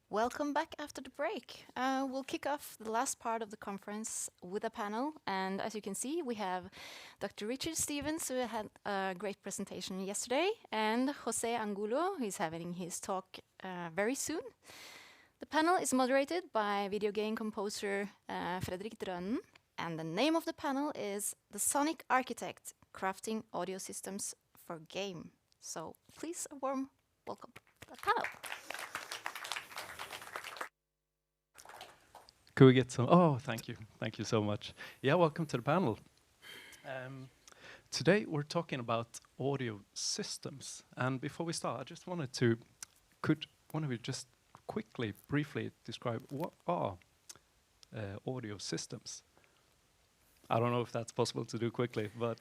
Welcome back after the break. We'll kick off the last part of the conference with a panel. And as you can see, we have Dr. Richard Stevens, who had a great presentation yesterday, and Jose Angulo, who is having his talk very soon. The panel is moderated by video game composer Fredrik Drønen, and the name of the panel is The Sonic Architect, Crafting Audio Systems for Game. So please, a warm welcome to the panel. Could we get some? Oh, thank you. Thank you so much. Yeah, welcome to the panel. Today we're talking about audio systems. And before we start, I just wanted to, could one of you just quickly, briefly describe what are audio systems? I don't know if that's possible to do quickly, but...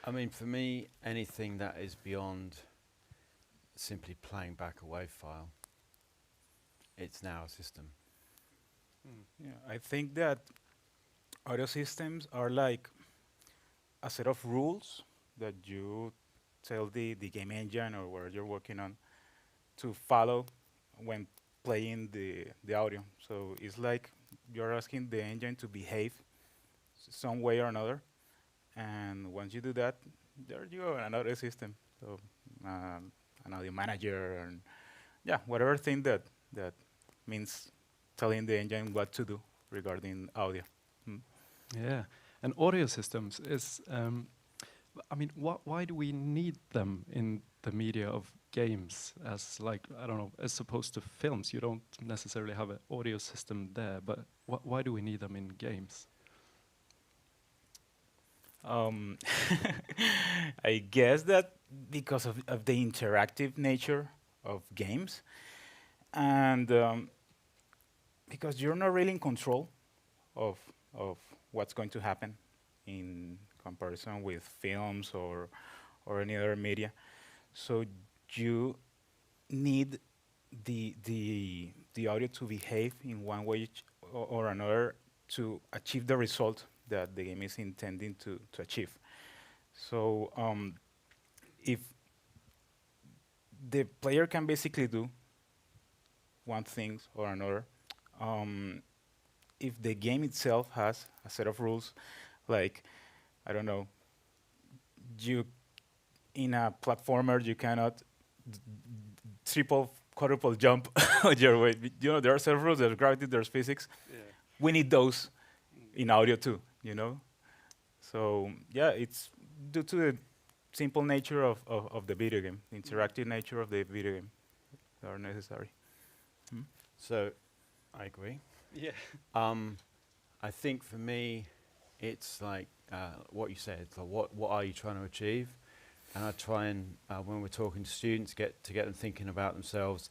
I mean, for me, anything that is beyond simply playing back a WAV file, it's now a system. Yeah, I think that audio systems are like a set of rules that you tell the game engine or where you're working on to follow when playing the audio. So it's like you're asking the engine to behave some way or another. And once you do that, there you go, an audio system. So an audio manager and yeah, whatever thing that means telling the engine what to do regarding audio. Yeah, and audio systems is, I mean, why do we need them in the media of games as like, I don't know, as opposed to films? You don't necessarily have an audio system there, but why do we need them in games? I guess that because of the interactive nature of games and because you're not really in control of what's going to happen in comparison with films or any other media. So you need the audio to behave in one way or another to achieve the result that the game is intending to achieve. So if the player can basically do one thing or another, if the game itself has a set of rules, like, I don't know, in a platformer, you cannot triple, quadruple jump on your way. You know, there are several rules, there's gravity, there's physics. Yeah. We need those in audio too, you know? So, yeah, it's due to the simple nature of the video game, the interactive nature of the video game that are necessary. So, I agree. Yeah. I think for me, it's like what you said. It's like what are you trying to achieve? And I try and when we're talking to students, get them thinking about themselves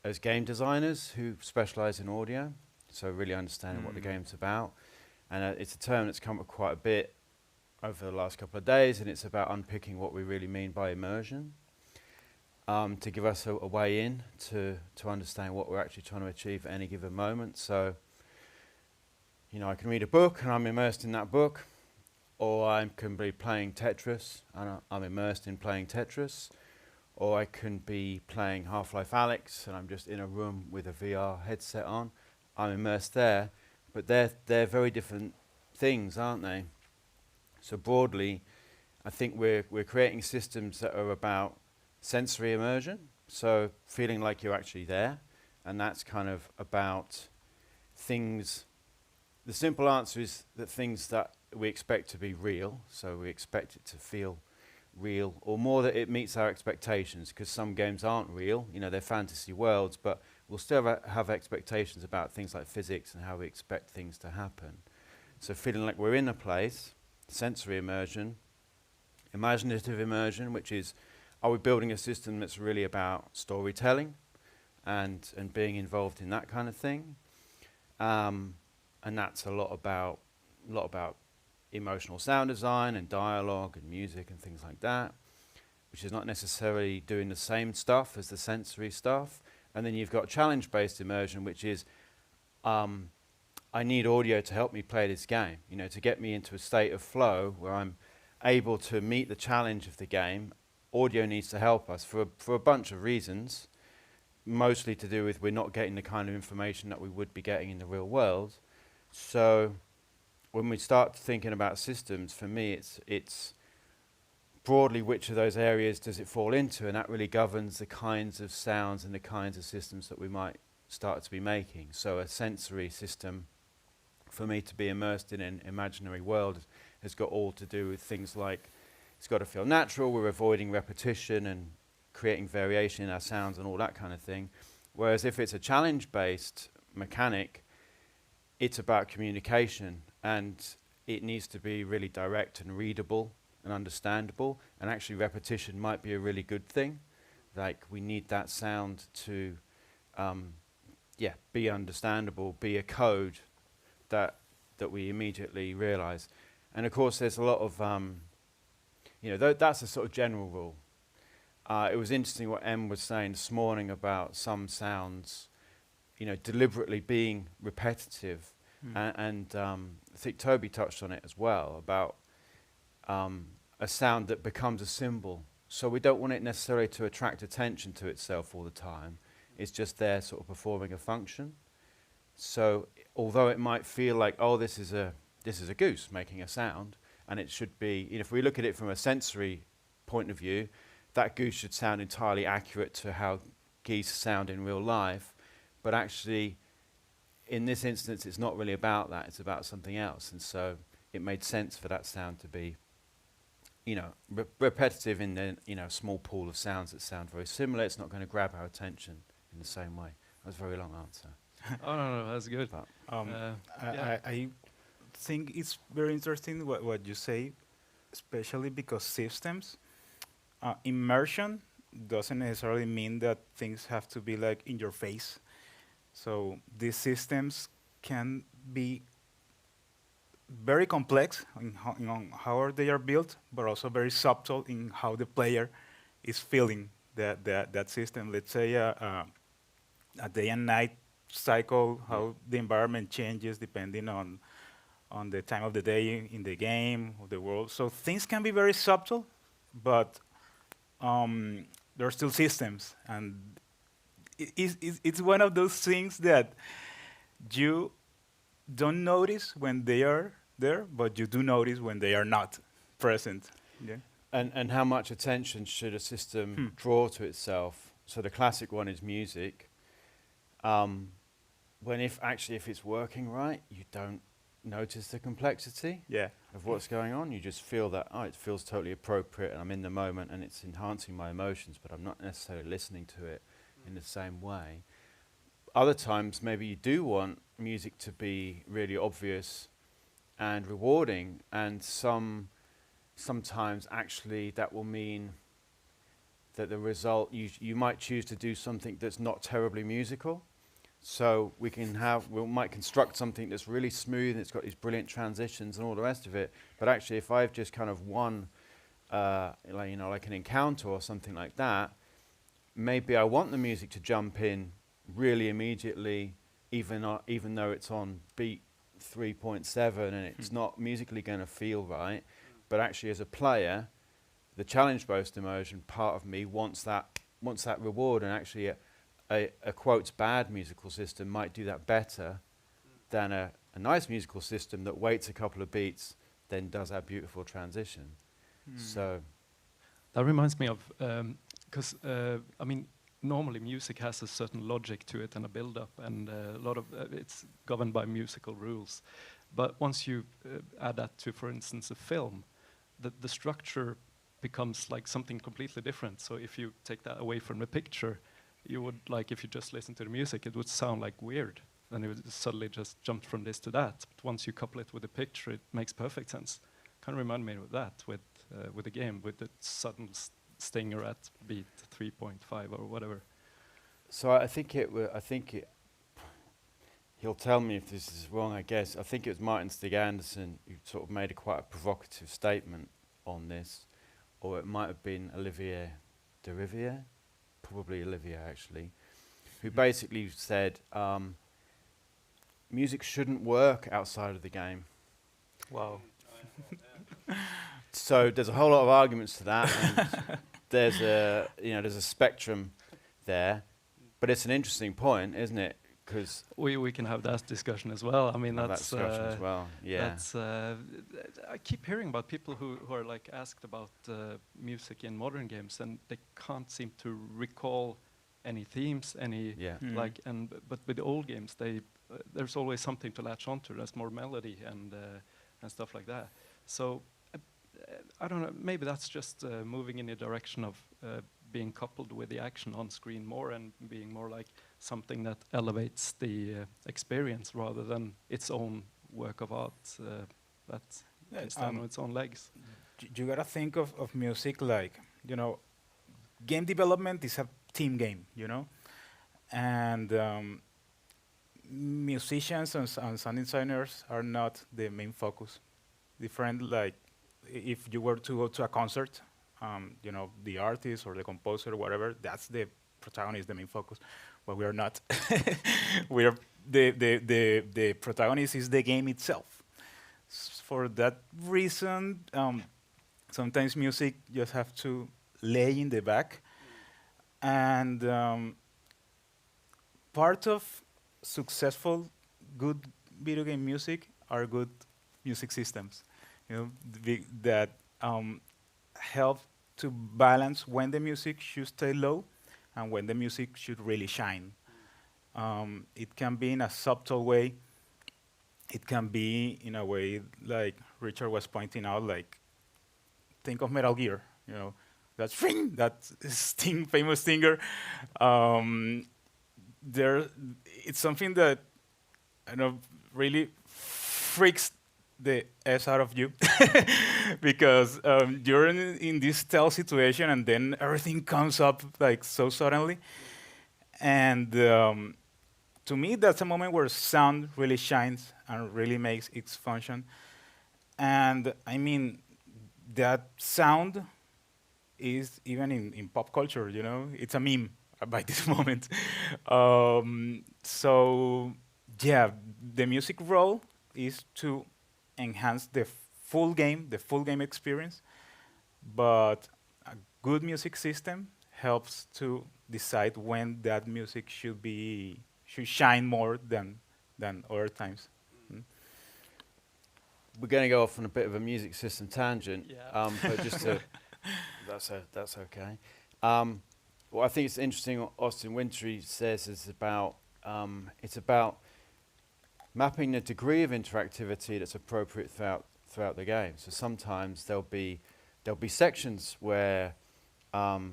as game designers who specialize in audio. So really understanding what the game's about, and it's a term that's come up quite a bit over the last couple of days, and it's about unpicking what we really mean by immersion. To give us a way in to understand what we're actually trying to achieve at any given moment. So, you know, I can read a book and I'm immersed in that book, or I can be playing Tetris and I'm immersed in playing Tetris, or I can be playing Half-Life Alyx and I'm just in a room with a VR headset on. I'm immersed there, but they're very different things, aren't they? So broadly, I think we're creating systems that are about sensory immersion, so feeling like you're actually there, and that's kind of about things. The simple answer is that things that we expect to be real, so we expect it to feel real, or more that it meets our expectations, because some games aren't real, you know, they're fantasy worlds, but we'll still have expectations about things like physics and how we expect things to happen. So feeling like we're in a place, sensory immersion, imaginative immersion, which is, are we building a system that's really about storytelling and being involved in that kind of thing? And that's a lot about emotional sound design and dialogue and music and things like that, which is not necessarily doing the same stuff as the sensory stuff. And then you've got challenge-based immersion, which is I need audio to help me play this game, you know, to get me into a state of flow where I'm able to meet the challenge of the game. Audio needs to help us for a bunch of reasons. mostly to do with we're not getting the kind of information that we would be getting in the real world. So when we start thinking about systems, for me, it's broadly which of those areas does it fall into, and that really governs the kinds of sounds and the kinds of systems that we might start to be making. So a sensory system, for me to be immersed in an imaginary world, has got all to do with things like it's got to feel natural, we're avoiding repetition and creating variation in our sounds and all that kind of thing. Whereas if it's a challenge-based mechanic, it's about communication, and it needs to be really direct and readable and understandable, and actually repetition might be a really good thing. Like, we need that sound to be understandable, be a code that we immediately realize. And of course there's a lot of that's a sort of general rule. It was interesting what Em was saying this morning about some sounds deliberately being repetitive. And I think Toby touched on it as well, about a sound that becomes a symbol. So we don't want it necessarily to attract attention to itself all the time. It's just there sort of performing a function. So although it might feel like, oh, this is a goose making a sound, and it should be, if we look at it from a sensory point of view, that goose should sound entirely accurate to how geese sound in real life. But actually, in this instance, it's not really about that. It's about something else. And so it made sense for that sound to be, repetitive in the, small pool of sounds that sound very similar. It's not going to grab our attention in the same way. That was a very long answer. Oh, no, that's good. But I think it's very interesting what you say, especially because systems, immersion doesn't necessarily mean that things have to be like in your face. So these systems can be very complex in how they are built, but also very subtle in how the player is feeling that system. Let's say a day and night cycle, how the environment changes depending on the time of the day in the game, of the world. So things can be very subtle, but there are still systems. And it's one of those things that you don't notice when they are there, but you do notice when they are not present. Yeah. And how much attention should a system draw to itself? So the classic one is music. When if it's working right, you don't notice the complexity of what's going on. You just feel that, it feels totally appropriate, and I'm in the moment, and it's enhancing my emotions, but I'm not necessarily listening to it in the same way. Other times, maybe you do want music to be really obvious and rewarding, and sometimes actually that will mean that the result, you might choose to do something that's not terribly musical. So we might construct something that's really smooth and it's got these brilliant transitions and all the rest of it. But actually, if I've just kind of won, like an encounter or something like that, maybe I want the music to jump in really immediately, even though it's on beat 3.7 and it's not musically going to feel right. But actually, as a player, the challenge-based immersion part of me wants that reward, and actually a quotes bad musical system might do that better than a nice musical system that waits a couple of beats, then does that beautiful transition. So that reminds me of, because normally music has a certain logic to it and a build-up, and a lot of it's governed by musical rules. But once you add that to, for instance, a film, the structure becomes like something completely different. So if you take that away from the picture, you would, like, if you just listen to the music, it would sound like weird. Then it would suddenly just jump from this to that. But once you couple it with the picture, it makes perfect sense. Kind of remind me of that with the game, with the sudden stinger at beat 3.5 or whatever. So I think he'll tell me if this is wrong, I guess. I think it was Martin Stig Andersen who sort of made quite a provocative statement on this, or it might have been Olivier de Rivière, probably Olivier actually, who basically said music shouldn't work outside of the game. Wow. So there's a whole lot of arguments to that, and there's a spectrum there. But it's an interesting point, isn't it? Because We can have that discussion as well. I mean, that that's discussion as well. Yeah. that's. I keep hearing about people who are like asked about music in modern games, and they can't seem to recall any themes, any Yeah. like. And but with the old games, they there's always something to latch onto. There's more melody and stuff like that. So I don't know. Maybe that's just moving in the direction of being coupled with the action on screen more and being more like something that elevates the experience rather than its own work of art that can stand on its own legs. You gotta think of music like, game development is a team game, and musicians and sound designers are not the main focus. Different, like, if you were to go to a concert, the artist or the composer, whatever, that's the protagonist, the main focus. But we are not. We are the protagonist is the game itself. For that reason, sometimes music just have to lay in the back, and part of successful, good video game music are good music systems, that help to balance when the music should stay low and when the music should really shine. It can be in a subtle way. It can be in a way like Richard was pointing out, like, think of Metal Gear, that string, that famous stinger. It's something that really freaks the S out of you because you're in this stealth situation and then everything comes up like so suddenly. And to me, that's a moment where sound really shines and really makes its function. And I mean, that sound is even in pop culture, it's a meme by this moment. So yeah, the music role is to enhance the full game experience, but a good music system helps to decide when that music should shine more than other times. We're going to go off on a bit of a music system tangent, Yeah. but just to, that's okay. Well, I think it's interesting what Austin Wintry says is about it's about mapping the degree of interactivity that's appropriate throughout the game. So sometimes there'll be sections where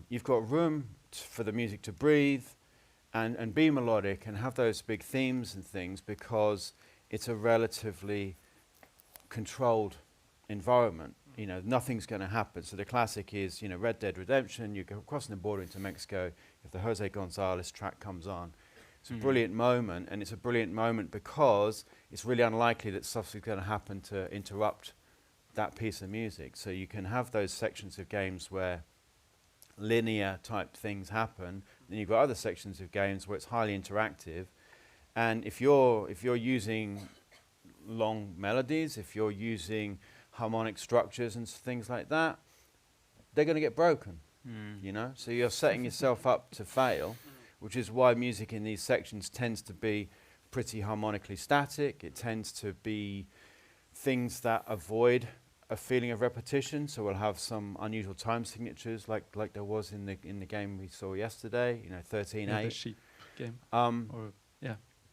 you've got room for the music to breathe and be melodic and have those big themes and things because it's a relatively controlled environment. Nothing's going to happen. So the classic is, Red Dead Redemption. You go crossing the border into Mexico. If the Jose Gonzalez track comes on, it's a brilliant moment, and it's a brilliant moment because it's really unlikely that stuff's going to happen to interrupt that piece of music. So you can have those sections of games where linear type things happen. Then you've got other sections of games where it's highly interactive, and if you're using long melodies, if you're using harmonic structures and things like that, they're going to get broken. So you're setting yourself up to fail, which is why music in these sections tends to be pretty harmonically static. It tends to be things that avoid a feeling of repetition. So we'll have some unusual time signatures, like there was in the game we saw yesterday. 13/8. The sheep game.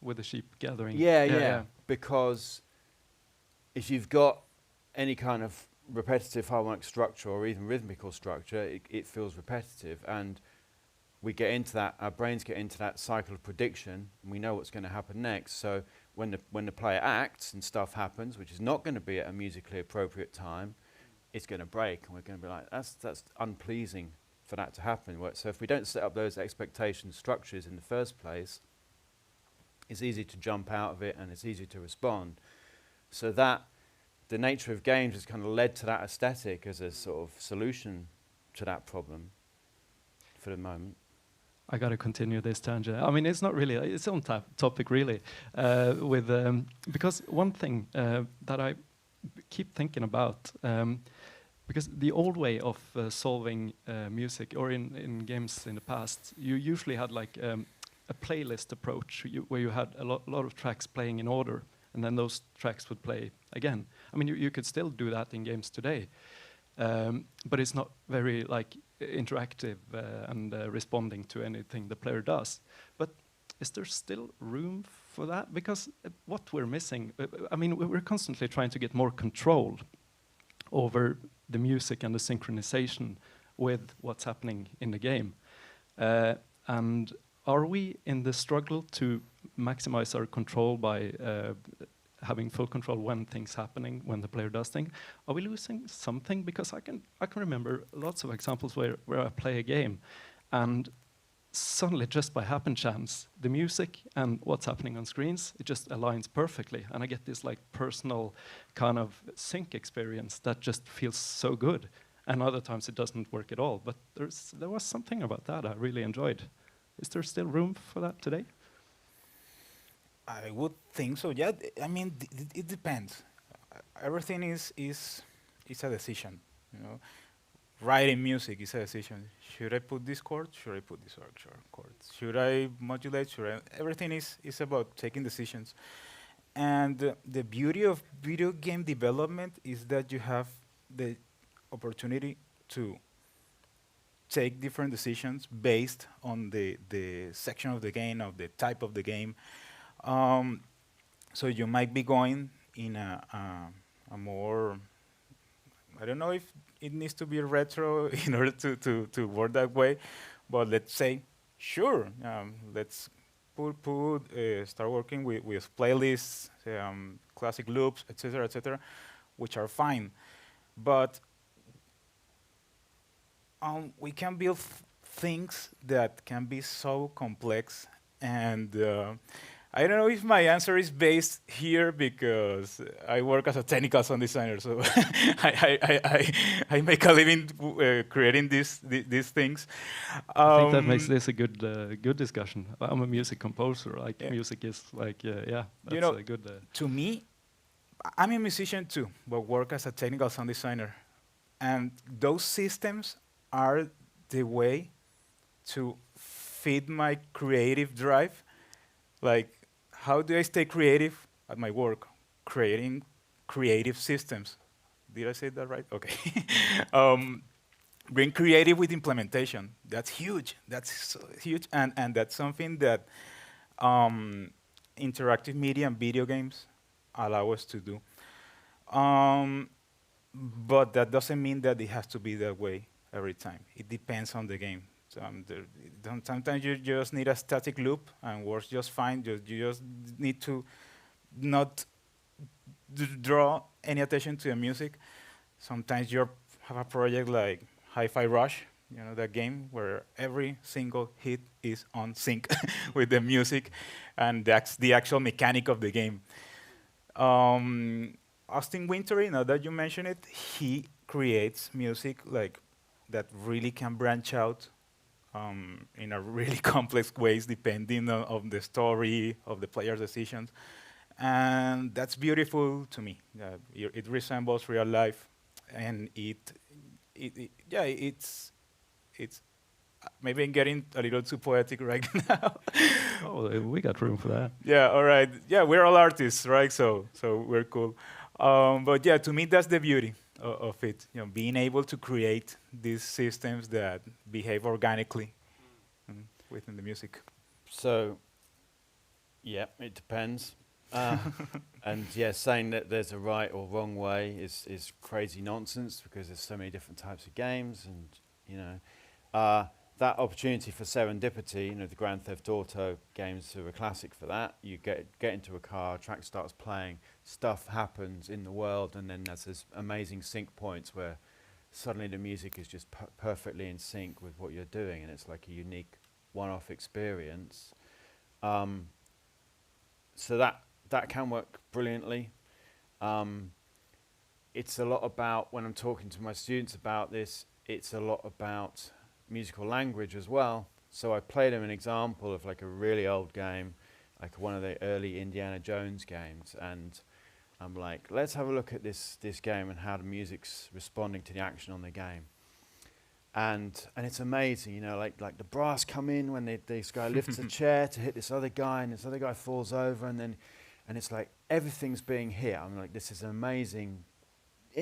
With the sheep gathering. Yeah. Because if you've got any kind of repetitive harmonic structure or even rhythmical structure, it feels repetitive, and we get into that. Our brains get into that cycle of prediction, and we know what's going to happen next. So when the player acts and stuff happens, which is not going to be at a musically appropriate time, it's going to break, and we're going to be like, that's unpleasing for that to happen. So if we don't set up those expectation structures in the first place, it's easy to jump out of it, and it's easy to respond. So that the nature of games has kind of led to that aesthetic as a sort of solution to that problem for the moment. I got to continue this tangent. I mean, it's not really its own topic, really. Because one thing that I keep thinking about, because the old way of solving music, or in games in the past, you usually had like a playlist approach where you had a lot of tracks playing in order, and then those tracks would play again. I mean, you could still do that in games today, but it's not very like interactive and responding to anything the player does. But is there still room for that? Because what we're missing, I mean, we're constantly trying to get more control over the music and the synchronization with what's happening in the game. And are we in the struggle to maximize our control by having full control when things happening, when the player does things? Are we losing something? Because I can remember lots of examples where I play a game and suddenly, just by happen chance, the music and what's happening on screens, it just aligns perfectly. And I get this like personal kind of sync experience that just feels so good. And other times it doesn't work at all. But there was something about that I really enjoyed. Is there still room for that today? I would think so. Yeah, I mean, it depends. Everything is a decision. You know, writing music is a decision. Should I put this chord? Should I put this chord? Should I modulate? Everything is about taking decisions. And the beauty of video game development is that you have the opportunity to take different decisions based on the section of the game, of the type of the game. So you might be going in a more, I don't know if it needs to be retro in order to work that way, but let's say, sure, let's start working with playlists, classic loops, etc., which are fine. But we can build things that can be so complex, and I don't know if my answer is based here because I work as a technical sound designer, so I make a living creating these things. I think that makes this a good discussion. I'm a music composer. Like music is like that's a good. To me, I'm a musician too, but work as a technical sound designer, and those systems are the way to feed my creative drive. Like, how do I stay creative at my work? Creating creative systems. Did I say that right? Okay. Being creative with implementation. That's huge. That's so huge. And that's something that interactive media and video games allow us to do. But that doesn't mean that it has to be that way every time. It depends on the game. Sometimes you just need a static loop and works just fine. You just need to not draw any attention to the music. Sometimes you have a project like Hi-Fi Rush, you know, that game where every single hit is on sync with the music, and that's the actual mechanic of the game. Austin Wintory, now that you mention it, he creates music like that really can branch out in a really complex ways depending on the story, of the player's decisions. And that's beautiful to me. It resembles real life, and it's maybe I'm getting a little too poetic right now. Oh, we got room for that. Yeah, all right. Yeah, we're all artists, right? So we're cool. But yeah, to me, that's the beauty of it. You know, being able to create these systems that behave organically within the music. So, yeah, it depends. And yeah, saying that there's a right or wrong way is crazy nonsense because there's so many different types of games, and you know, that opportunity for serendipity. You know, the Grand Theft Auto games are a classic for that. You get into a car, track starts playing, stuff happens in the world, and then there's this amazing sync points where suddenly the music is just perfectly in sync with what you're doing, and it's like a unique one-off experience. So that can work brilliantly. It's a lot about, when I'm talking to my students about this, it's a lot about musical language as well. So I played them an example of like a really old game, like one of the early Indiana Jones games, and I'm like, let's have a look at this game and how the music's responding to the action on the game. and it's amazing, you know, like the brass come in when this guy lifts a chair to hit this other guy, and this other guy falls over, and it's like everything's being hit. I'm like, this is amazing.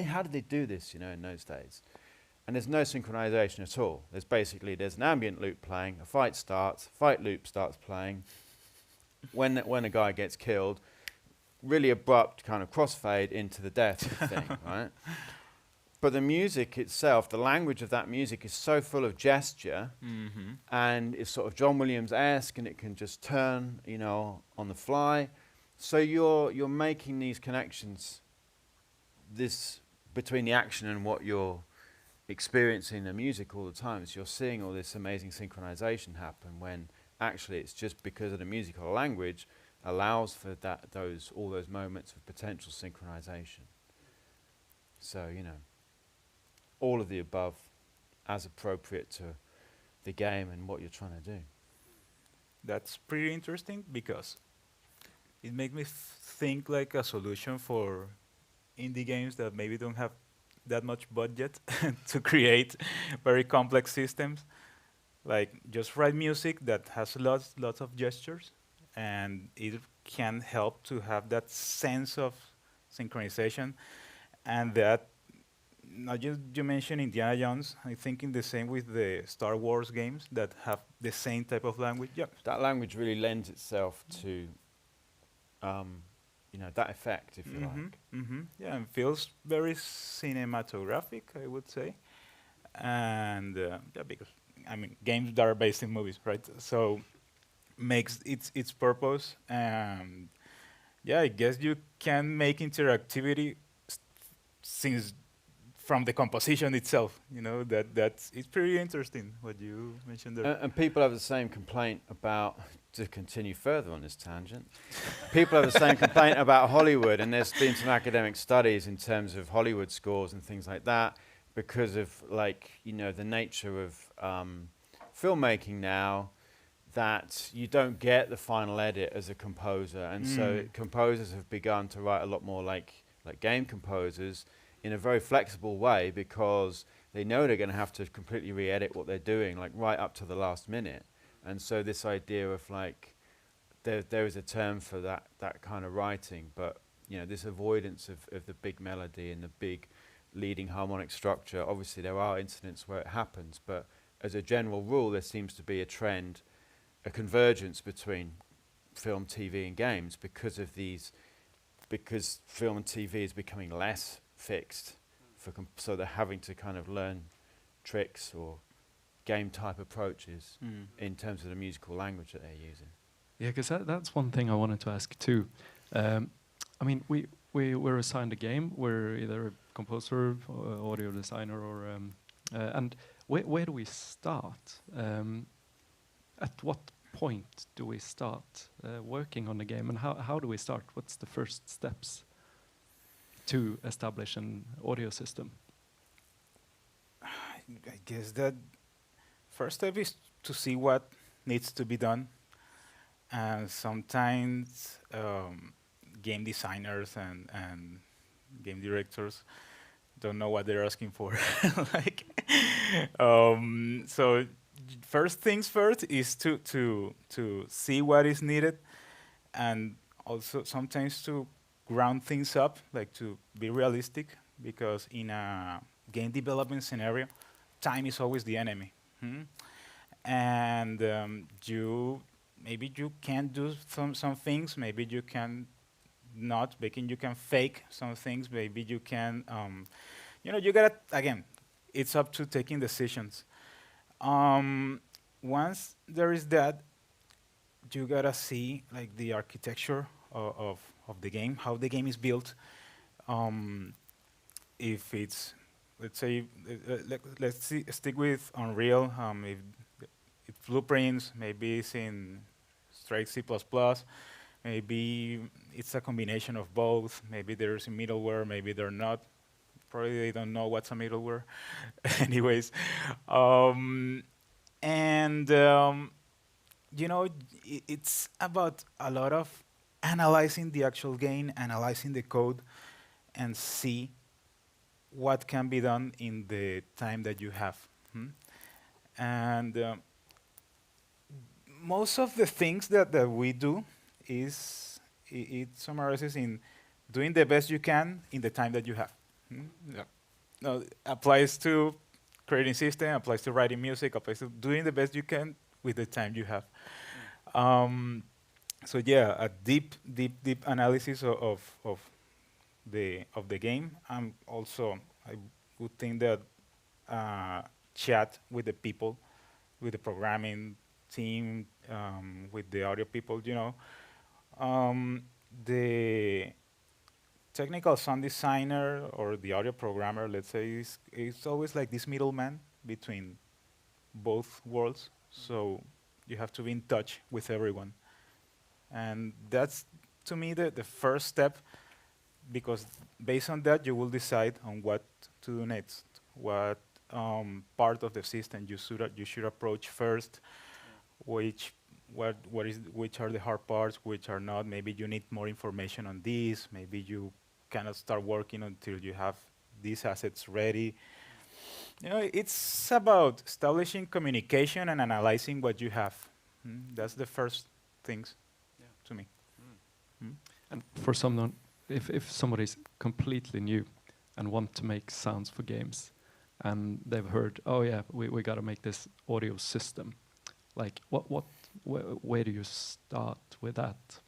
How did they do this, you know, in those days? And there's no synchronization at all. There's an ambient loop playing, a fight starts, fight loop starts playing. When a guy gets killed, really abrupt kind of crossfade into the death thing, right? But the music itself, the language of that music is so full of gesture, and it's sort of John Williams-esque, and it can just turn, you know, on the fly. So you're making these connections, between the action and what you're experiencing the music all the time. So you're seeing all this amazing synchronization happen when actually it's just because of the music or language allows for all those moments of potential synchronization. So, you know, all of the above as appropriate to the game and what you're trying to do. That's pretty interesting because it makes me think like a solution for indie games that maybe don't have that much budget to create very complex systems. Like just write music that has lots of gestures, and it can help to have that sense of synchronization. And that, now you mentioned Indiana Jones. I'm thinking the same with the Star Wars games that have the same type of language. Yeah, That language really lends itself to, you know, that effect, if you like. Yeah, and feels very cinematographic, I would say. And yeah, because I mean, games that are based in movies, right? So makes its purpose. And yeah, I guess you can make interactivity since from the composition itself. You know, that's it's pretty interesting what you mentioned there. And people have the same complaint about, to continue further on this tangent, people have the same complaint about Hollywood, and there's been some academic studies in terms of Hollywood scores and things like that, because of, like, you know, the nature of filmmaking now, that you don't get the final edit as a composer, and so composers have begun to write a lot more like game composers in a very flexible way, because they know they're going to have to completely re-edit what they're doing, like right up to the last minute. And so this idea of, like, there is a term for that kind of writing, but, you know, this avoidance of the big melody and the big leading harmonic structure. Obviously there are incidents where it happens, but as a general rule there seems to be a trend, a convergence between film, TV and games because film and TV is becoming less fixed, so they're having to kind of learn tricks or game type approaches in terms of the musical language that they're using. Yeah, because that's one thing I wanted to ask too. I mean, we're assigned a game. We're either a composer, audio designer, or and where do we start? At what point do we start working on the game, and how do we start? What's the first steps to establish an audio system? I guess that first step is to see what needs to be done. And sometimes game designers and game directors don't know what they're asking for. Like, so first things first is to see what is needed, and also sometimes to ground things up, like to be realistic, because in a game development scenario, time is always the enemy. And maybe you can do some things, maybe you can not, maybe you can fake some things, maybe you can, you know, you gotta, again, it's up to taking decisions. Once there is that, you gotta see like the architecture of the game, how the game is built. If it's, let's say, let's stick with Unreal. If blueprints, maybe it's in straight C++, maybe it's a combination of both, maybe there's a middleware, maybe they're not. Probably they don't know what's a middleware. Anyways, you know, it's about a lot of analyzing the actual game, analyzing the code, and see what can be done in the time that you have. Hmm? And most of the things that we do is it summarizes in doing the best you can in the time that you have. Hmm? Yeah. No, applies to creating system, applies to writing music, applies to doing the best you can with the time you have. Um, so yeah, a deep analysis of the game. Also, I would think that uh, chat with the people, with the programming team, with the audio people. Um, the technical sound designer or the audio programmer, let's say, is always like this middleman between both worlds. So you have to be in touch with everyone, and that's to me the first step, because based on that you will decide on what to do next, what part of the system you should approach first, which which are the hard parts, which are not. Maybe you need more information on this. Maybe you cannot start working until you have these assets ready. It's about establishing communication and analyzing what you have. That's the first things to me. Mm. And for someone, if somebody's completely new and want to make sounds for games, and they've heard, oh yeah, we got to make this audio system, like where do you start with that?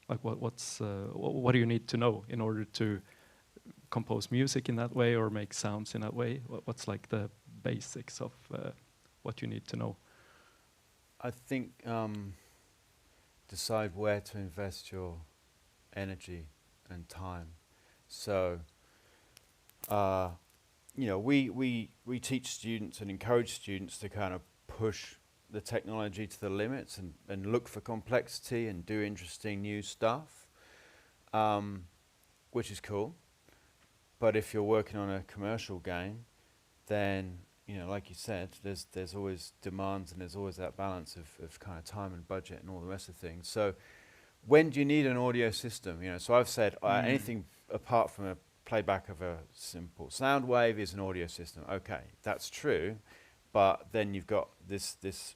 Like what do you need to know in order to compose music in that way or make sounds in that way? What's like the basics of what you need to know? I think decide where to invest your energy and time. So, we teach students and encourage students to kind of push the technology to the limits and look for complexity and do interesting new stuff, which is cool. But if you're working on a commercial game, then, like you said, there's always demands and there's always that balance of kind of time and budget and all the rest of things. So when do you need an audio system? So I've said anything apart from a playback of a simple sound wave is an audio system. Okay, that's true, but then you've got this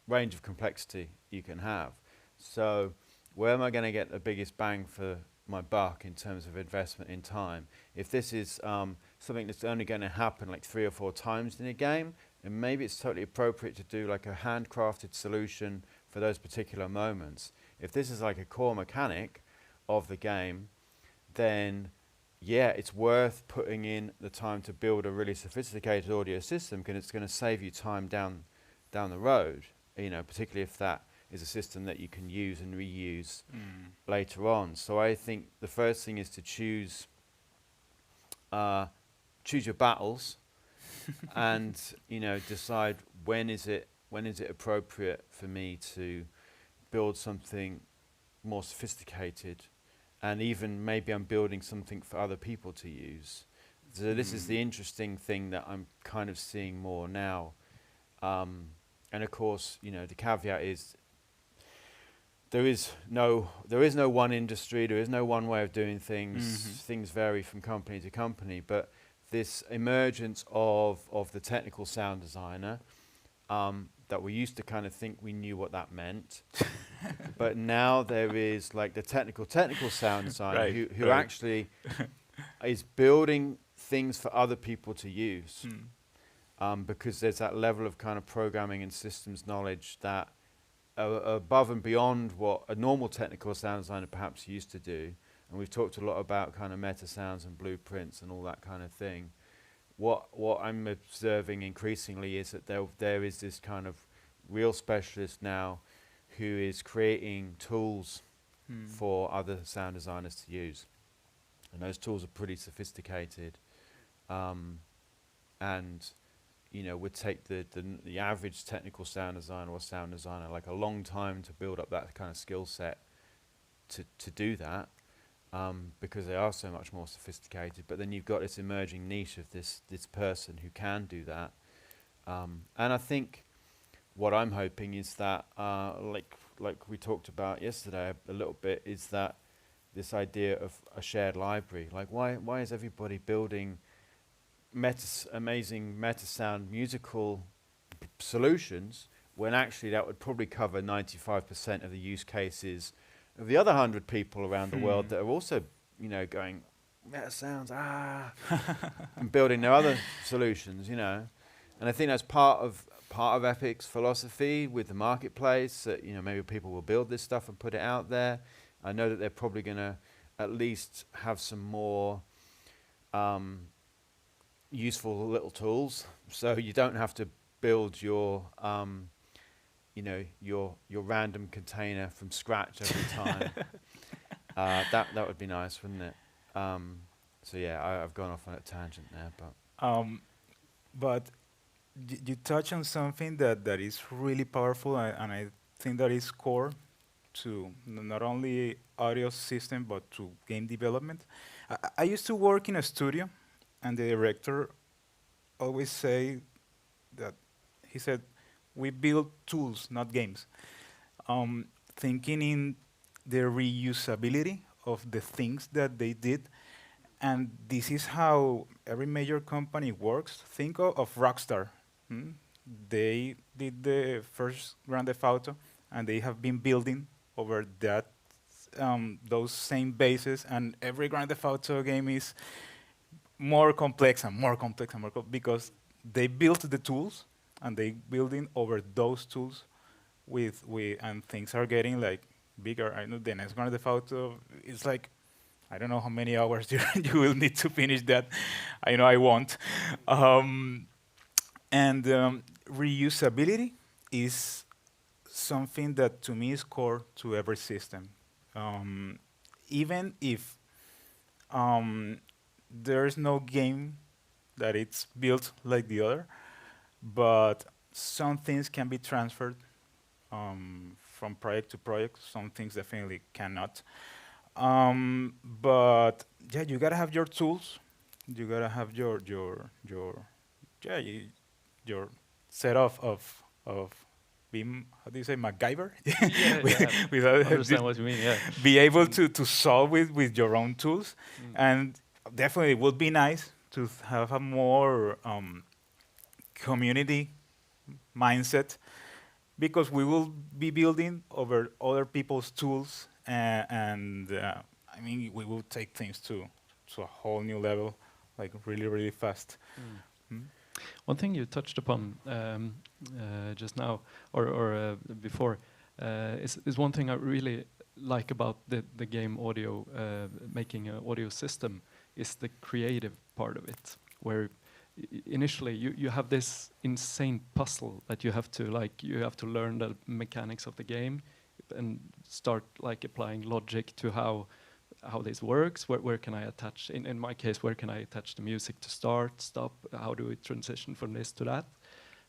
range of complexity you can have. So where am I going to get the biggest bang for my buck in terms of investment in time? If this is something that's only going to happen like 3 or 4 times in a game, then maybe it's totally appropriate to do like a handcrafted solution for those particular moments. If this is like a core mechanic of the game, then yeah, it's worth putting in the time to build a really sophisticated audio system, because it's going to save you time down the road, particularly if that is a system that you can use and reuse later on. So I think the first thing is to choose your battles and decide when is it appropriate for me to build something more sophisticated, and even maybe I'm building something for other people to use. So this is the interesting thing that I'm kind of seeing more now. And of course, the caveat is there is no one industry, there is no one way of doing things. Things vary from company to company, but this emergence of the technical sound designer, that we used to kind of think we knew what that meant, but now there is like the technical sound designer who actually is building things for other people to use, because there's that level of kind of programming and systems knowledge that above and beyond what a normal technical sound designer perhaps used to do. And we've talked a lot about kind of meta sounds and blueprints and all that kind of thing. What I'm observing increasingly is that there is this kind of real specialist now who is creating tools for other sound designers to use. And those tools are pretty sophisticated, and would take the average technical sound designer or sound designer like a long time to build up that kind of skill set to do that, because they are so much more sophisticated. But then you've got this emerging niche of this person who can do that, and I think what I'm hoping is that, like we talked about yesterday a little bit, is that this idea of a shared library. Like why is everybody building amazing meta sound musical solutions, when actually that would probably cover 95% of the use cases of the other 100 people around the world that are also, going meta sounds, and building their other solutions, And I think that's part of Epic's philosophy with the marketplace. That maybe people will build this stuff and put it out there. I know that they're probably going to at least have some more useful little tools, so you don't have to build your your random container from scratch every time. That would be nice, wouldn't it? So yeah, I've gone off on a tangent there, But you touch on something that is really powerful, and I think that is core to not only audio system but to game development. I used to work in a studio, and the director always say that he said, "We build tools, not games." Thinking in the reusability of the things that they did, and this is how every major company works. Think of Rockstar. They did the first Grand Theft Auto, and they have been building over that those same bases, and every Grand Theft Auto game is more complex and more complex and more because they built the tools and they building over those tools and things are getting like bigger. I know the next Grand Theft Auto is like, I don't know how many hours you will need to finish that. I know I won't. And reusability is something that to me is core to every system. Even if there's no game that it's built like the other, but some things can be transferred from project to project. Some things definitely cannot. But yeah, you gotta have your tools. You gotta have your set of being, how do you say, MacGyver? I understand what you mean. Yeah, be able to solve with your own tools, and definitely it would be nice to have a more community mindset, because we will be building over other people's tools, and I mean we will take things to a whole new level, like really really fast. One thing you touched upon just now, or before, is one thing I really like about the game audio, making an audio system, is the creative part of it, where initially you have this insane puzzle that you have to learn the mechanics of the game and start like applying logic to how this works. Where can I attach, in my case, where can I attach the music to start, stop, how do we transition from this to that?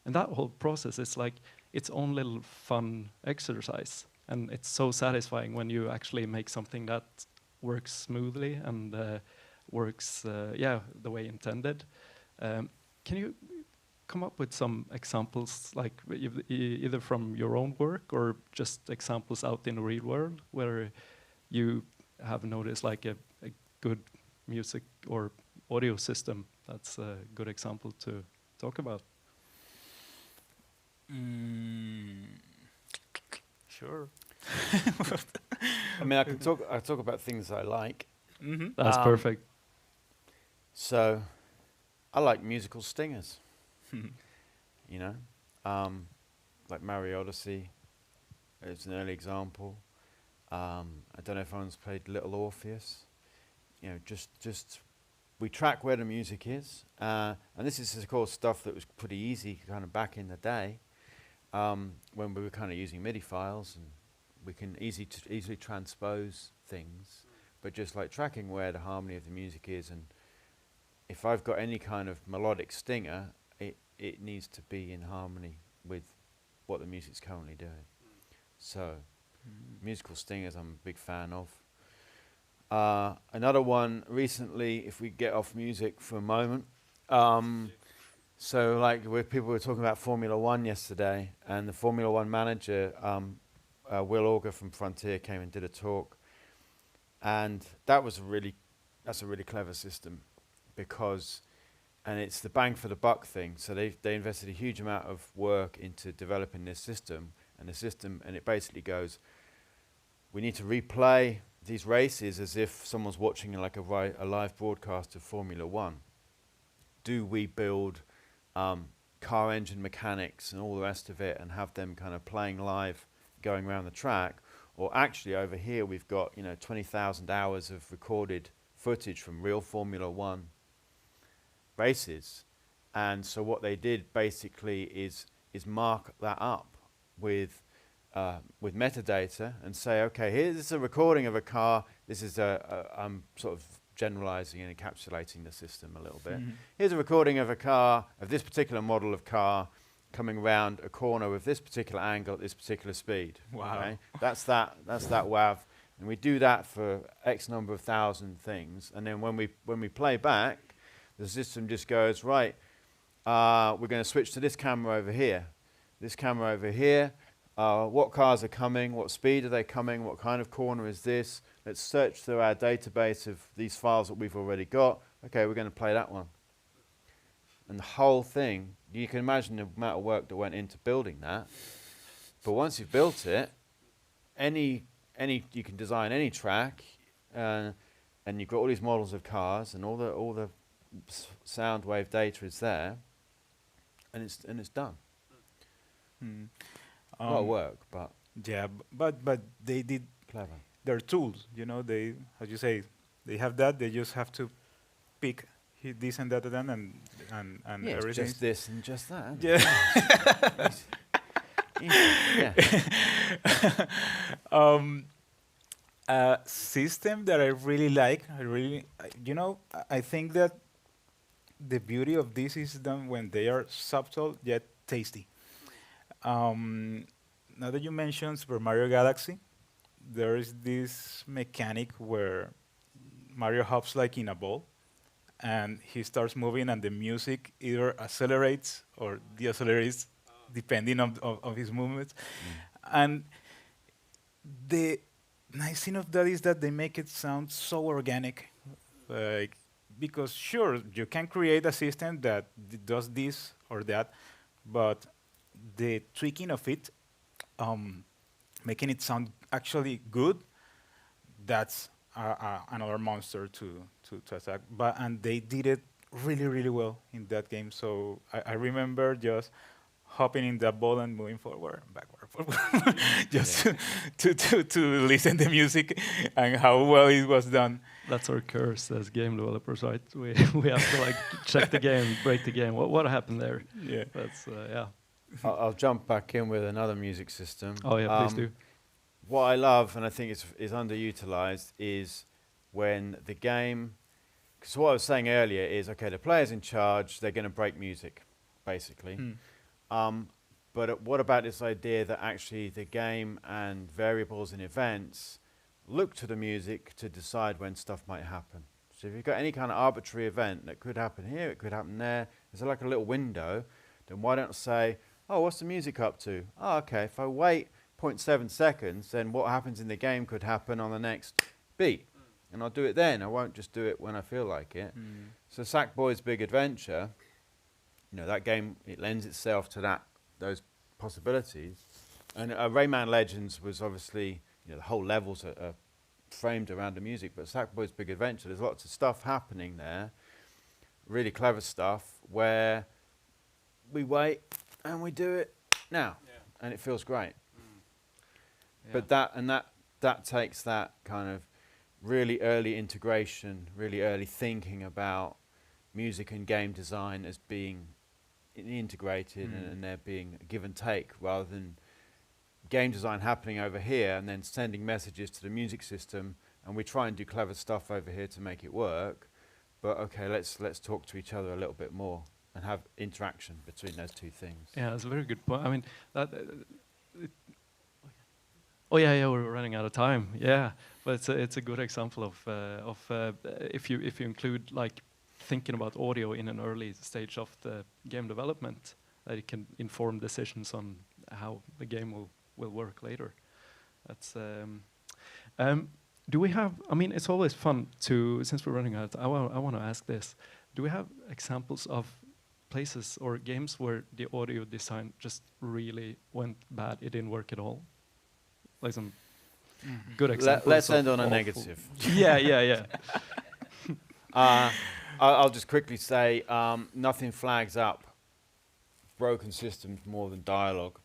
And that whole process is like its own little fun exercise, and it's so satisfying when you actually make something that works smoothly and works the way intended. Can you come up with some examples, like either from your own work or just examples out in the real world where you have noticed like a good music or audio system that's a good example to talk about? Sure. I mean, I talk about things I like. That's perfect. So, I like musical stingers. Like Mario Odyssey is an early example. I don't know if anyone's played Little Orpheus. Just we track where the music is, and this is of course stuff that was pretty easy kind of back in the day, when we were kind of using MIDI files, and we can easily transpose things, but just like tracking where the harmony of the music is, and if I've got any kind of melodic stinger, it needs to be in harmony with what the music's currently doing. So, musical stingers I'm a big fan of. Another one recently, if we get off music for a moment, so like people were talking about Formula One yesterday, and the Formula One manager, Will Auger from Frontier, came and did a talk, and that's a really clever system, because and it's the bang for the buck thing. So they invested a huge amount of work into developing this system, and it basically goes, we need to replay these races as if someone's watching like a live broadcast of Formula One. Do we build car engine mechanics and all the rest of it and have them kind of playing live, going around the track? Or actually over here we've got 20,000 hours of recorded footage from real Formula One races, and so what they did basically is mark that up with metadata and say, okay, here's a recording of a car. This is I'm sort of generalizing and encapsulating the system a little bit. Here's a recording of a car, of this particular model of car, coming around a corner with this particular angle at this particular speed. Wow. Okay? That's that WAV, and we do that for X number of thousand things, and then when we play back, the system just goes, right, we're going to switch to this camera over here, this camera over here. What cars are coming? What speed are they coming? What kind of corner is this? Let's search through our database of these files that we've already got. Okay, we're going to play that one. And the whole thing, you can imagine the amount of work that went into building that. But once you've built it, you can design any track, and you've got all these models of cars, and all the sound wave data is there, and it's done. A lot of work, but Yeah, but they did clever. their tools. They, as you say, they have that. They just have to pick this and that and Yeah, it's everything. just this and just that. Yeah. Yeah. A system that I really like. I think that the beauty of this is done when they are subtle yet tasty. Now that you mentioned Super Mario Galaxy, there is this mechanic where Mario hops like in a ball, and he starts moving, and the music either accelerates or decelerates, depending on his movements. And the nice thing of that is that they make it sound so organic, because sure, you can create a system that does this or that, but the tweaking of it, making it sound actually good, that's another monster to attack. And they did it really, really well in that game. So I remember just hopping in that ball and moving forward, backward, just to listen to music and how well it was done. That's our curse as game developers, right? We have to like check the game, break the game. What happened there? Yeah. That's yeah. I'll jump back in with another music system. Oh yeah, please do. What I love, and I think is underutilized, is when the game. Because what I was saying earlier is, okay, the player's in charge. They're going to break music, basically. But what about this idea that actually the game and variables and events look to the music to decide when stuff might happen? So if you've got any kind of arbitrary event that could happen here, it could happen there, there's like a little window, then why don't I say, oh, what's the music up to? Oh, okay, if I wait 0.7 seconds, then what happens in the game could happen on the next beat. And I'll do it then. I won't just do it when I feel like it. So Sackboy's Big Adventure, that game, it lends itself to those possibilities. And Rayman Legends was obviously, the whole levels are framed around the music, but Sackboy's Big Adventure, there's lots of stuff happening there, really clever stuff, where we wait and we do it now, and it feels great. But that takes that kind of really early integration, really early thinking about music and game design as being integrated and there being a give and take, rather than game design happening over here and then sending messages to the music system, and we try and do clever stuff over here to make it work, but okay, let's talk to each other a little bit more and have interaction between those two things. Yeah, that's a very good point. I mean, oh yeah, we're running out of time. Yeah, but it's a good example of if you include like thinking about audio in an early stage of the game development, that it can inform decisions on how the game will work later. That's do we have? I mean, it's always fun to, since we're running out. I want to ask this. do we have examples of places or games where the audio design just really went bad? It didn't work at all. Like some good examples. Let's of end on a awful- negative. yeah. I'll just quickly say nothing flags up broken systems more than dialogue.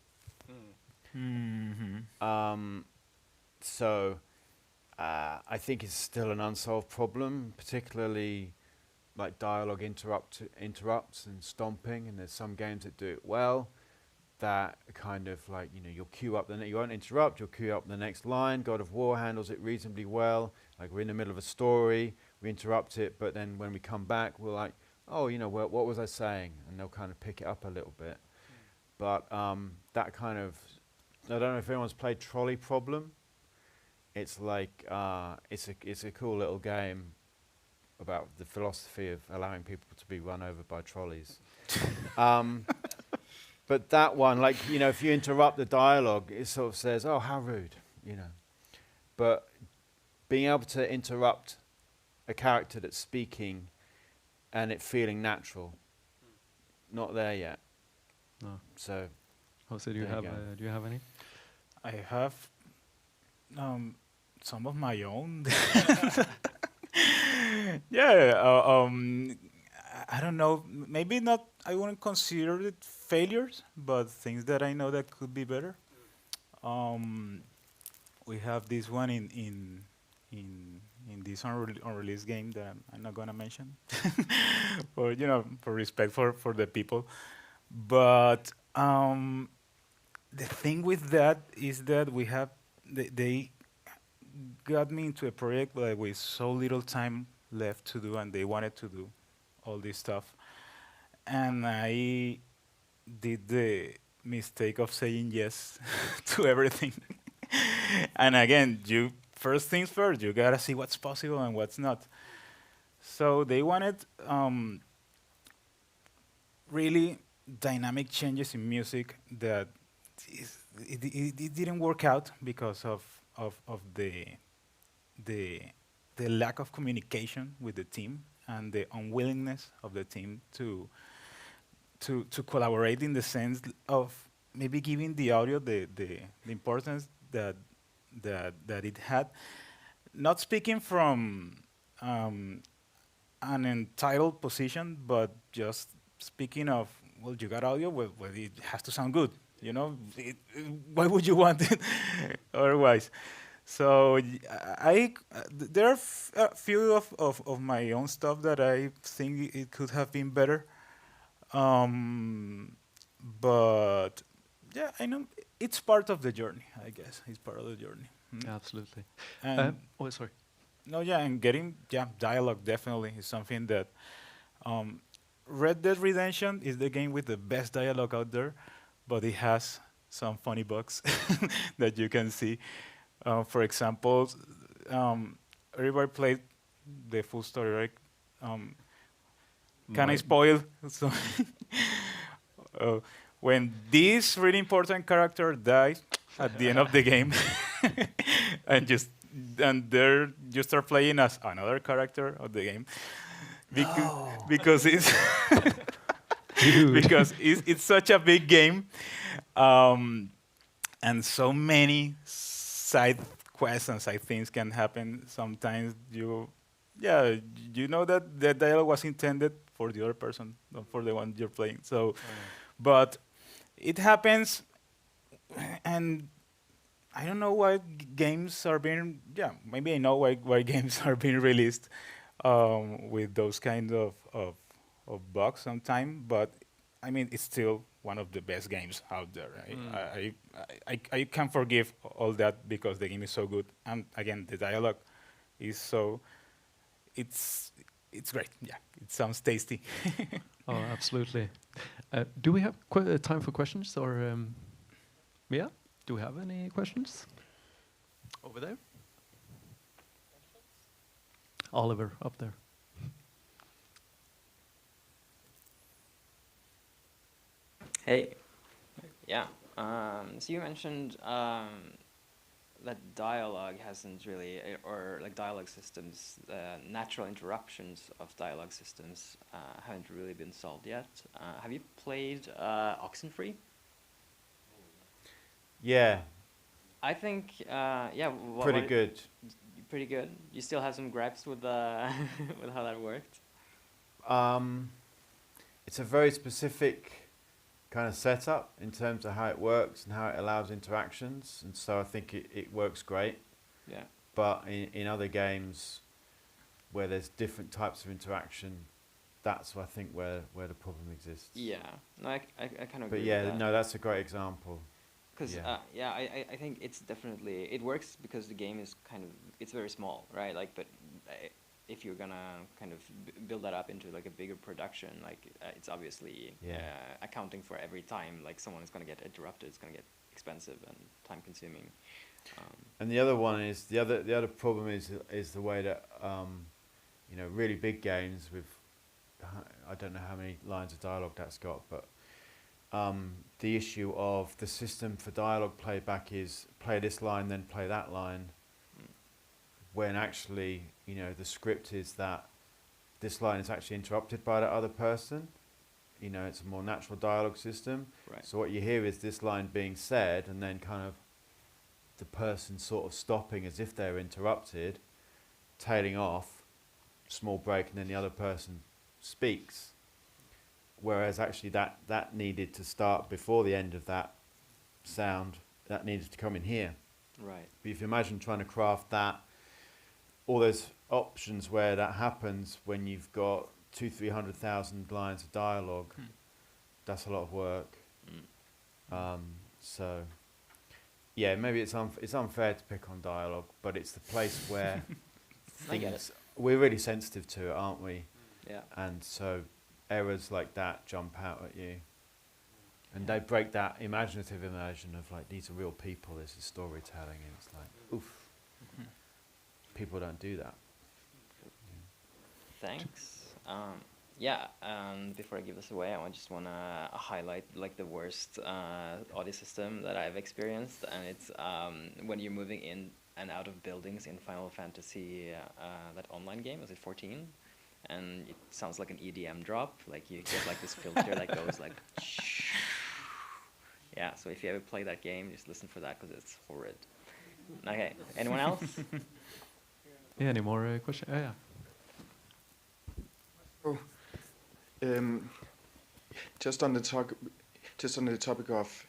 So I think it's still an unsolved problem, particularly like dialogue interrupts and stomping. And there's some games that do it well. That kind of like, you know, you'll queue up you won't interrupt. You'll queue up the next line. God of War handles it reasonably well. Like we're in the middle of a story, we interrupt it, but then when we come back, we're like, oh, you know, what was I saying? And they'll kind of pick it up a little bit. But that kind of, I don't know if anyone's played Trolley Problem. It's like, it's a cool little game about the philosophy of allowing people to be run over by trolleys. But that one, like, you know, if you interrupt the dialogue, it sort of says, oh, how rude, you know. But being able to interrupt a character that's speaking and it feeling natural, not there yet. No. So, Jose, do There you you have any? I have some of my own. Yeah, I don't know. Maybe not. I wouldn't consider it failures, but things that I know that could be better. We have this one in this unreleased game that I'm not gonna mention, for for respect for the people. But the thing with that is that they got me into a project like with so little time left to do, and they wanted to do all this stuff, and I did the mistake of saying yes to everything. And again, first things first, you gotta see what's possible and what's not. So they wanted really dynamic changes in music that it didn't work out because of the lack of communication with the team and the unwillingness of the team to collaborate in the sense of maybe giving the audio the importance that it had. Not speaking from an entitled position, but just speaking of, well, you got audio, well, it has to sound good. You know, why would you want it otherwise? So there are a few of my own stuff that I think it could have been better. But yeah, I know it's part of the journey. I guess it's part of the journey. Absolutely. And Sorry. no, yeah, and getting dialogue definitely is something that Red Dead Redemption is the game with the best dialogue out there, but it has some funny bugs that you can see. For example, everybody played the full story, right? Can I spoil? So when this really important character dies at the end of the game, and there you start playing as another character of the game, because it's because it's such a big game, and so many side quests and side things can happen. Sometimes you know that the dialogue was intended for the other person, not for the one you're playing. So, but it happens, and I don't know why games are being. Yeah, maybe I know why games are being released with those kind of bugs sometimes. But I mean, it's still one of the best games out there. Right? I can forgive all that because the game is so good, and again, the dialogue is so. It's great. Yeah, it sounds tasty. Oh, absolutely. Do we have time for questions, or yeah? Do we have any questions over there? Oliver, up there. Hey. Yeah. So you mentioned that dialogue hasn't really, or like dialogue systems, natural interruptions of dialogue systems haven't really been solved yet. Have you played Oxenfree? Yeah, I think, yeah, pretty good. Pretty good. You still have some gripes with with how that worked. It's a very specific kind of setup in terms of how it works and how it allows interactions, and so I think it works great. Yeah. But in other games where there's different types of interaction, that's I think where the problem exists. Yeah. No, I kind of But agree yeah, with that. no, that's a great example. Because Yeah. I think it's definitely, it works because the game is kind of, it's very small, right? Like, but if you're gonna kind of build that up into like a bigger production, like it's obviously accounting for every time like someone is gonna get interrupted, it's gonna get expensive and time consuming. And the other one is the other problem is the way that you know, really big games with I don't know how many lines of dialogue that's got, but the issue of the system for dialogue playback is play this line, then play that line, when actually, you know, the script is that this line is actually interrupted by that other person. You know, it's a more natural dialogue system. Right. So what you hear is this line being said, and then kind of the person sort of stopping as if they're interrupted, tailing off, small break, and then the other person speaks. Whereas actually that needed to start before the end of that sound, that needed to come in here. Right. But if you imagine trying to craft that, all those options where that happens when you've got 200,000-300,000 lines of dialogue, that's a lot of work. So, yeah, maybe it's unfair to pick on dialogue, but it's the place where I get it. we're really sensitive to it, aren't we? Yeah. And so errors like that jump out at you. And they break that imaginative immersion of like, these are real people, this is storytelling, and it's like, oof. People don't do that. Thanks. Yeah, before I give this away, I just want to highlight like the worst audio system that I've experienced, and it's when you're moving in and out of buildings in Final Fantasy, that online game, was it 14? And it sounds like an EDM drop, like you get like this filter that goes like yeah, so if you ever play that game, just listen for that because it's horrid. Okay, anyone else? Yeah, any more questions? Yeah. Just on the topic of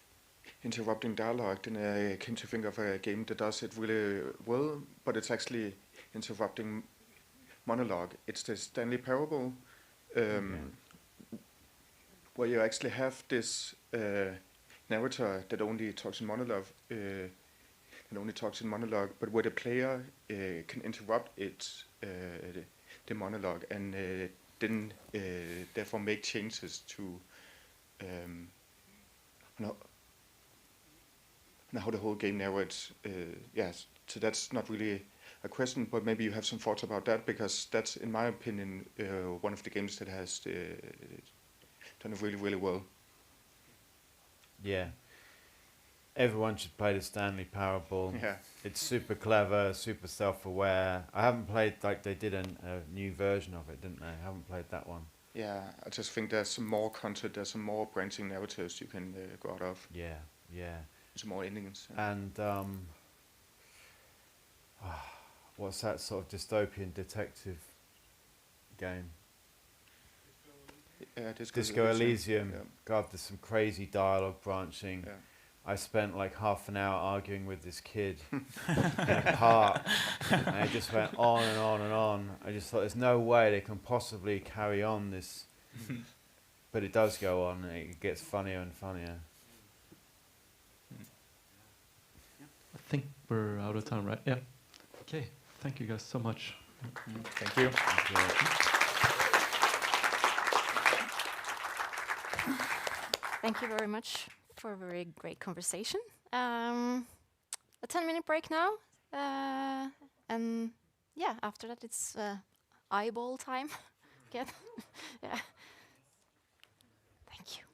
interrupting dialogue, then I came to think of a game that does it really well, but it's actually interrupting monologue. It's the Stanley Parable, where you actually have this narrator that only talks in monologue, but where the player can interrupt the monologue, and then therefore make changes to how the whole game narrates. Yes, so that's not really a question, but maybe you have some thoughts about that, because that's, in my opinion, one of the games that has done it really, really well. Yeah. Everyone should play the Stanley Parable. Yeah. It's super clever, super self-aware. I haven't played, like they did a new version of it, didn't they? I haven't played that one. Yeah, I just think there's some more content, there's some more branching narratives you can go out of. Yeah, yeah. Some more endings. And what's that sort of dystopian detective game? Disco Elysium. Yeah. God, there's some crazy dialogue branching. Yeah. I spent like half an hour arguing with this kid in a park, and it just went on and on and on. I just thought, there's no way they can possibly carry on this, but it does go on, and it gets funnier and funnier. I think we're out of time, right? Yeah. Okay. Thank you guys so much. Thank you. Thank you very much for a very great conversation. A 10-minute break now. And yeah, after that it's eyeball time again. Yeah. Thank you.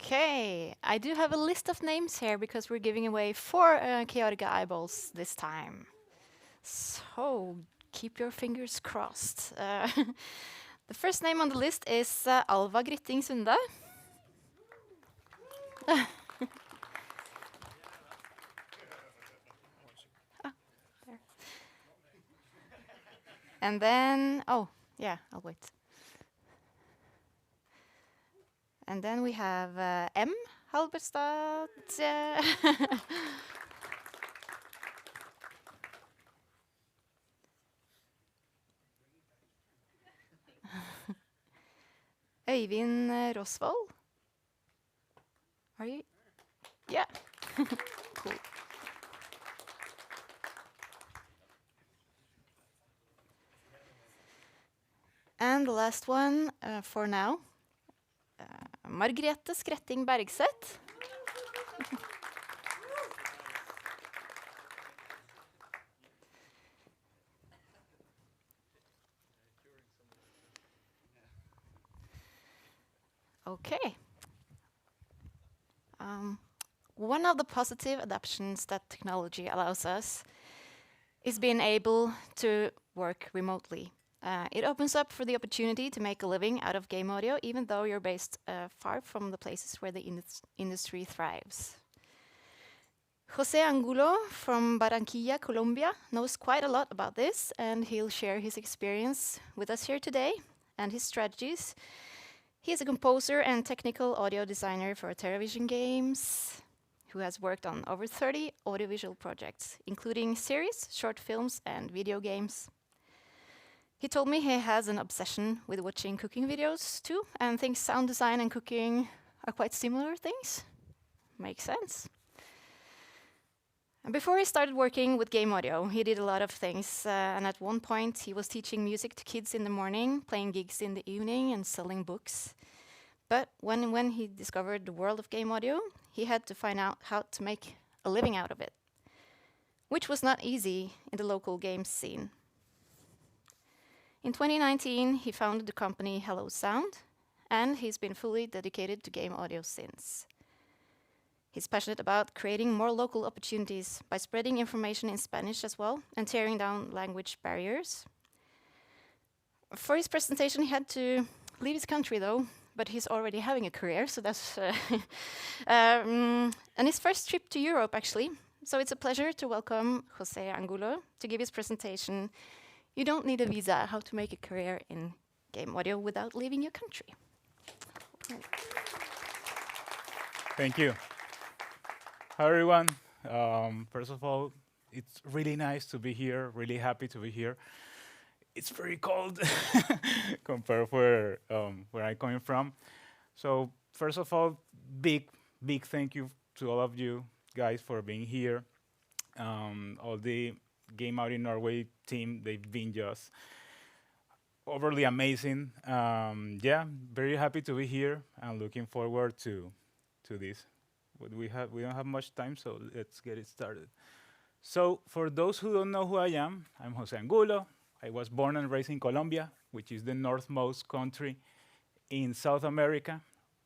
Okay, I do have a list of names here because we're giving away 4 Chaotica eyeballs this time. So keep your fingers crossed. The first name on the list is Alva Grytting Sunde. There. And then, oh, yeah, I'll wait. And then we have M. Halberstad. Øyvind Rosvold. Are you? Yeah. Cool. And the last one for now, Margrethe Skretting Bergseth. Okay. One of the positive adaptations that technology allows us is being able to work remotely. It opens up for the opportunity to make a living out of game audio, even though you're based far from the places where the industry thrives. Jose Angulo from Barranquilla, Colombia, knows quite a lot about this, and he'll share his experience with us here today and his strategies. He is a composer and technical audio designer for television games, who has worked on over 30 audiovisual projects, including series, short films, and video games. He told me he has an obsession with watching cooking videos too, and thinks sound design and cooking are quite similar things. Makes sense. And before he started working with game audio, he did a lot of things, and at one point he was teaching music to kids in the morning, playing gigs in the evening, and selling books. But when he discovered the world of game audio, he had to find out how to make a living out of it, which was not easy in the local games scene. In 2019, he founded the company Hello Sound, and he's been fully dedicated to game audio since. He's passionate about creating more local opportunities by spreading information in Spanish as well and tearing down language barriers. For his presentation, he had to leave his country though, but he's already having a career, so that's... and his first trip to Europe, actually. So it's a pleasure to welcome Jose Angulo to give his presentation. You don't need a visa, how to make a career in game audio without leaving your country. Thank you. Hi, everyone. First of all, it's really nice to be here, really happy to be here. It's very cold compared where I'm coming from. So first of all, big thank you to all of you guys for being here. All the Game Out in Norway team, they've been just overly amazing. Yeah, very happy to be here and looking forward to this. We don't have much time, so let's get it started. So for those who don't know who I am, I'm Jose Angulo. I was born and raised in Colombia, which is the northmost country in South America.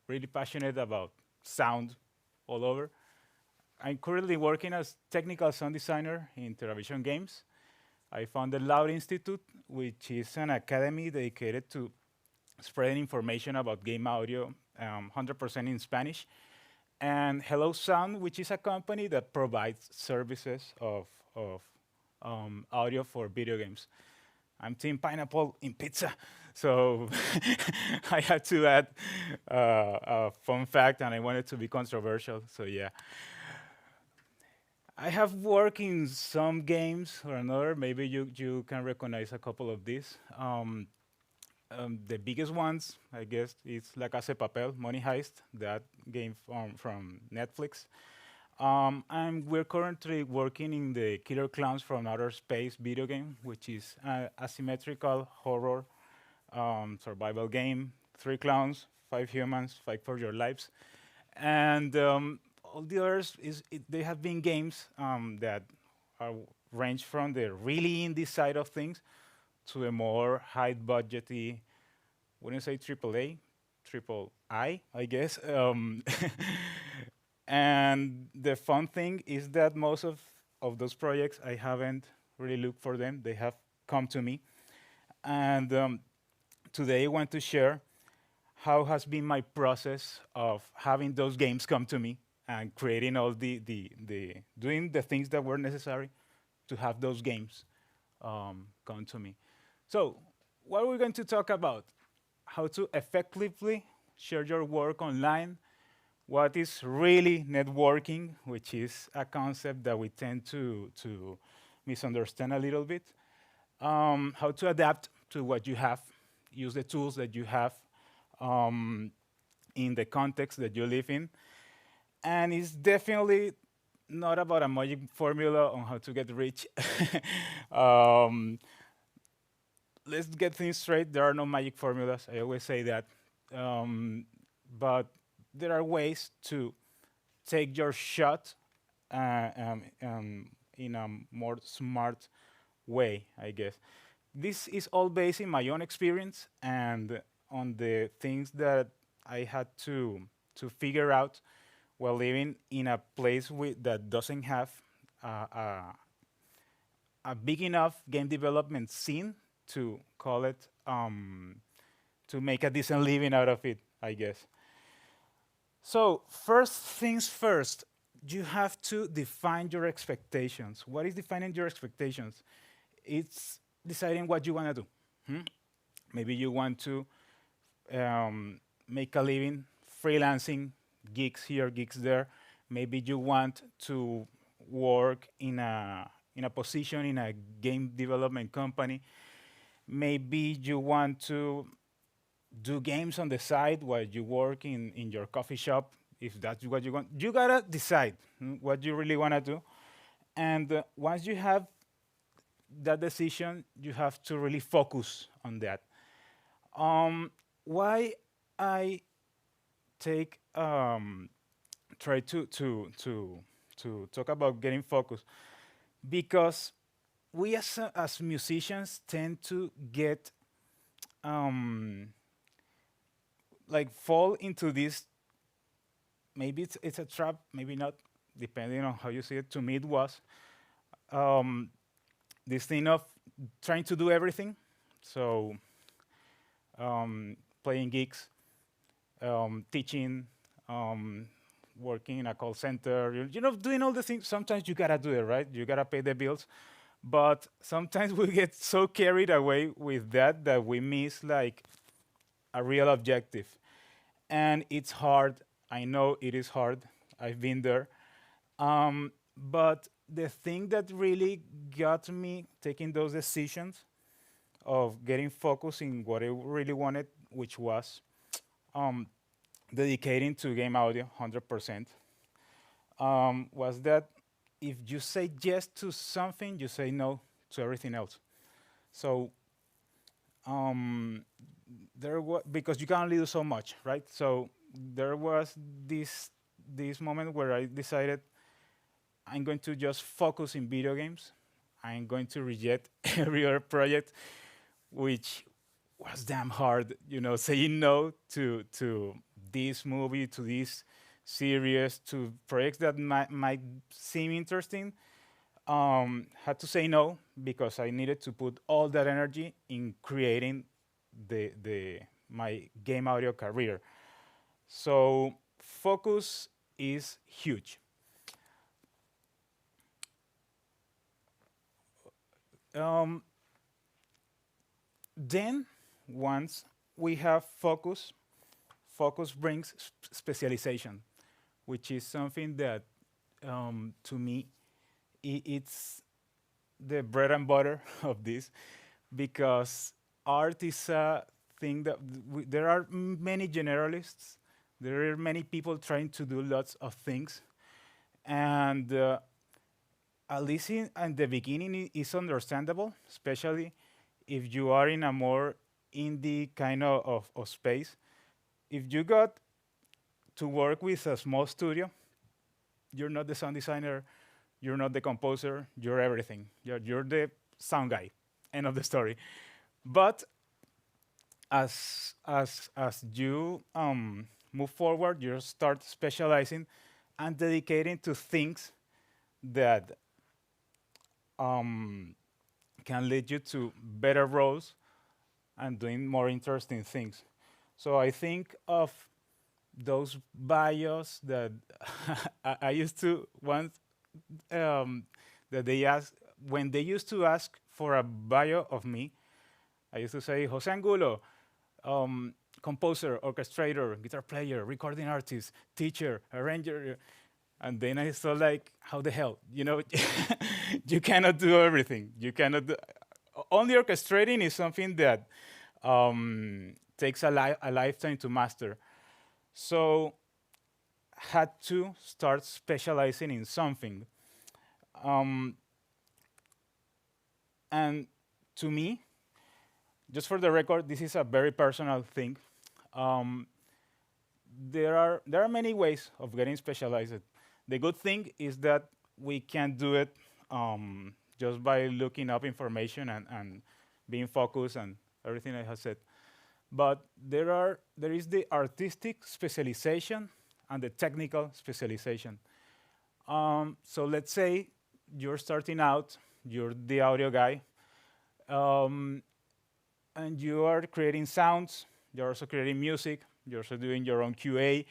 Really passionate about sound all over. I'm currently working as technical sound designer in television games. I founded Loud Institute, which is an academy dedicated to spreading information about game audio, 100% in Spanish. And Hello Sound, which is a company that provides services of audio for video games. I'm Team Pineapple in pizza, so I had to add a fun fact, and I wanted to be controversial, so yeah. I have worked in some games or another. Maybe you can recognize a couple of these. The biggest ones, I guess, is La Casa de Papel, Money Heist, that game from Netflix. And we're currently working in the Killer Clowns from Outer Space video game, which is an asymmetrical horror survival game. 3 clowns, 5 humans, fight for your lives. And all the others, they have been games that range from the really indie side of things to a more high-budgety, wouldn't say AAA, triple I guess. And the fun thing is that most of those projects, I haven't really looked for them. They have come to me. And today I want to share how has been my process of having those games come to me and creating all the doing the things that were necessary to have those games come to me. So what we're going to talk about, how to effectively share your work online, what is really networking, which is a concept that we tend to misunderstand a little bit, how to adapt to what you have, use the tools that you have um, in the context that you live in. And it's definitely not about a magic formula on how to get rich. um, let's get things straight. There are no magic formulas. I always say that. But there are ways to take your shot in a more smart way, I guess. This is all based in my own experience and on the things that I had to figure out while living in a place that doesn't have a big enough game development scene to call it to make a decent living out of it, I guess. So first things first, you have to define your expectations. What is defining your expectations? It's deciding what you want to do. Maybe you want to make a living freelancing, gigs here, gigs there. Maybe you want to work in a position in a game development company. Maybe you want to do games on the side while you work in your coffee shop, if that's what you want. You gotta decide what you really want to do. And once you have that decision, you have to really focus on that. Why I take try to talk about getting focused? Because we as musicians tend to get like fall into this. Maybe it's a trap, maybe not, depending on how you see it. To me, it was this thing of trying to do everything. So playing gigs, teaching, working in a call center, doing all the things. Sometimes you gotta do it, right? You gotta pay the bills. But sometimes we get so carried away with that we miss like a real objective. And it's hard. I know it is hard. I've been there. But the thing that really got me taking those decisions of getting focused in what I really wanted, which was dedicating to game audio 100%, was that if you say yes to something, you say no to everything else. So because you can only do so much, right? So there was this moment where I decided I'm going to just focus in video games. I'm going to reject every other project, which was damn hard, saying no to this movie, to this series, to projects that might seem interesting. Had to say no because I needed to put all that energy in creating my game audio career. So focus is huge. Then once we have focus brings specialization, which is something that to me it's the bread and butter of this, because art is a thing that there are many generalists, there are many people trying to do lots of things, and at least in the beginning it's understandable, especially if you are in a more indie kind of space. If you got to work with a small studio, you're not the sound designer, you're not the composer, you're everything. You're the sound guy. End of the story. But as you move forward, you start specializing and dedicating to things that um, can lead you to better roles and doing more interesting things. So I think of those bios that I used to once that they ask when they used to ask for a bio of me. I used to say Jose Angulo, composer, orchestrator, guitar player, recording artist, teacher, arranger, and then I saw like, how the hell, you cannot do everything. You cannot do, only orchestrating is something that takes a lifetime to master. So had to start specializing in something. Um, and to me, just for the record, this is a very personal thing. Um, there are many ways of getting specialized. The good thing is that we can do it just by looking up information and being focused and everything I have said. But there is the artistic specialization and the technical specialization. So let's say you're starting out, you're the audio guy, um, and you are creating sounds, you're also creating music, you're also doing your own QA.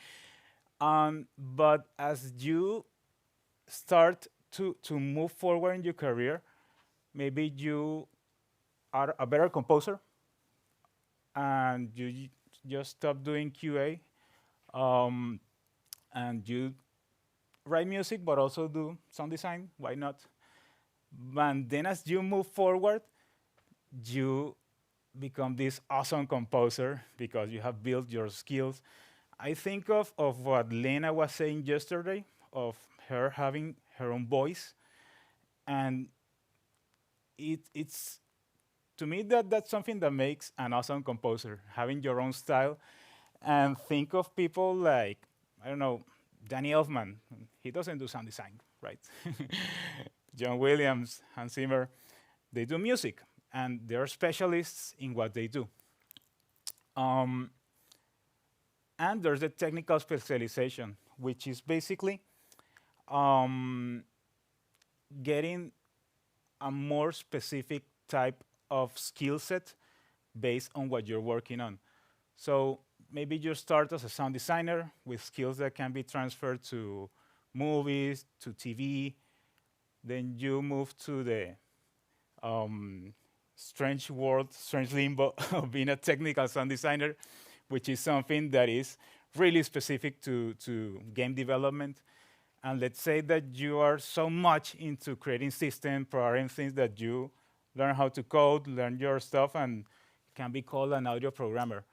But as you start to move forward in your career, maybe you are a better composer and you just stop doing QA, um, and you write music but also do sound design, why not? And then as you move forward, you become this awesome composer because you have built your skills. I think of what Lena was saying yesterday, of her having her own voice, and it's to me that's something that makes an awesome composer, having your own style. And think of people like, I don't know, Danny Elfman. He doesn't do sound design, right? John Williams, Hans Zimmer, they do music, and they're specialists in what they do. Um, and there's the technical specialization, which is basically um, getting a more specific type of skill set based on what you're working on. So maybe you start as a sound designer with skills that can be transferred to movies, to TV. Then you move to the strange world, strange limbo of being a technical sound designer, which is something that is really specific to game development. And let's say that you are so much into creating systems, programming things that you learn how to code, learn your stuff, and can be called an audio programmer,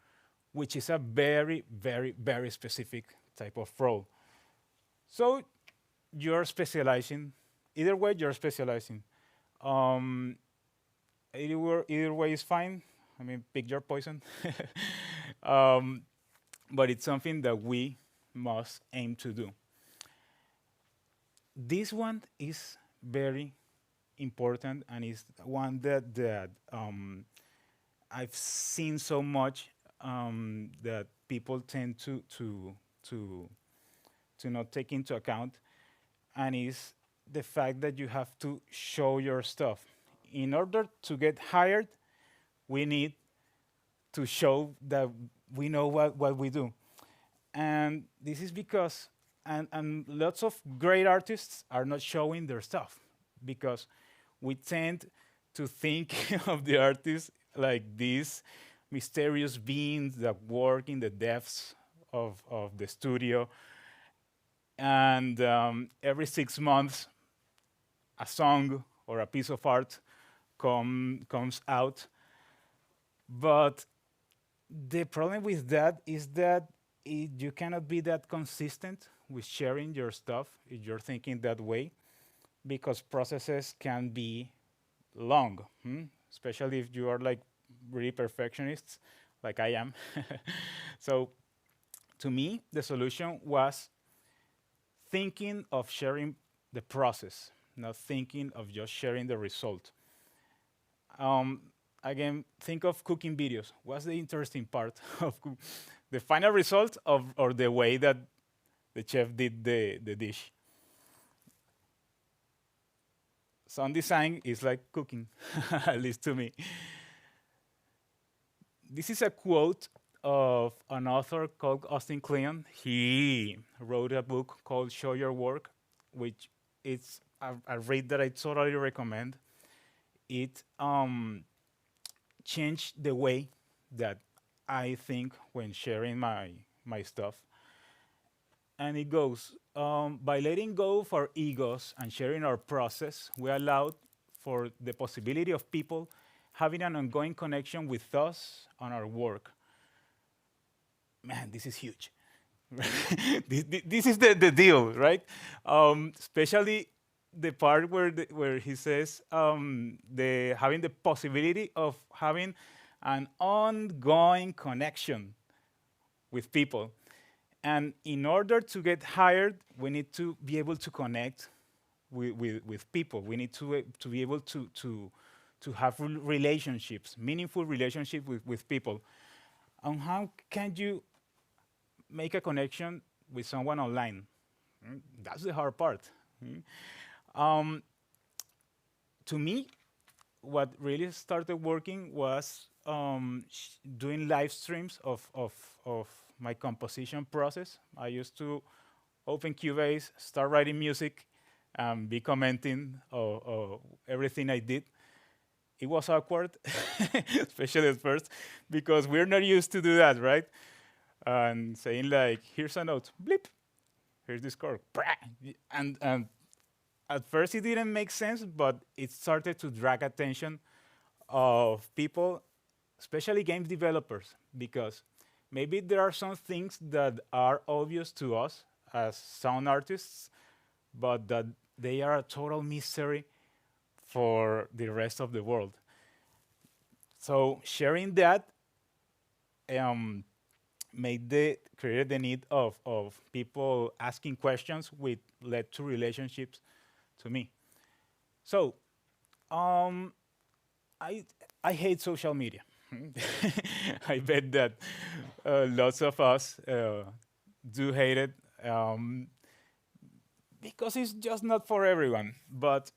which is a very, very, very specific type of role. So you're specializing. Either way, you're specializing. Um, either way is fine. I mean, pick your poison. um, but it's something that we must aim to do. This one is very important and is one that I've seen so much that people tend to not take into account, and is the fact that you have to show your stuff. In order to get hired, we need to show that we know what we do. And this is because, and lots of great artists are not showing their stuff because we tend to think of the artists like these mysterious beings that work in the depths of the studio. And every 6 months, a song or a piece of art comes out. But the problem with that is that you cannot be that consistent with sharing your stuff if you're thinking that way, because processes can be long, especially if you are like really perfectionists, like I am. So to me, the solution was thinking of sharing the process, not thinking of just sharing the result. again, think of cooking videos. What's the interesting part of the final result of or the way that the chef did the dish? Sound design is like cooking, at least to me. This is a quote of an author called Austin Kleon. He wrote a book called Show Your Work, which it's a read that I totally recommend. It changed the way that I think when sharing my stuff. And it goes, by letting go of our egos and sharing our process, we allowed for the possibility of people having an ongoing connection with us on our work. Man, this is huge. This is the deal, right? Especially the part where he says having the possibility of having an ongoing connection with people. And in order to get hired, we need to be able to connect with people. We need to be able to have relationships, meaningful relationships with people. And how can you make a connection with someone online? That's the hard part. To me, what really started working was doing live streams of my composition process. I used to open Cubase, start writing music, be commenting everything I did. It was awkward, especially at first, because we're not used to do that, right? And saying like, here's a note, blip, here's this chord, and at first it didn't make sense, but it started to drag attention of people, especially game developers, because maybe there are some things that are obvious to us as sound artists, but that they are a total mystery for the rest of the world. So sharing that created the need of people asking questions, which led to relationships to me. So I hate social media. I bet that lots of us do hate it because it's just not for everyone. But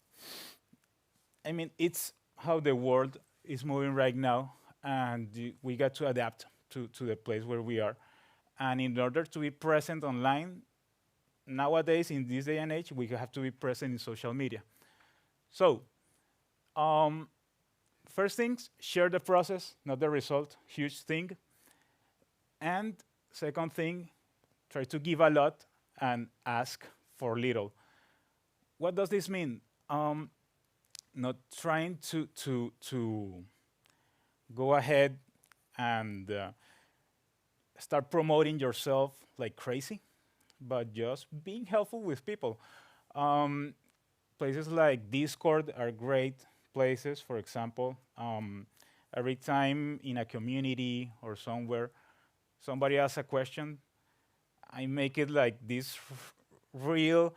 I mean, it's how the world is moving right now, and we got to adapt to the place where we are. And in order to be present online, nowadays, in this day and age, we have to be present in social media. So, first things, share the process, not the result, huge thing. And second thing, try to give a lot and ask for little. What does this mean? Not trying to go ahead and start promoting yourself like crazy, but just being helpful with people. Places like Discord are great places. For example, every time in a community or somewhere somebody asks a question, I make it like this real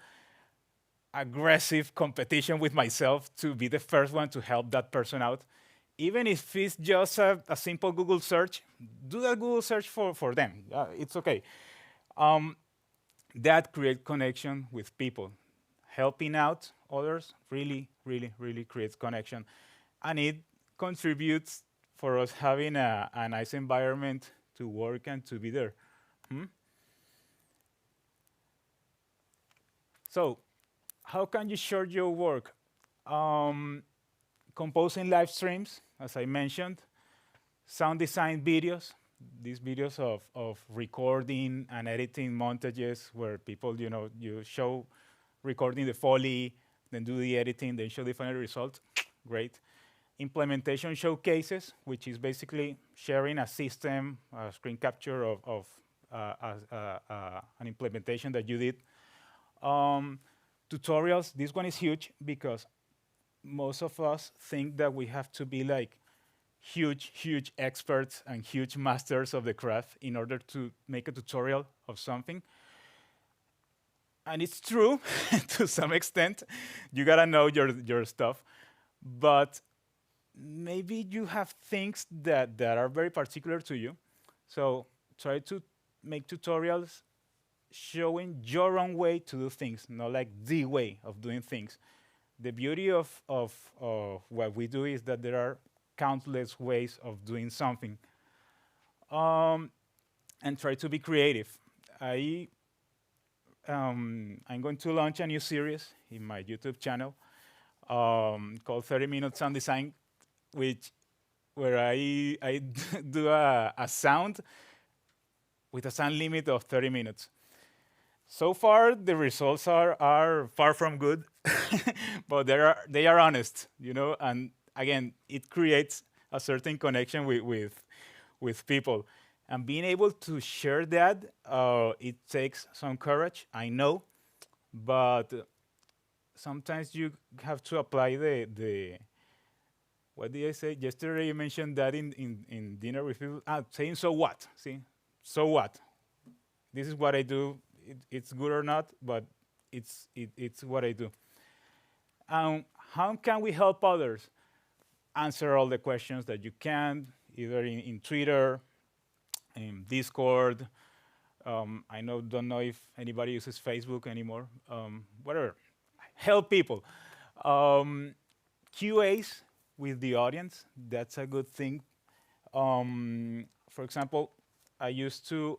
aggressive competition with myself to be the first one to help that person out. Even if it's just a simple Google search, do that Google search for them. It's okay. That creates connection with people. Helping out others really, really, really creates connection. And it contributes for us having a nice environment to work and to be there. So, how can you share your work? Composing live streams, as I mentioned, sound design videos, these videos of recording and editing montages where people, you show recording the Foley, then do the editing, then show the final result. Great. Implementation showcases, which is basically sharing a system, a screen capture of an implementation that you did. Tutorials, this one is huge because most of us think that we have to be like huge experts and huge masters of the craft in order to make a tutorial of something. And it's true to some extent. You gotta know your stuff. But maybe you have things that are very particular to you. So try to make tutorials showing your own way to do things, not like the way of doing things. The beauty of what we do is that there are countless ways of doing something. And try to be creative. I'm going to launch a new series in my YouTube channel called 30 Minutes on Design, where I do a sound with a sound limit of 30 minutes. So far, the results are far from good, but they are honest, and again, it creates a certain connection with people. And being able to share that, it takes some courage, I know, but sometimes you have to apply the what did I say? Yesterday you mentioned that in dinner with people, saying so what? See, so what? This is what I do. It's good or not, but it's what I do. How can we help others? Answer all the questions that you can, either in Twitter, in Discord. Don't know if anybody uses Facebook anymore. Whatever. Help people. QAs with the audience. That's a good thing. For example, I used to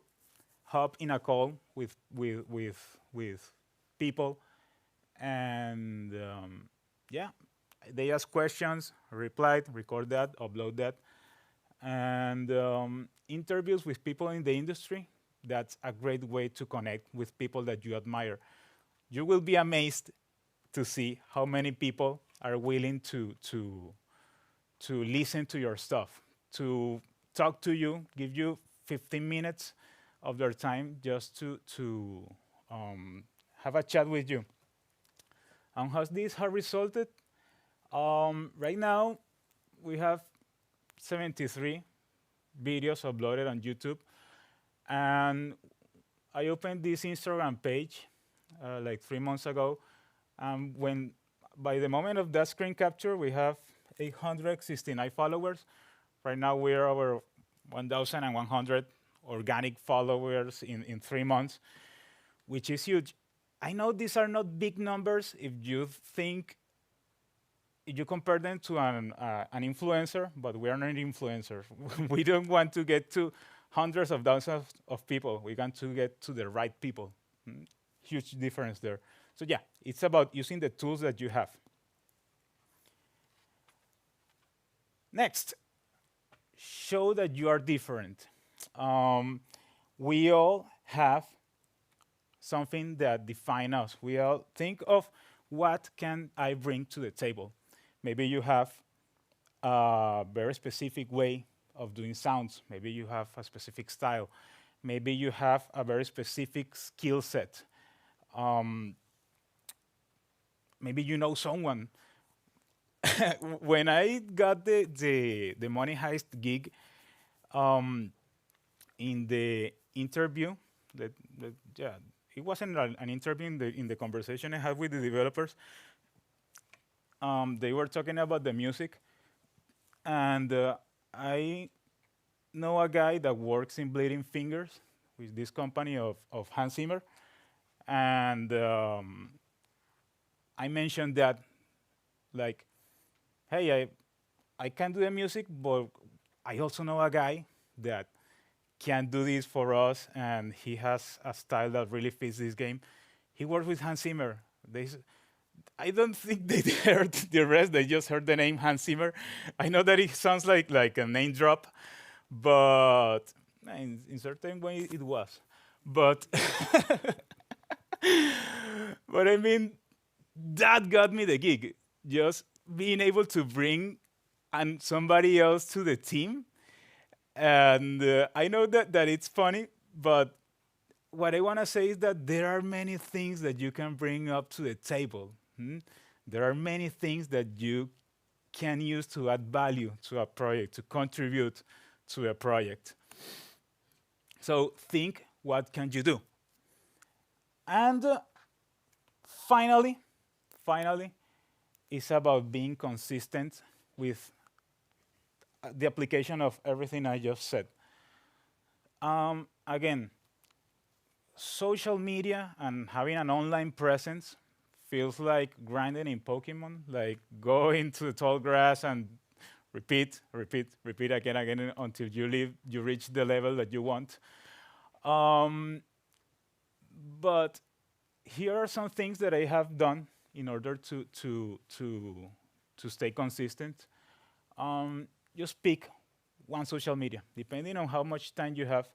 hop in a call with people, and yeah, they ask questions, replied, record that, upload that, and interviews with people in the industry. That's a great way to connect with people that you admire. You will be amazed to see how many people are willing to listen to your stuff, to talk to you, give you 15 minutes of their time just to have a chat with you. And how this has resulted? Right now, we have 73 videos uploaded on YouTube. And I opened this Instagram page like 3 months ago. By the moment of that screen capture, we have 869 followers. Right now, we are over 1,100 organic followers in 3 months, which is huge. I know these are not big numbers if you compare them to an influencer, but we are not influencers. We don't want to get to hundreds of thousands of people. We want to get to the right people. Huge difference there. So yeah, it's about using the tools that you have. Next, show that you are different. We all have something that defines us. We all think of what can I bring to the table. Maybe you have a very specific way of doing sounds. Maybe you have a specific style. Maybe you have a very specific skill set. Maybe you know someone. When I got the Money Heist gig, in the interview, it wasn't an interview in the conversation I had with the developers. They were talking about the music, and I know a guy that works in Bleeding Fingers with this company of Hans Zimmer, and I mentioned that, like, hey, I can do the music, but I also know a guy that can do this for us, and he has a style that really fits this game. He works with Hans Zimmer. I don't think they heard the rest. They just heard the name Hans Zimmer. I know that it sounds like a name drop, but in certain way it was. But but I mean, that got me the gig. Just being able to bring somebody else to the team. And I know that it's funny, but what I want to say is that there are many things that you can bring up to the table. There are many things that you can use to add value to a project, to contribute to a project. So think, what can you do? And finally, it's about being consistent with the application of everything I just said. Again, social media and having an online presence feels like grinding in Pokemon, like go into the tall grass and repeat, repeat, repeat again, again until you reach the level that you want. But here are some things that I have done in order to stay consistent. Just pick one social media, depending on how much time you have.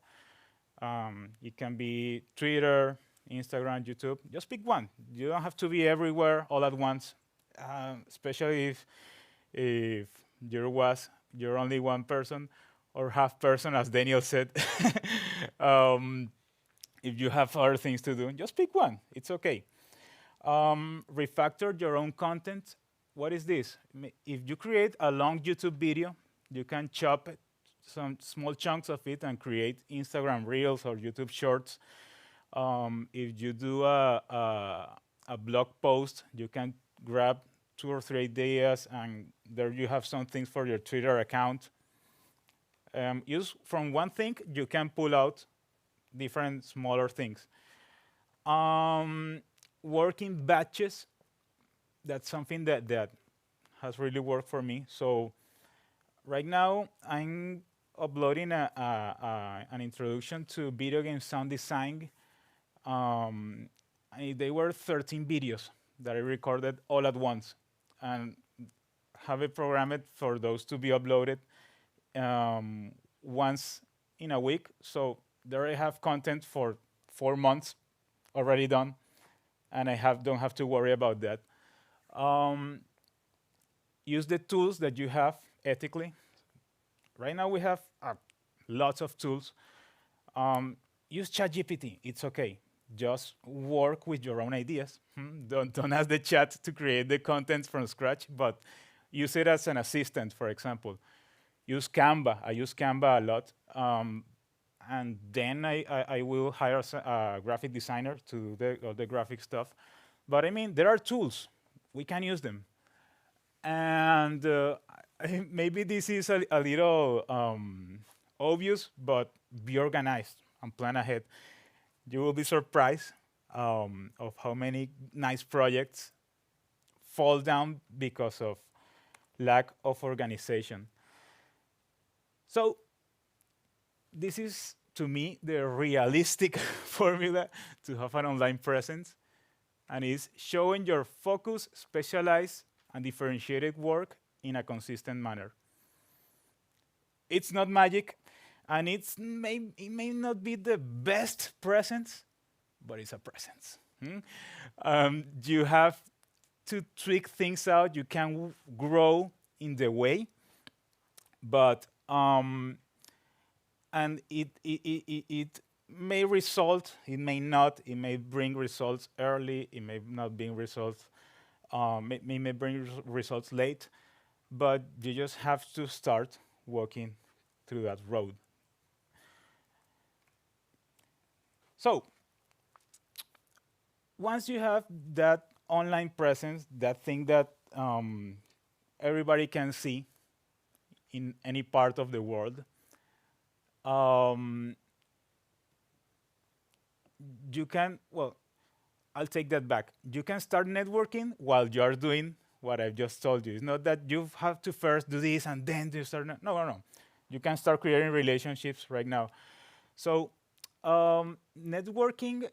It can be Twitter, Instagram, YouTube. Just pick one. You don't have to be everywhere all at once, especially if you're only one person or half person, as Daniel said. If you have other things to do, just pick one. It's okay. Refactor your own content. What is this? If you create a long YouTube video, you can chop it, some small chunks of it and create Instagram Reels or YouTube Shorts. If you do a blog post, you can grab 2 or 3 ideas, and there you have some things for your Twitter account. Use from one thing, you can pull out different smaller things. Working batches, that's something that has really worked for me. So right now, I'm uploading an introduction to video game sound design. They were 13 videos that I recorded all at once, and have it programmed for those to be uploaded once in a week. So there I have content for 4 months already done, and I don't have to worry about that. Use the tools that you have ethically. Right now we have lots of tools. Use ChatGPT, it's okay. Just work with your own ideas. Don't ask the chat to create the content from scratch, but use it as an assistant, for example. Use Canva, I use Canva a lot. And then I will hire a graphic designer to do all the graphic stuff. But I mean, there are tools, we can use them. And maybe this is a little obvious, but be organized and plan ahead. You will be surprised of how many nice projects fall down because of lack of organization. So this is, to me, the realistic formula to have an online presence, and is showing your focus, specialized, and differentiated work in a consistent manner. It's not magic, and it may not be the best presence, but it's a presence. You have to tweak things out. You can grow in the way, but and it may result, it may not, it may bring results early, it may not bring results, may bring results late, but you just have to start walking through that road. So, once you have that online presence, that thing that everybody can see in any part of the world, you can, well, I'll take that back. You can start networking while you're doing what I've just told you. It's not that you have to first do this and then you start. No. You can start creating relationships right now. So networking,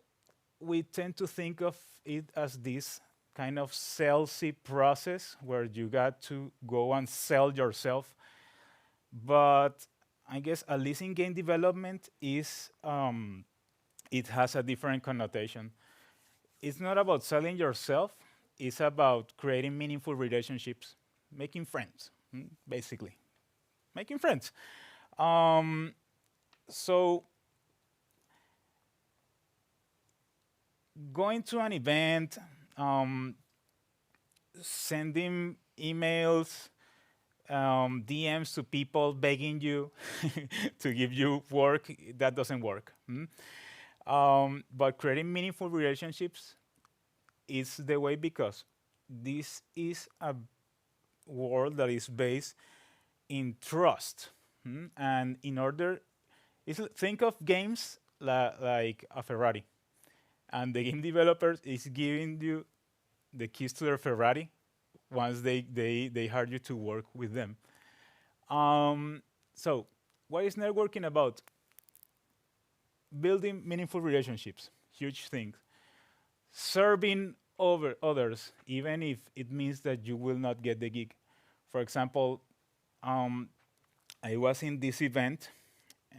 we tend to think of it as this kind of salesy process where you got to go and sell yourself. But I guess at least in game development is it has a different connotation. It's not about selling yourself, it's about creating meaningful relationships, making friends, basically. Making friends. So going to an event, sending emails, DMs to people begging you to give you work, that doesn't work. But creating meaningful relationships is the way, because this is a world that is based in trust. And in order, think of games like a Ferrari, and the game developers is giving you the keys to their Ferrari once they hire you to work with them. So, what is networking about? Building meaningful relationships, huge thing. Serving over others, even if it means that you will not get the gig. For example, um, I was in this event,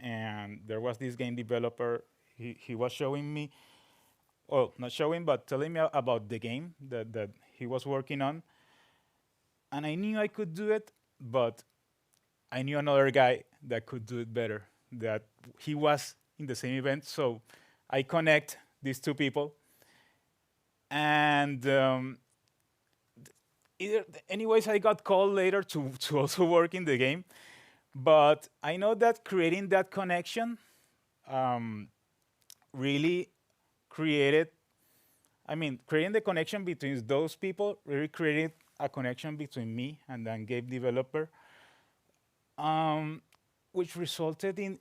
and there was this game developer. He was showing me, well, not showing, but telling me about the game that he was working on. And I knew I could do it, but I knew another guy that could do it better. That he was in the same event, so I connect these two people, and anyways, I got called later to also work in the game. But I know that creating that connection really created, I mean, creating the connection between those people really created a connection between me and the game developer, which resulted in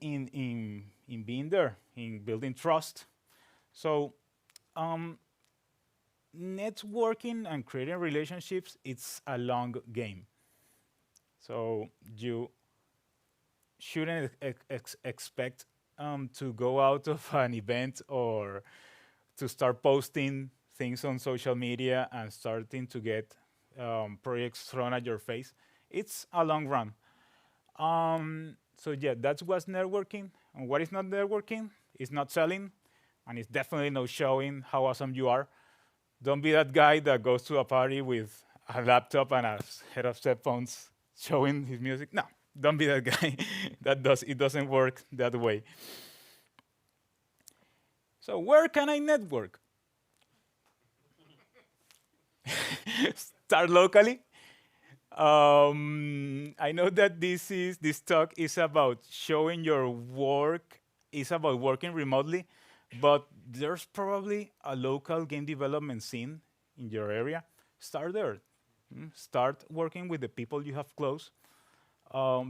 being there, in building trust. So, networking and creating relationships, it's a long game. So you shouldn't expect to go out of an event or to start posting things on social media and starting to get projects thrown at your face. It's a long run. So yeah, that's what's networking. And what is not networking? It's not selling, and it's definitely not showing how awesome you are. Don't be that guy that goes to a party with a laptop and a head of headphones showing his music. No, don't be that guy. It doesn't work that way. So where can I network? Start locally. I know that this talk is about showing your work, is about working remotely, but there's probably a local game development scene in your area. Start there. Start working with the people you have close,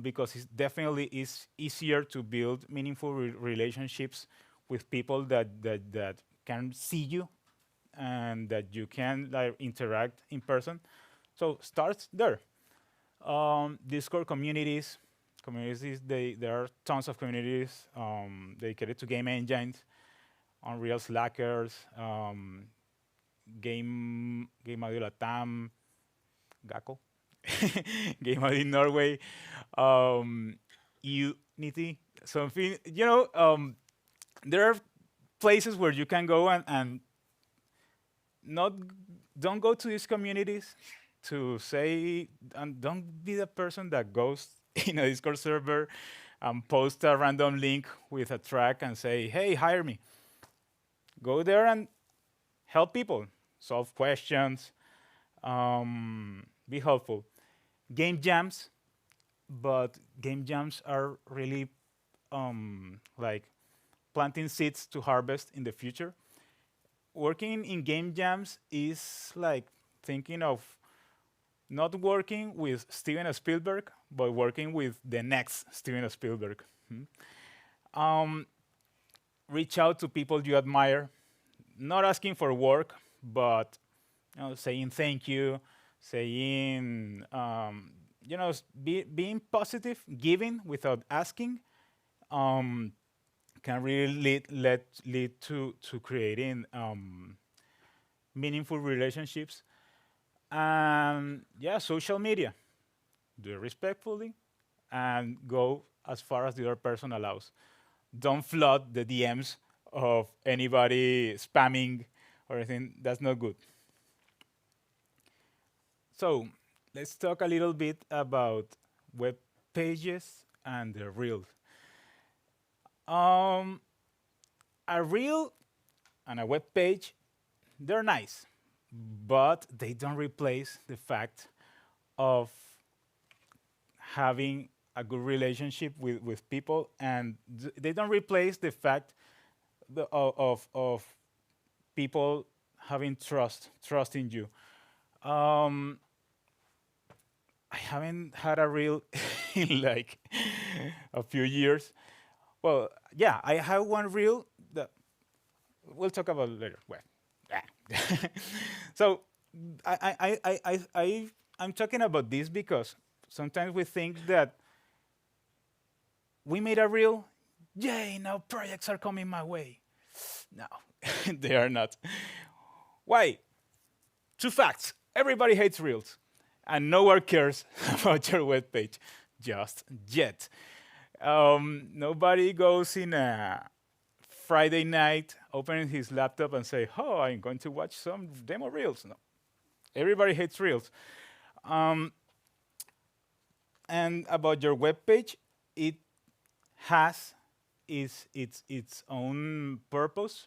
because it definitely is easier to build meaningful relationships with people that can see you and that you can like interact in person. So start there. Discord communities. There are tons of communities dedicated to game engines, Unreal Slackers, Game Audio Latam, GACO, Game Audio Norway, Unity. Something there are places where you can go and not don't go to these communities to say, and don't be the person that goes in a Discord server and post a random link with a track and say, hey, hire me. Go there and help people, solve questions, be helpful. Game jams, but game jams are really like planting seeds to harvest in the future. Working in game jams is like thinking of not working with Steven Spielberg, but working with the next Steven Spielberg. Reach out to people you admire, not asking for work, but saying thank you, saying being positive, giving without asking, can really lead to creating meaningful relationships. And yeah, social media. Do it respectfully and go as far as the other person allows. Don't flood the DMs of anybody spamming or anything. That's not good. So let's talk a little bit about web pages and the reels. A reel and a web page, they're nice, but they don't replace the fact of having a good relationship with people, and they don't replace the fact of people having trust in you. I haven't had a reel in like a few years. Well, yeah, I have one reel that we'll talk about later. Well, yeah. So I'm talking about this because sometimes we think that we made a reel, yay, now projects are coming my way. No, they are not. Why? Two facts. Everybody hates reels, and no one cares about your web page, just yet. Nobody goes in a Friday night, opening his laptop and say, "Oh, I'm going to watch some demo reels." No, everybody hates reels. And about your web page, it has its own purpose.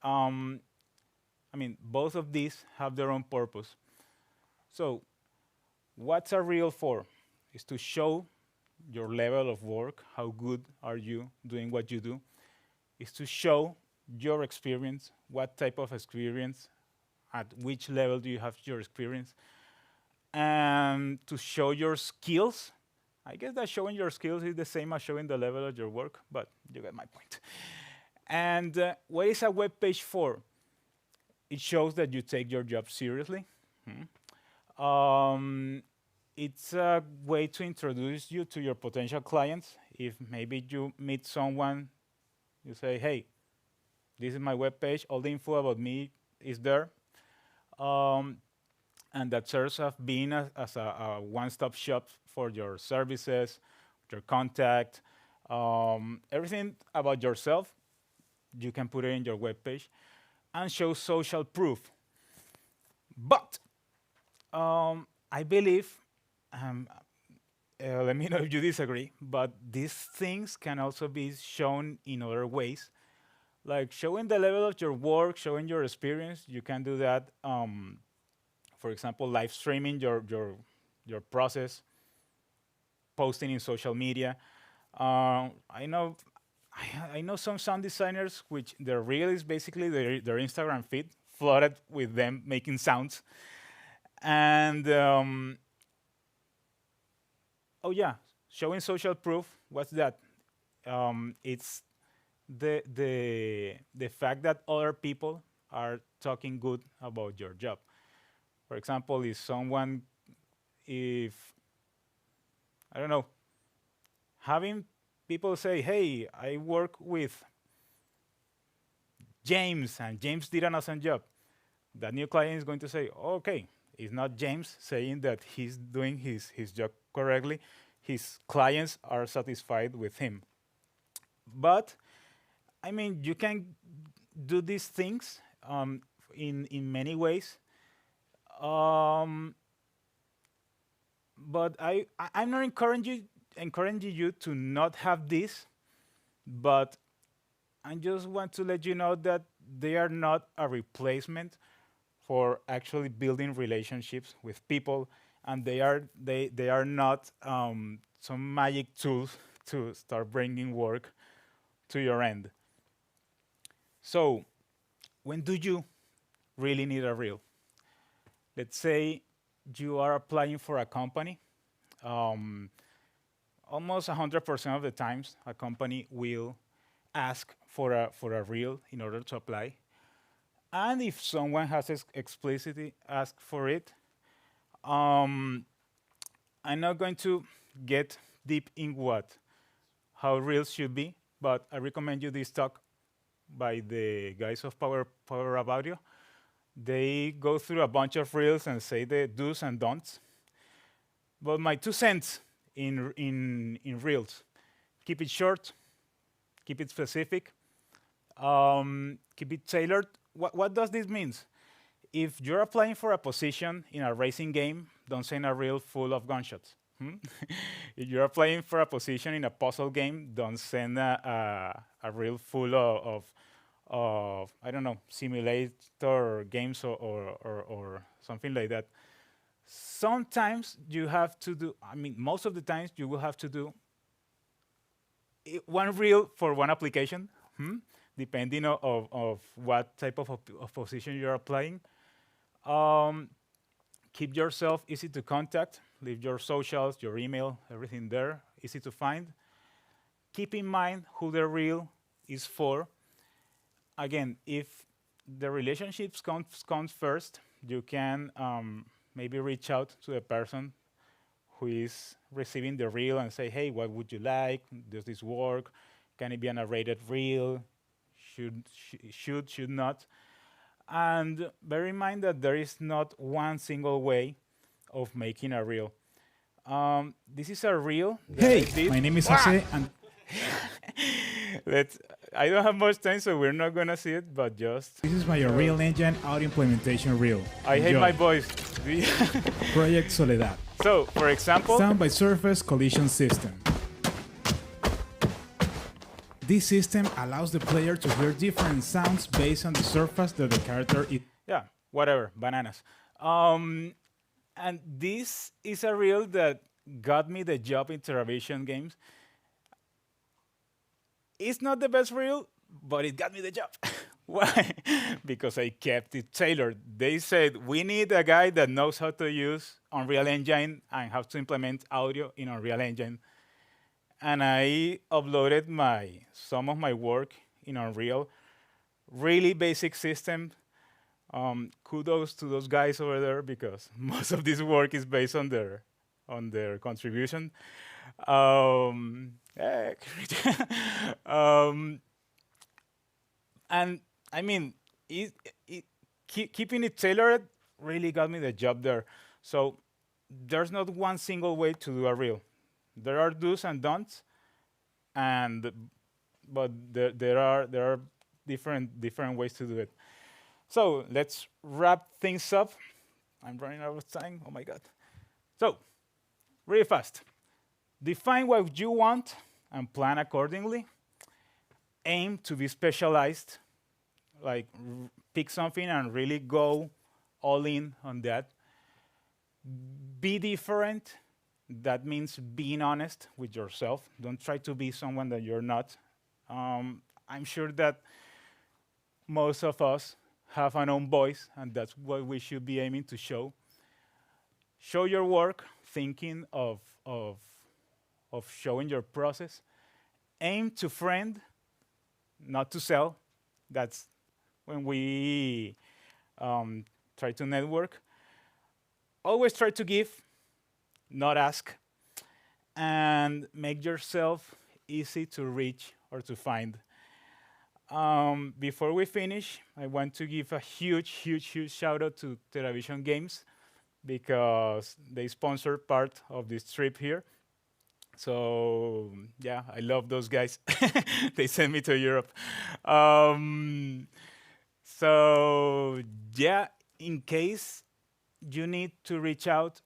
I mean, both of these have their own purpose. So, what's a reel for? Is to show your level of work, how good are you doing what you do. Is to show your experience, what type of experience, at which level do you have your experience, and to show your skills. I guess that showing your skills is the same as showing the level of your work, but you get my point. And what is a web page for? It shows that you take your job seriously. It's a way to introduce you to your potential clients. If maybe you meet someone, you say, hey, this is my web page, all the info about me is there. And that serves as being as a one-stop shop for your services, your contact, everything about yourself, you can put it in your web page and show social proof. But I believe, let me know if you disagree, but these things can also be shown in other ways. Like showing the level of your work, showing your experience, you can do that, for example, live streaming your process, posting in social media. I know some sound designers which their reel is basically their Instagram feed flooded with them making sounds. And oh yeah, showing social proof. What's that? It's the fact that other people are talking good about your job. For example, if I don't know, having people say, "Hey, I work with James, and James did an awesome job." That new client is going to say, "Okay, it's not James saying that he's doing his job correctly. His clients are satisfied with him." But I mean, you can do these things in many ways. But I'm not encouraging you to not have this, but I just want to let you know that they are not a replacement for actually building relationships with people, and they are not some magic tools to start bringing work to your end. So, when do you really need a reel? Let's say you are applying for a company. Almost 100% of the times, a company will ask for a reel in order to apply. And if someone has explicitly asked for it, I'm not going to get deep in how reels should be, but I recommend you this talk by the guys of Power Up Audio. They go through a bunch of reels and say the do's and don'ts. But my 2 cents in reels: keep it short, keep it specific, keep it tailored. What does this mean? If you're applying for a position in a racing game, don't send a reel full of gunshots. If you're applying for a position in a puzzle game, don't send a reel full of I don't know, simulator games or something like that. Sometimes you have to do, I mean, most of the times you will have to do one reel for one application, depending of what type of position you're applying. Keep yourself easy to contact. leave your socials, your email, everything there, easy to find. Keep in mind who the reel is for. Again, if the relationships comes first, you can maybe reach out to the person who is receiving the reel and say, hey, what would you like? Does this work? Can it be a narrated reel? Should not? And bear in mind that there is not one single way of making a reel. This is a reel. Hey, my name is Jose, and I don't have much time, so we're not gonna see it, but just this is my Unreal Engine audio implementation reel. I hate Enjoy. my voice. Project Soledad. So, for example, Sound by Surface Collision System. This system allows the player to hear different sounds based on the surface that the character is. yeah, whatever, bananas. And this is a reel that got me the job in television games. It's not the best reel, but it got me the job. Why? Because I kept it tailored. They said, we need a guy that knows how to use Unreal Engine and how to implement audio in Unreal Engine. And I uploaded some of my work in Unreal. Really basic system. Kudos to those guys over there because most of this work is based on their contribution. And I mean, keeping it tailored really got me the job there. So there's not one single way to do a reel. There are do's and don'ts, but there are different ways to do it. So let's wrap things up. I'm running out of time. Oh my God. So really fast. Define what you want and plan accordingly. Aim to be specialized. Like pick something and really go all in on that. Be different. That means being honest with yourself. Don't try to be someone that you're not. I'm sure that most of us have an own voice, and that's what we should be aiming to show. Show your work, thinking of showing your process. Aim to friend, not to sell. That's when we try to network. Always try to give, not ask. And make yourself easy to reach or to find. Before we finish, I want to give a huge shout out to Television Games because they sponsor part of this trip here. So yeah, I love those guys. They sent me to Europe. So yeah, in case you need to reach out,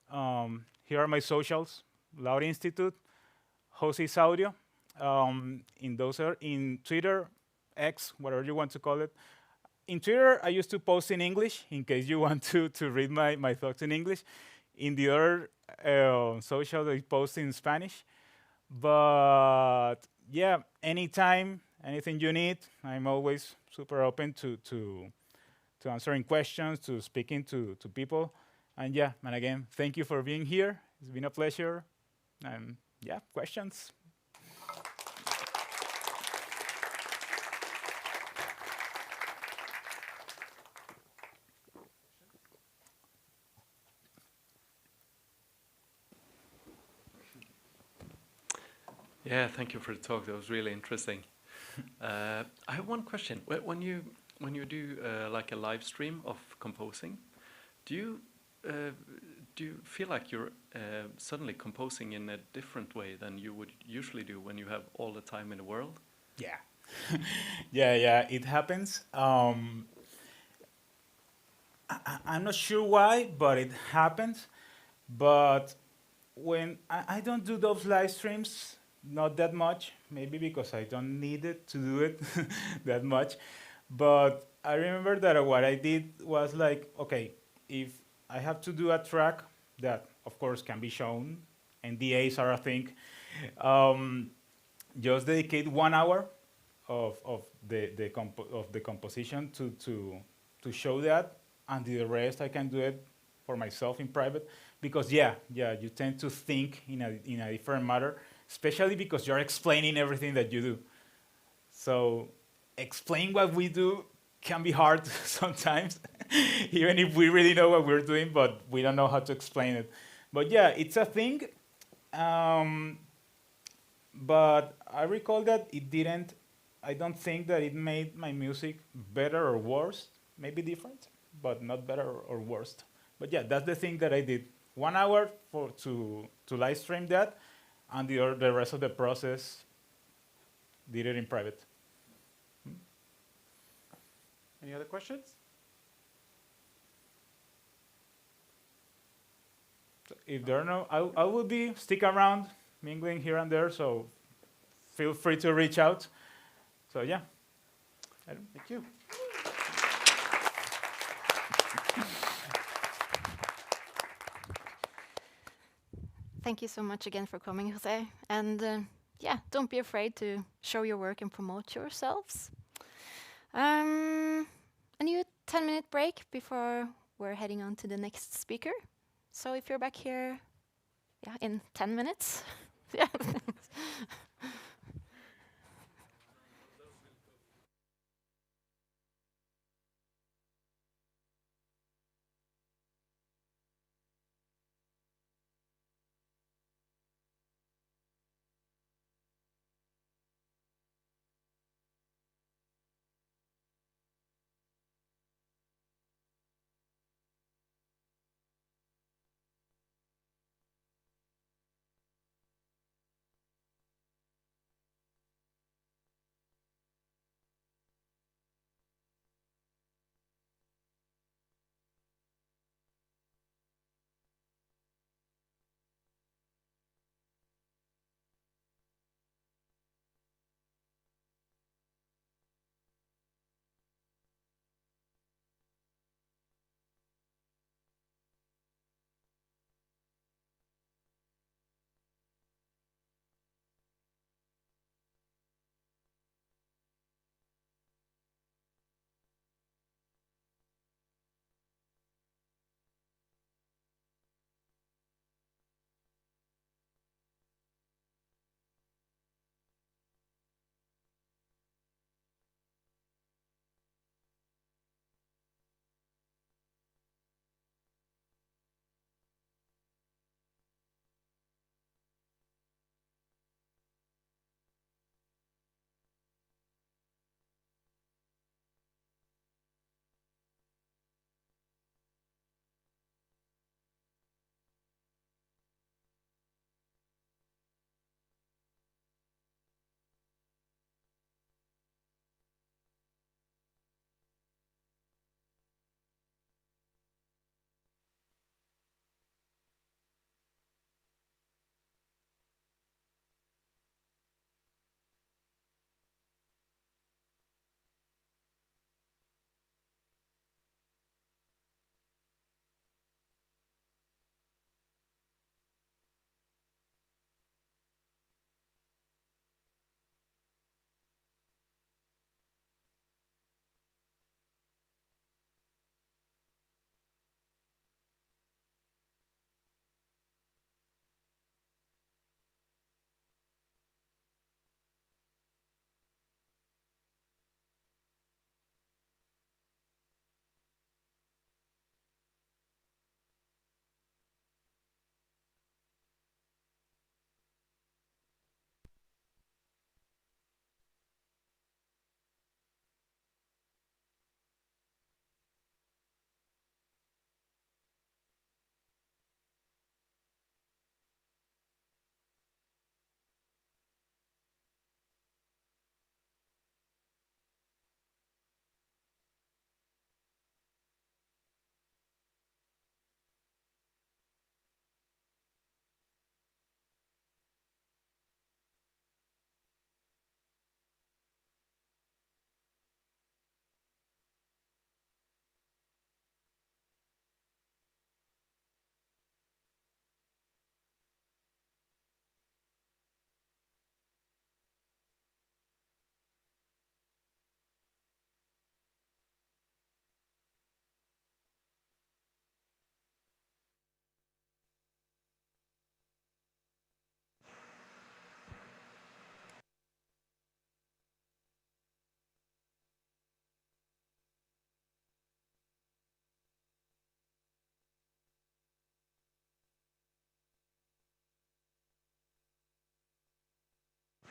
here are my socials: Loud Institute, Jose's Audio. In Twitter, X, whatever you want to call it. In Twitter, I used to post in English in case you want to read my thoughts in English. In the other social, I post in Spanish. But yeah, anytime, anything you need, I'm always super open to answering questions, to speaking to people. And yeah, and again, thank you for being here. It's been a pleasure. And yeah, questions? Yeah, thank you for the talk. That was really interesting. I have one question. When you do like a live stream of composing, do you feel like you're suddenly composing in a different way than you would usually do when you have all the time in the world? Yeah. yeah, it happens. I'm not sure why, but it happens. But when I don't do those live streams, not that much, maybe because I don't need it to do it that much. But I remember that what I did was like, okay, if I have to do a track that, of course, can be shown, NDAs are a thing, just dedicate 1 hour of the composition to show that, and the rest I can do it for myself in private. because you tend to think in a different manner, especially because you're explaining everything that you do. So explain what we do can be hard sometimes, even if we really know what we're doing, but we don't know how to explain it. But yeah, it's a thing. But I recall that it didn't, I don't think that it made my music better or worse, maybe different, but not better or worse. But yeah, that's the thing that I did. 1 hour to live stream that, and the rest of the process did it in private. Any other questions? If there are no, I will be stick around, mingling here and there, so feel free to reach out. So yeah. Thank you. Thank you so much again for coming, Jose. And yeah, don't be afraid to show your work and promote yourselves. A new 10-minute break before we're heading on to the next speaker. So if you're back here, yeah, in 10 minutes. Yeah.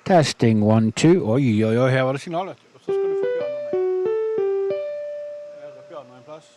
Testing 1, 2. Oi, oi, oi, her var det signal, vet du. Og så skal du få Bjørn og meg. Her er Bjørn og en plass.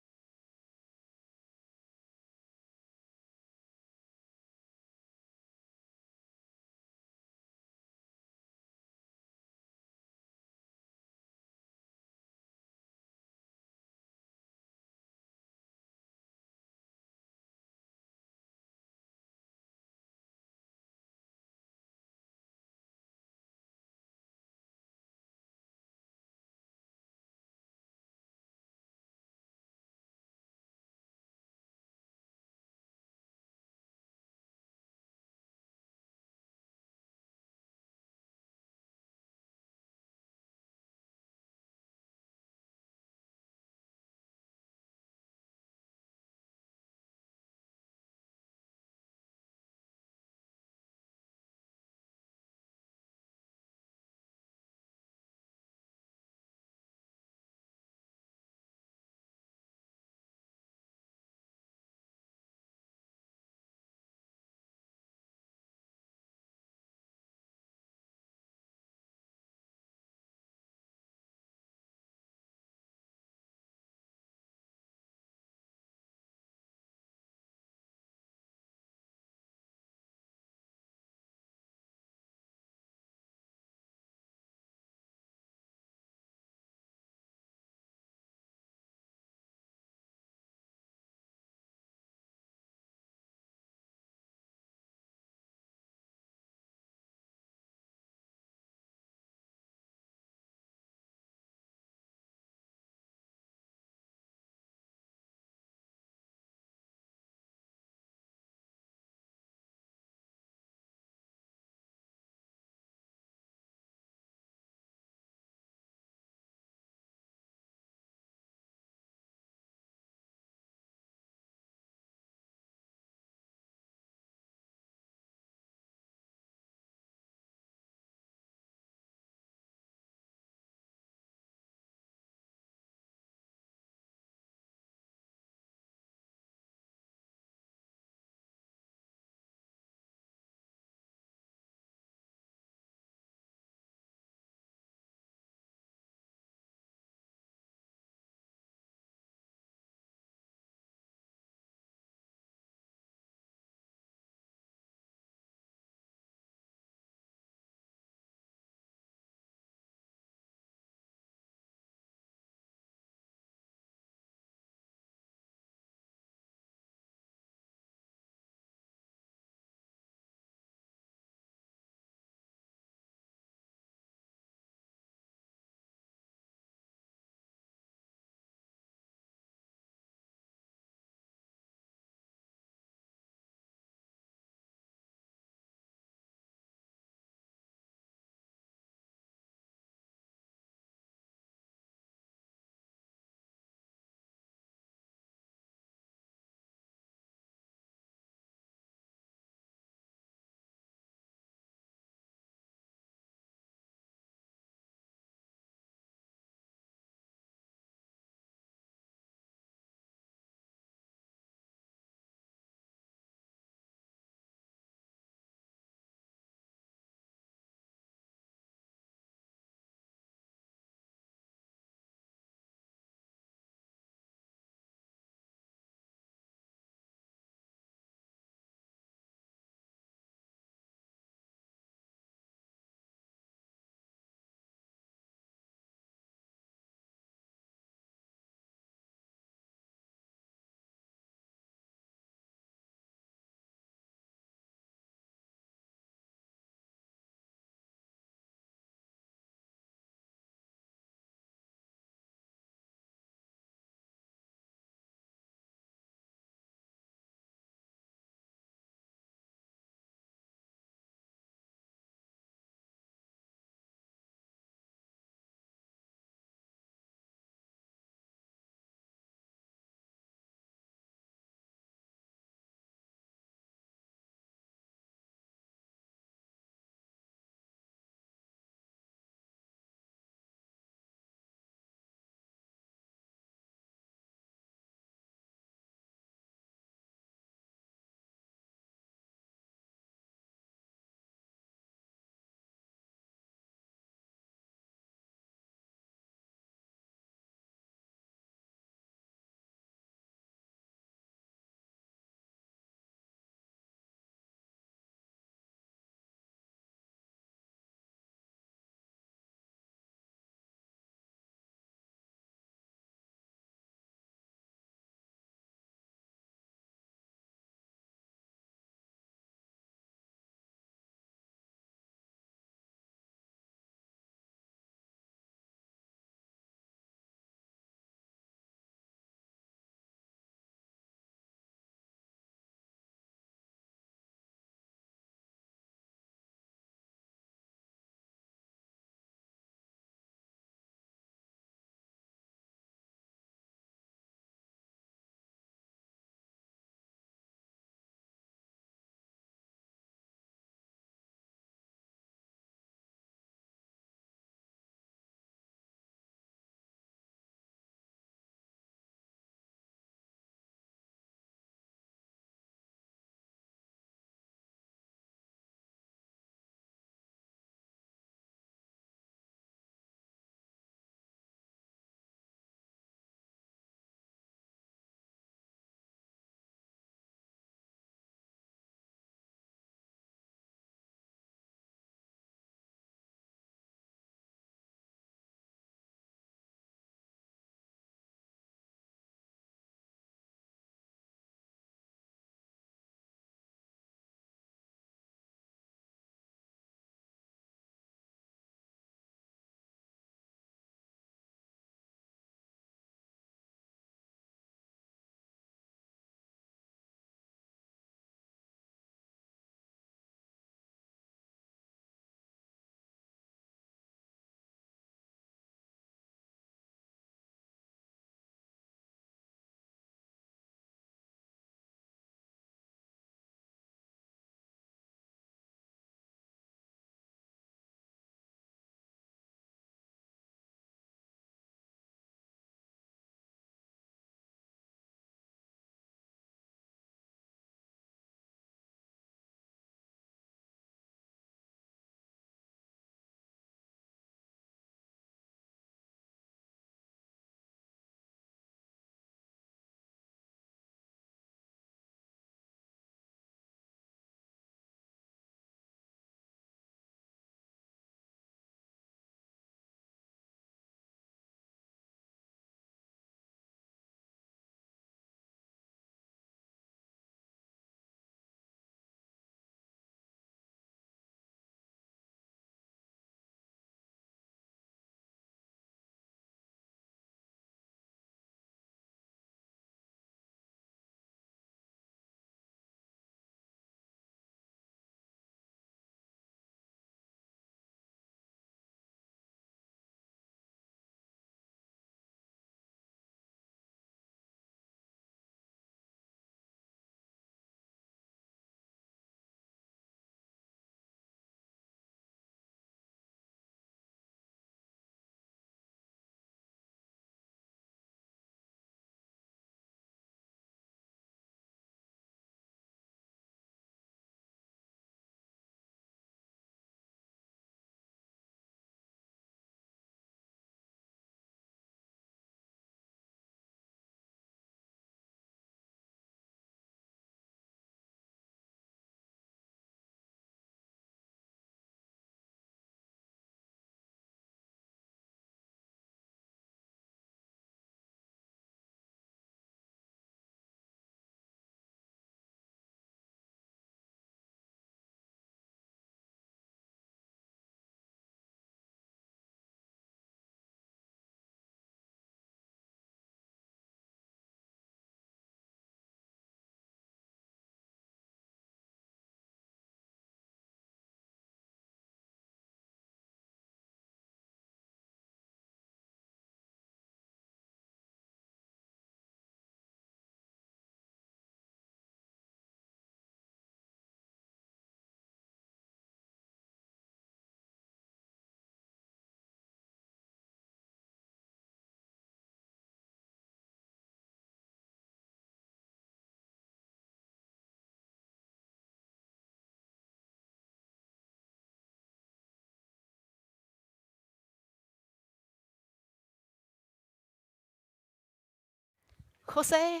Jose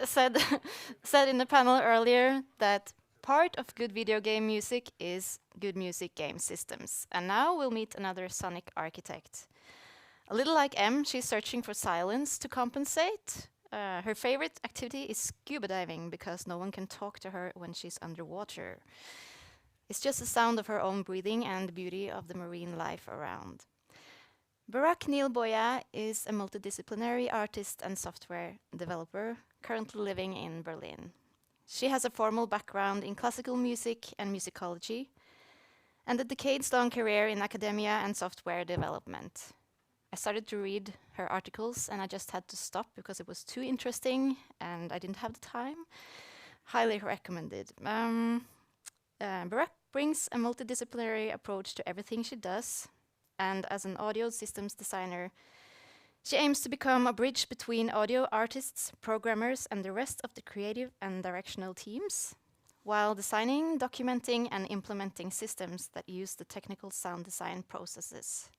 said said in the panel earlier that part of good video game music is good music game systems. And now we'll meet another sonic architect. A little like M, she's searching for silence to compensate. Her favorite activity is scuba diving because no one can talk to her when she's underwater. It's just the sound of her own breathing and the beauty of the marine life around. Barak Neil Boya is a multidisciplinary artist and software developer currently living in Berlin. She has a formal background in classical music and musicology, and a decades-long career in academia and software development. I started to read her articles and I just had to stop because it was too interesting and I didn't have the time. Highly recommended. Barak brings a multidisciplinary approach to everything she does, and as an audio systems designer, she aims to become a bridge between audio artists, programmers, and the rest of the creative and directional teams, while designing, documenting, and implementing systems that use the technical sound design processes.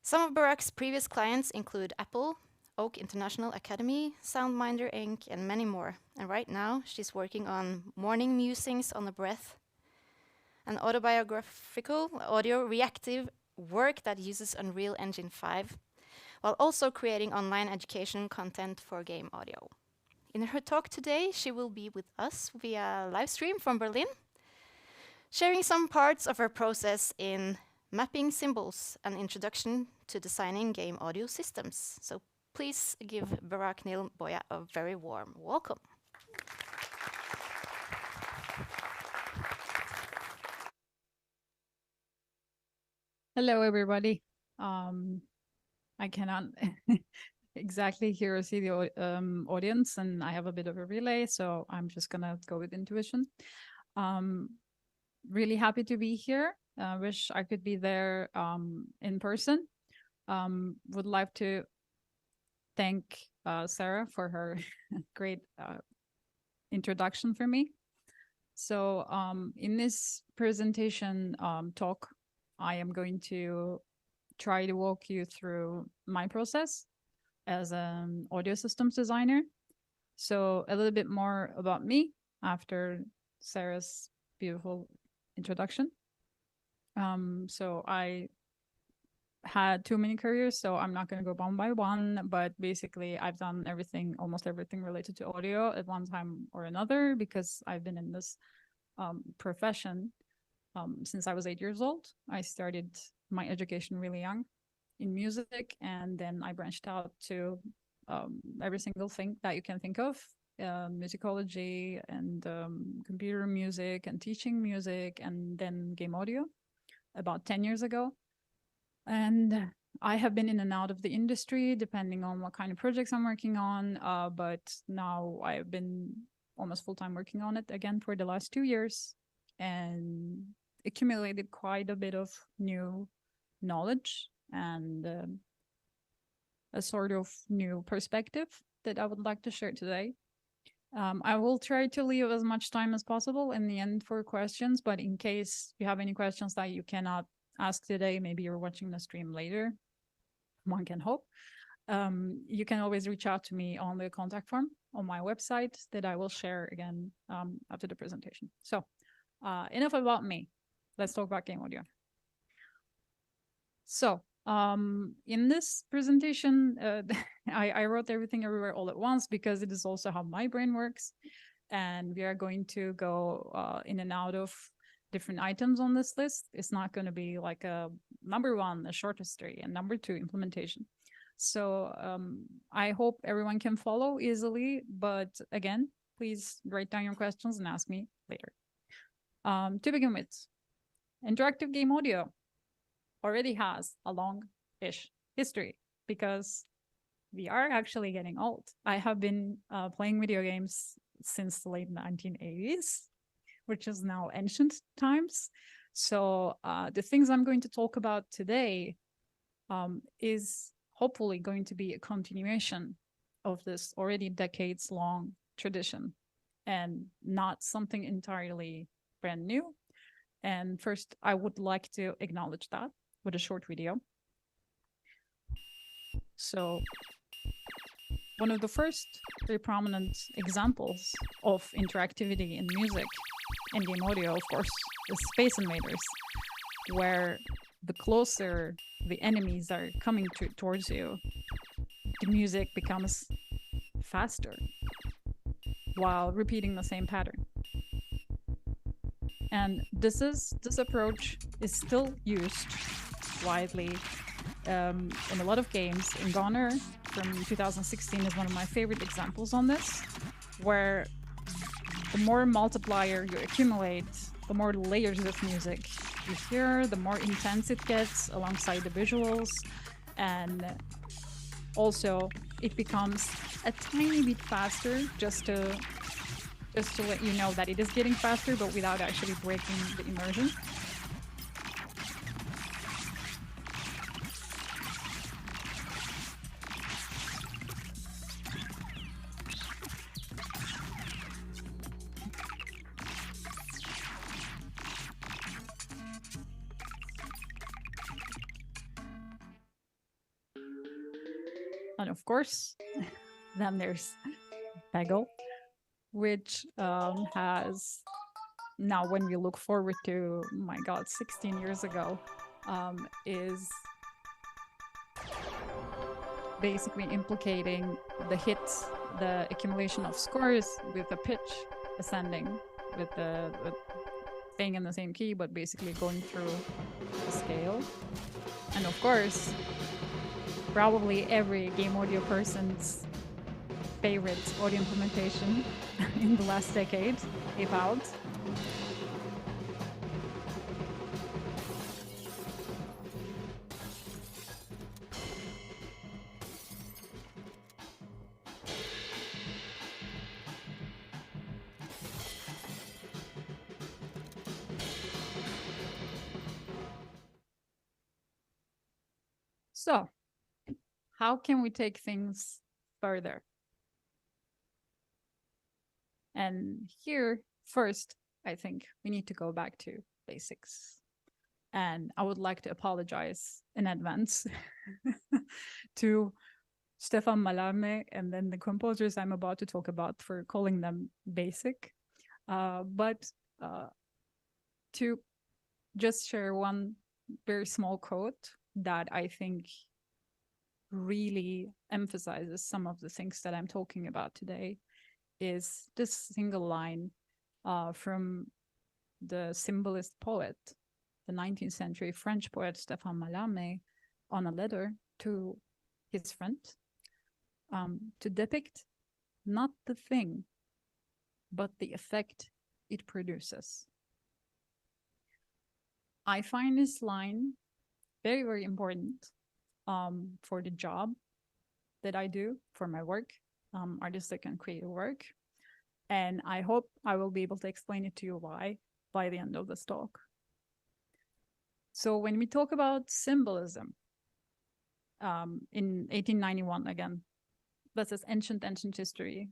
Some of Barak's previous clients include Apple, Oak International Academy, Soundminder Inc., and many more. And right now, she's working on Morning Musings on the Breath, an autobiographical, audio reactive work that uses Unreal Engine 5, while also creating online education content for game audio. In her talk today, she will be with us via live stream from Berlin, sharing some parts of her process in mapping symbols, an introduction to designing game audio systems. So please give Barak Neil Boya a very warm welcome. Hello, everybody. I cannot exactly hear or see the audience, and I have a bit of a relay, so I'm just gonna go with intuition. Really happy to be here. Wish I could be there in person. Would like to thank Sarah for her great introduction for me. So in this presentation talk, I am going to try to walk you through my process as an audio systems designer. So a little bit more about me after Sarah's beautiful introduction. So I had too many careers, so I'm not going to go one by one, but basically I've done everything, almost everything related to audio at one time or another, because I've been in this profession since I was 8 years old. I started my education really young in music, and then I branched out to every single thing that you can think of, musicology and computer music and teaching music, and then game audio about 10 years ago. And I have been in and out of the industry depending on what kind of projects I'm working on, but now I've been almost full-time working on it again for the last 2 years, and accumulated quite a bit of new knowledge and a sort of new perspective that I would like to share today. I will try to leave as much time as possible in the end for questions, but in case you have any questions that you cannot ask today, maybe you're watching the stream later, one can hope, you can always reach out to me on the contact form on my website that I will share again after the presentation. So enough about me. Let's talk about game audio. So in this presentation, I wrote everything everywhere all at once because it is also how my brain works. And we are going to go in and out of different items on this list. It's not going to be like a number one, a short history, and number two, implementation. So I hope everyone can follow easily, but again, please write down your questions and ask me later. To begin with, interactive game audio already has a long-ish history because we are actually getting old. I have been playing video games since the late 1980s, which is now ancient times. So the things I'm going to talk about today is hopefully going to be a continuation of this already decades-long tradition and not something entirely brand new. And first, I would like to acknowledge that with a short video. So one of the first very prominent examples of interactivity in music and game audio, of course, is Space Invaders, where the closer the enemies are coming towards you, the music becomes faster while repeating the same pattern. And this approach is still used widely in a lot of games. In Goner from 2016 is one of my favorite examples on this, where the more multiplier you accumulate, the more layers of music you hear, the more intense it gets alongside the visuals, and also it becomes a tiny bit faster just to let you know that it is getting faster, but without actually breaking the immersion. And of course, then there's Peggle, which has now, when we look forward to, my God, 16 years ago, is basically implicating the hits, the accumulation of scores with the pitch ascending, with staying in the same key, but basically going through the scale. And of course, probably every game audio person's favorite audio implementation in the last decade, Ape Out. So, how can we take things further? And here, first, I think we need to go back to basics. And I would like to apologize in advance to Stefan Mallarmé and then the composers I'm about to talk about for calling them basic. But to just share one very small quote that I think really emphasizes some of the things that I'm talking about today, is this single line from the symbolist poet, the 19th century French poet Stefan Mallarmé, on a letter to his friend, to depict not the thing, but the effect it produces. I find this line very, very important for the job that I do, for my work, artistic and creative work. And I hope I will be able to explain it to you why by the end of this talk. So when we talk about symbolism, in 1891, again, that's as ancient history,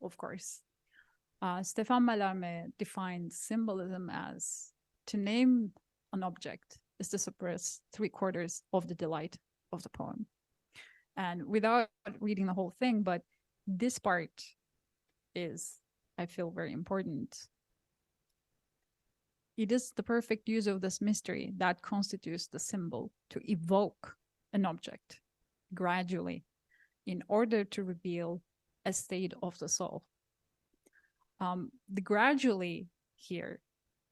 of course. Stefan Mallarmé defined symbolism as to name an object is to suppress 3/4 of the delight of the poem. And without reading the whole thing, but this part is, I feel, very important. It is the perfect use of this mystery that constitutes the symbol to evoke an object gradually in order to reveal a state of the soul. The gradually here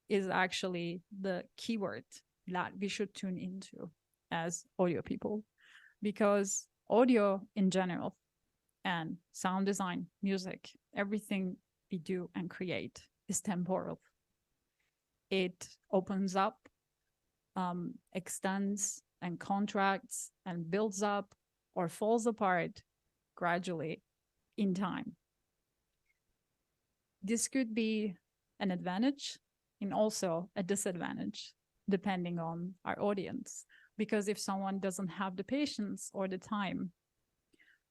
is actually the keyword that we should tune into as audio people, because audio in general and sound design, music, everything we do and create is temporal. It opens up, extends and contracts and builds up or falls apart gradually in time. This could be an advantage and also a disadvantage depending on our audience. Because if someone doesn't have the patience or the time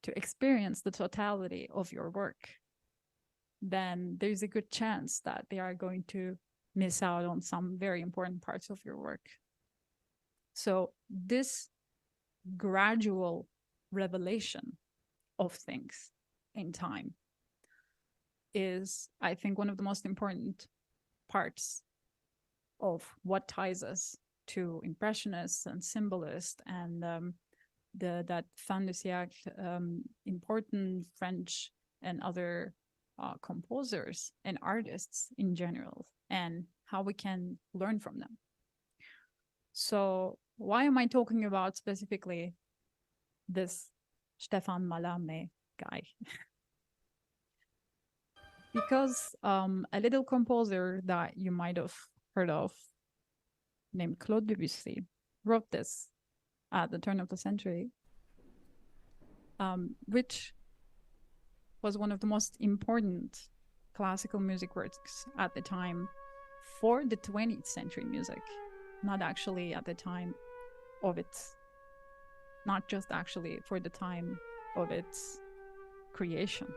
to experience the totality of your work, then there's a good chance that they are going to miss out on some very important parts of your work. So this gradual revelation of things in time is, I think, one of the most important parts of what ties us to impressionists and symbolists and that fin de siècle, important French and other composers and artists in general, and how we can learn from them. So why am I talking about specifically this Stéphane Mallarmé guy? Because a little composer that you might have heard of, named Claude Debussy, wrote this at the turn of the century, which was one of the most important classical music works at the time for the 20th century music, not actually at the time of its, not just actually for the time of its creation.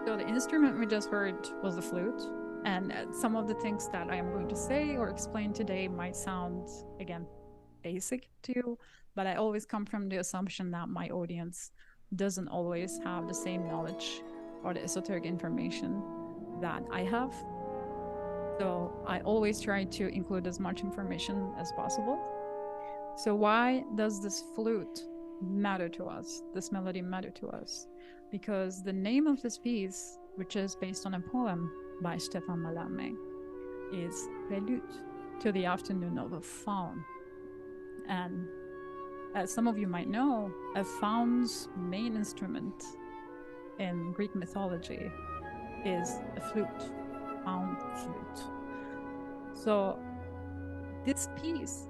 So the instrument we just heard was the flute, and some of the things that I am going to say or explain today might sound, again, basic to you, but I always come from the assumption that my audience doesn't always have the same knowledge or the esoteric information that I have. So I always try to include as much information as possible. So why does this flute matter to us, this melody matter to us? Because the name of this piece, which is based on a poem by Stéphane Mallarmé, is Prelude to the Afternoon of a Faun. And as some of you might know, a faun's main instrument in Greek mythology is a flute, faun flute. So this piece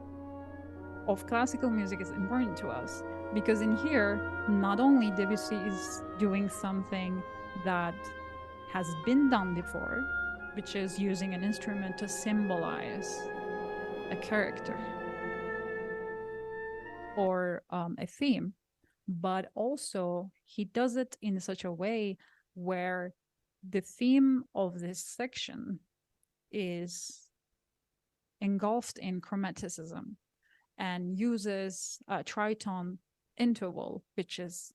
of classical music is important to us because in here, not only Debussy is doing something that has been done before, which is using an instrument to symbolize a character or a theme, but also he does it in such a way where the theme of this section is engulfed in chromaticism and uses a tritone interval, which is,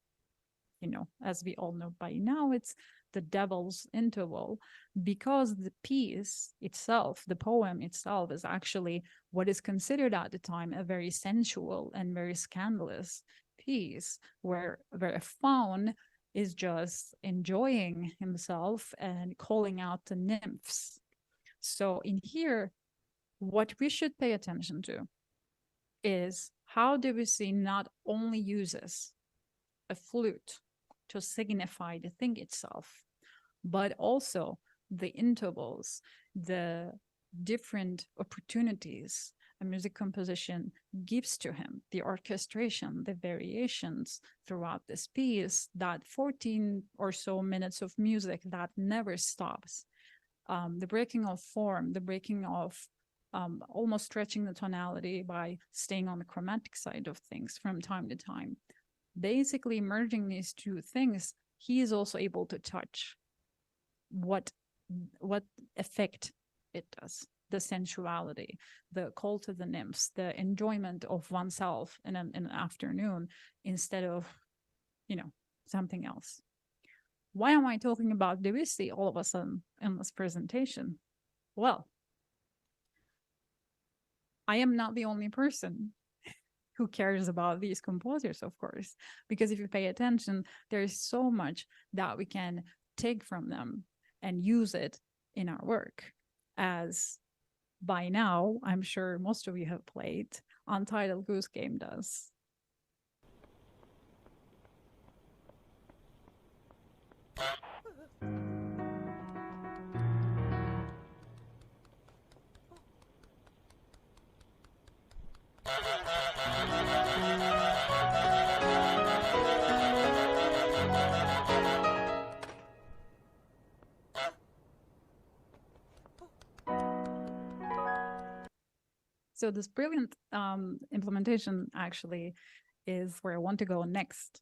you know, as we all know by now, it's the devil's interval, because the piece itself, the poem itself, is actually what is considered at the time a very sensual and very scandalous piece, where a faun is just enjoying himself and calling out the nymphs. So in here, what we should pay attention to is how Debussy not only uses a flute to signify the thing itself, but also the intervals, the different opportunities a music composition gives to him, the orchestration, the variations throughout this piece, that 14 or so minutes of music that never stops. The breaking of form, the breaking of almost stretching the tonality by staying on the chromatic side of things from time to time. Basically merging these two things, he is also able to touch what effect it does, the sensuality, the call to the nymphs, the enjoyment of oneself in an afternoon instead of, you know, something else. Why am I talking about Debussy all of a sudden in this presentation? Well, I am not the only person who cares about these composers, of course, because if you pay attention, there is so much that we can take from them and use it in our work. As by now, I'm sure most of you have played, Untitled Goose Game does. So this brilliant implementation actually is where I want to go next.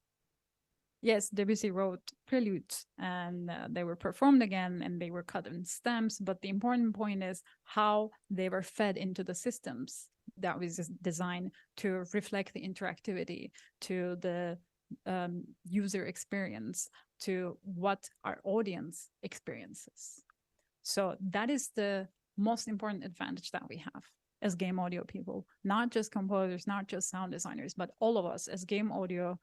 Yes, Debussy wrote preludes, and they were performed again, and they were cut in stems. But the important point is how they were fed into the systems that was designed to reflect the interactivity, to the user experience, to what our audience experiences. So that is the most important advantage that we have as game audio people, not just composers, not just sound designers, but all of us as game audio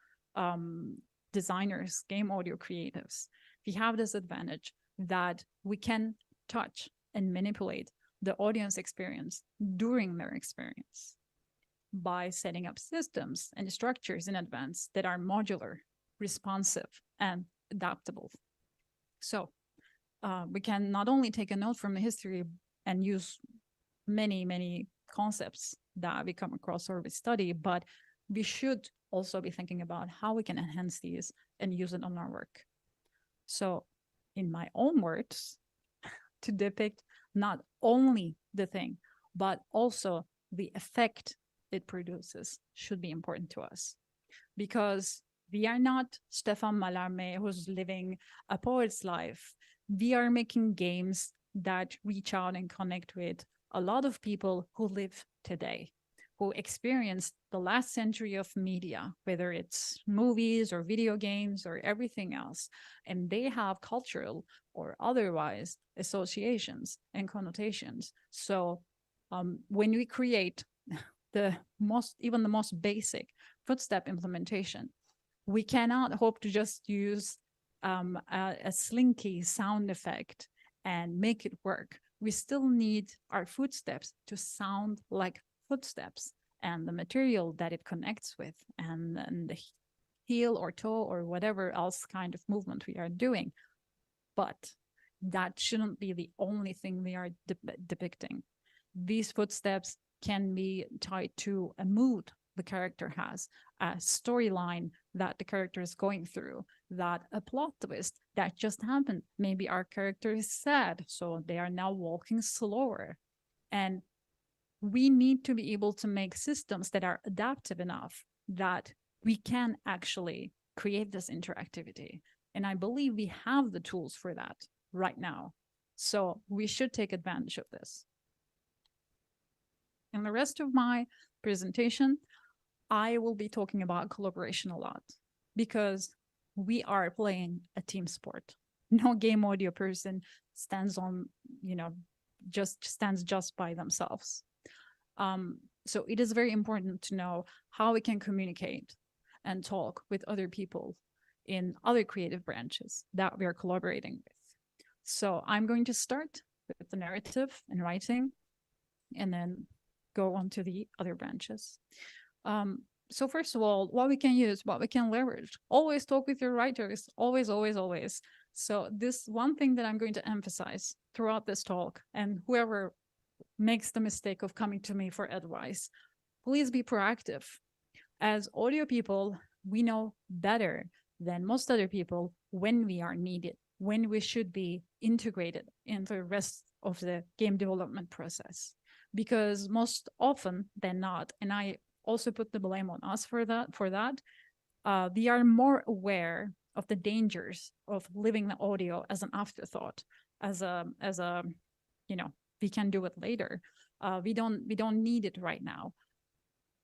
designers, game audio creatives. We have this advantage that we can touch and manipulate the audience experience during their experience by setting up systems and structures in advance that are modular, responsive, and adaptable. So we can not only take a note from the history and use many, many concepts that we come across or we study, but we should also be thinking about how we can enhance these and use it on our work. So in my own words, to depict not only the thing, but also the effect it produces should be important to us. Because we are not Stefan Mallarmé who's living a poet's life. We are making games that reach out and connect with a lot of people who live today, who experienced the last century of media, whether it's movies or video games or everything else. And they have cultural or otherwise associations and connotations. So when we create even the most basic footstep implementation, we cannot hope to just use a slinky sound effect and make it work. We still need our footsteps to sound like footsteps, and the material that it connects with, and the heel or toe or whatever else kind of movement we are doing. But that shouldn't be the only thing we are depicting. These footsteps can be tied to a mood the character has, a storyline that the character is going through, that a plot twist that just happened. Maybe our character is sad, so they are now walking slower. And we need to be able to make systems that are adaptive enough that we can actually create this interactivity. And I believe we have the tools for that right now. So we should take advantage of this. In the rest of my presentation, I will be talking about collaboration a lot because we are playing a team sport. No game audio person stands on, just by themselves. So it is very important to know how we can communicate and talk with other people in other creative branches that we are collaborating with. So I'm going to start with the narrative and writing, and then go on to the other branches. So first of all, what we can use, what we can leverage, always talk with your writers, always, always, always. So this one thing that I'm going to emphasize throughout this talk, and whoever makes the mistake of coming to me for advice, please be proactive. As audio people, we know better than most other people when we are needed, when we should be integrated into the rest of the game development process. Because most often than not, and I also put the blame on us for that, we are more aware of the dangers of living the audio as an afterthought, as a we can do it later. We don't need it right now.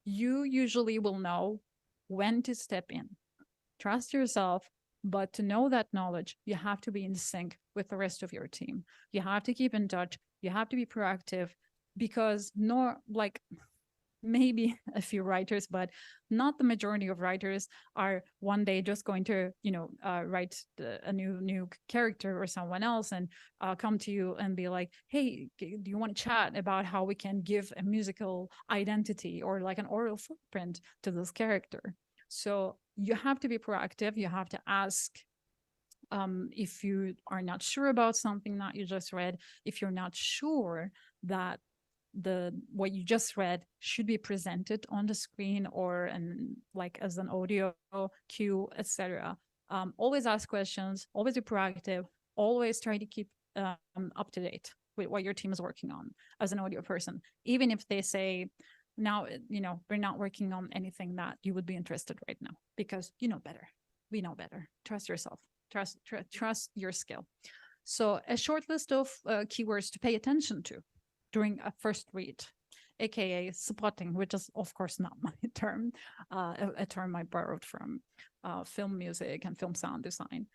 You usually will know when to step in. Trust yourself, but to know that knowledge, you have to be in sync with the rest of your team. You have to keep in touch. You have to be proactive, because maybe a few writers, but not the majority of writers are one day just going to, write a new character or someone else and come to you and be like, hey, do you want to chat about how we can give a musical identity or like an oral footprint to this character? So you have to be proactive. You have to ask if you are not sure about something that you just read, if you're not sure that what you just read should be presented on the screen or as an audio cue, etc. Always ask questions, always be proactive, always try to keep up to date with what your team is working on as an audio person, even if they say, now, we're not working on anything that you would be interested right now, because you know better. we know better. Trust yourself. Trust your skill. So a short list of keywords to pay attention to during a first read, aka spotting, which is of course not my term, a term I borrowed from film music and film sound design.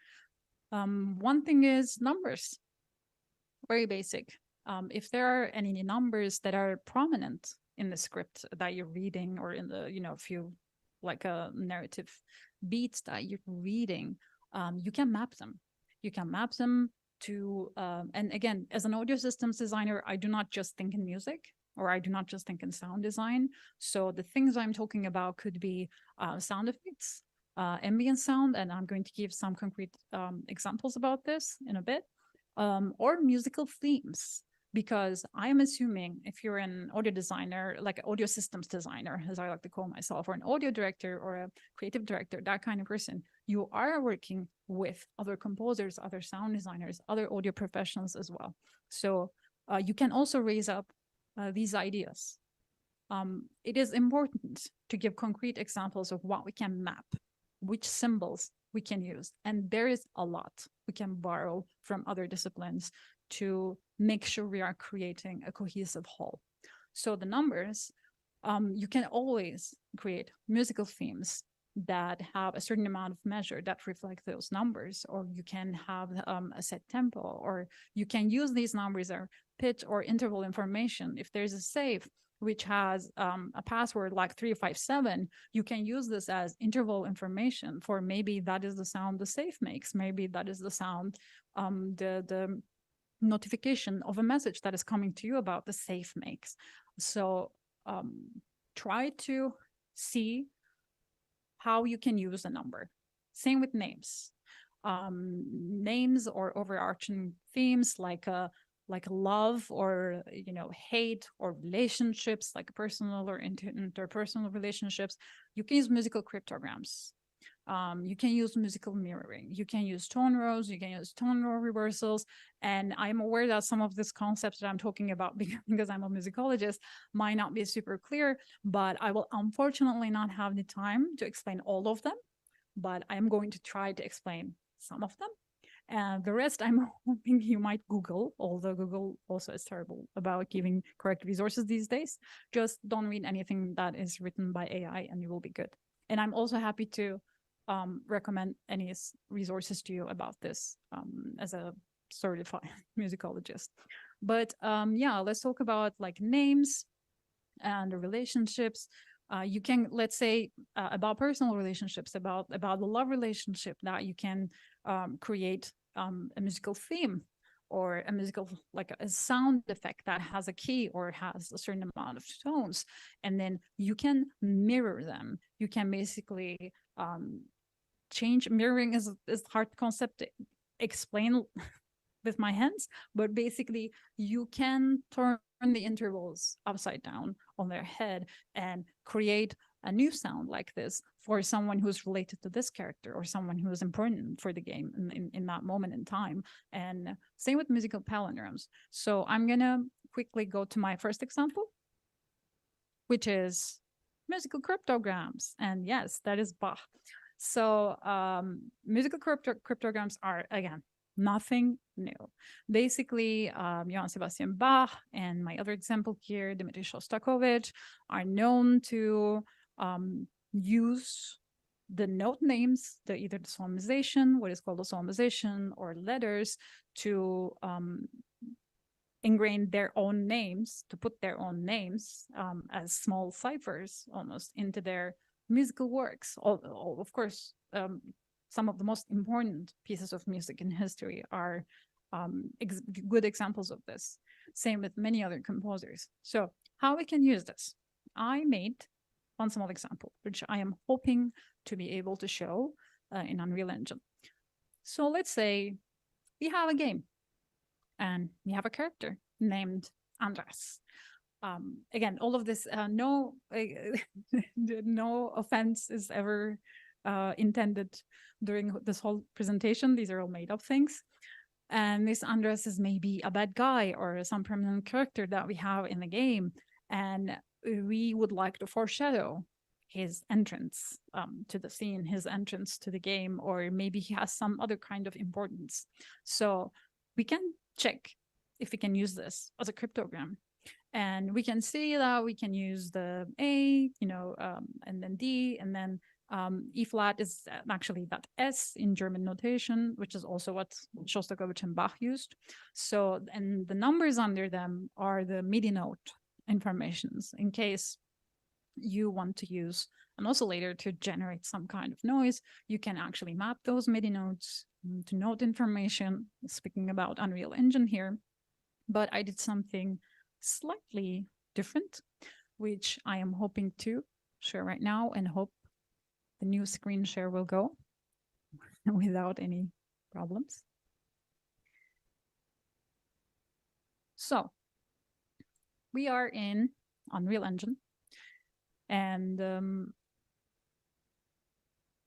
One thing is numbers, very basic. If there are any numbers that are prominent in the script that you're reading, or in the, few like a narrative beats that you're reading, you can map them. You can map them to, and again, as an audio systems designer, I do not just think in music, or I do not just think in sound design. So the things I'm talking about could be sound effects, ambient sound, and I'm going to give some concrete examples about this in a bit, or musical themes. Because I'm assuming if you're an audio designer, like an audio systems designer, as I like to call myself, or an audio director or a creative director, that kind of person, you are working with other composers, other sound designers, other audio professionals as well. So you can also raise up these ideas. It is important to give concrete examples of what we can map, which symbols we can use. And there is a lot we can borrow from other disciplines to make sure we are creating a cohesive whole. So the numbers, you can always create musical themes that have a certain amount of measure that reflect those numbers, or you can have a set tempo, or you can use these numbers or pitch or interval information. If there's a save which has a password like 357, you can use this as interval information for maybe that is the sound the save makes, maybe that is the sound the notification of a message that is coming to you about the save makes. So try to see how you can use a number. Same with names. Names or overarching themes like love, or hate, or relationships like personal or interpersonal relationships. You can use musical cryptograms. You can use musical mirroring. You can use tone rows. You can use tone row reversals. And I'm aware that some of these concepts that I'm talking about, because I'm a musicologist, might not be super clear, but I will unfortunately not have the time to explain all of them, but I'm going to try to explain some of them. And the rest, I'm hoping you might Google, although Google also is terrible about giving correct resources these days. Just don't read anything that is written by AI and you will be good. And I'm also happy to recommend any resources to you about this as a certified musicologist. But yeah, let's talk about like names and the relationships. You can, let's say, about personal relationships, about the love relationship, that you can create a musical theme, or a musical, like a sound effect that has a key or has a certain amount of tones, and then you can mirror them. You can basically change. Mirroring is a hard concept to explain with my hands, but basically you can turn the intervals upside down on their head and create a new sound like this for someone who's related to this character, or someone who is important for the game in that moment in time. And same with musical palindromes. So I'm gonna quickly go to my first example, which is musical cryptograms. And yes, that is Bach. So musical cryptograms are, again, nothing new. Basically, Johann Sebastian Bach and my other example here, Dmitri Shostakovich, are known to use the note names, either the solmization, what is called a solmization, or letters, to ingrain their own names, to put their own names as small ciphers almost into their musical works. Of course, some of the most important pieces of music in history are good examples of this. Same with many other composers. So how we can use this? I made one small example, which I am hoping to be able to show in Unreal Engine. So let's say we have a game and we have a character named Andras. Again, all of this, no offense is ever intended during this whole presentation. These are all made up things. And this Andras is maybe a bad guy or some prominent character that we have in the game. And we would like to foreshadow his entrance to the scene, his entrance to the game, or maybe he has some other kind of importance. So we can check if we can use this as a cryptogram. And we can see that we can use the A, and then D, and then E flat is actually that S in German notation, which is also what Shostakovich and Bach used. So, and the numbers under them are the MIDI note informations in case you want to use an oscillator to generate some kind of noise. You can actually map those MIDI notes to note information, speaking about Unreal Engine here. But I did something slightly different, which I am hoping to share right now, and hope the new screen share will go without any problems. So we are in Unreal Engine, and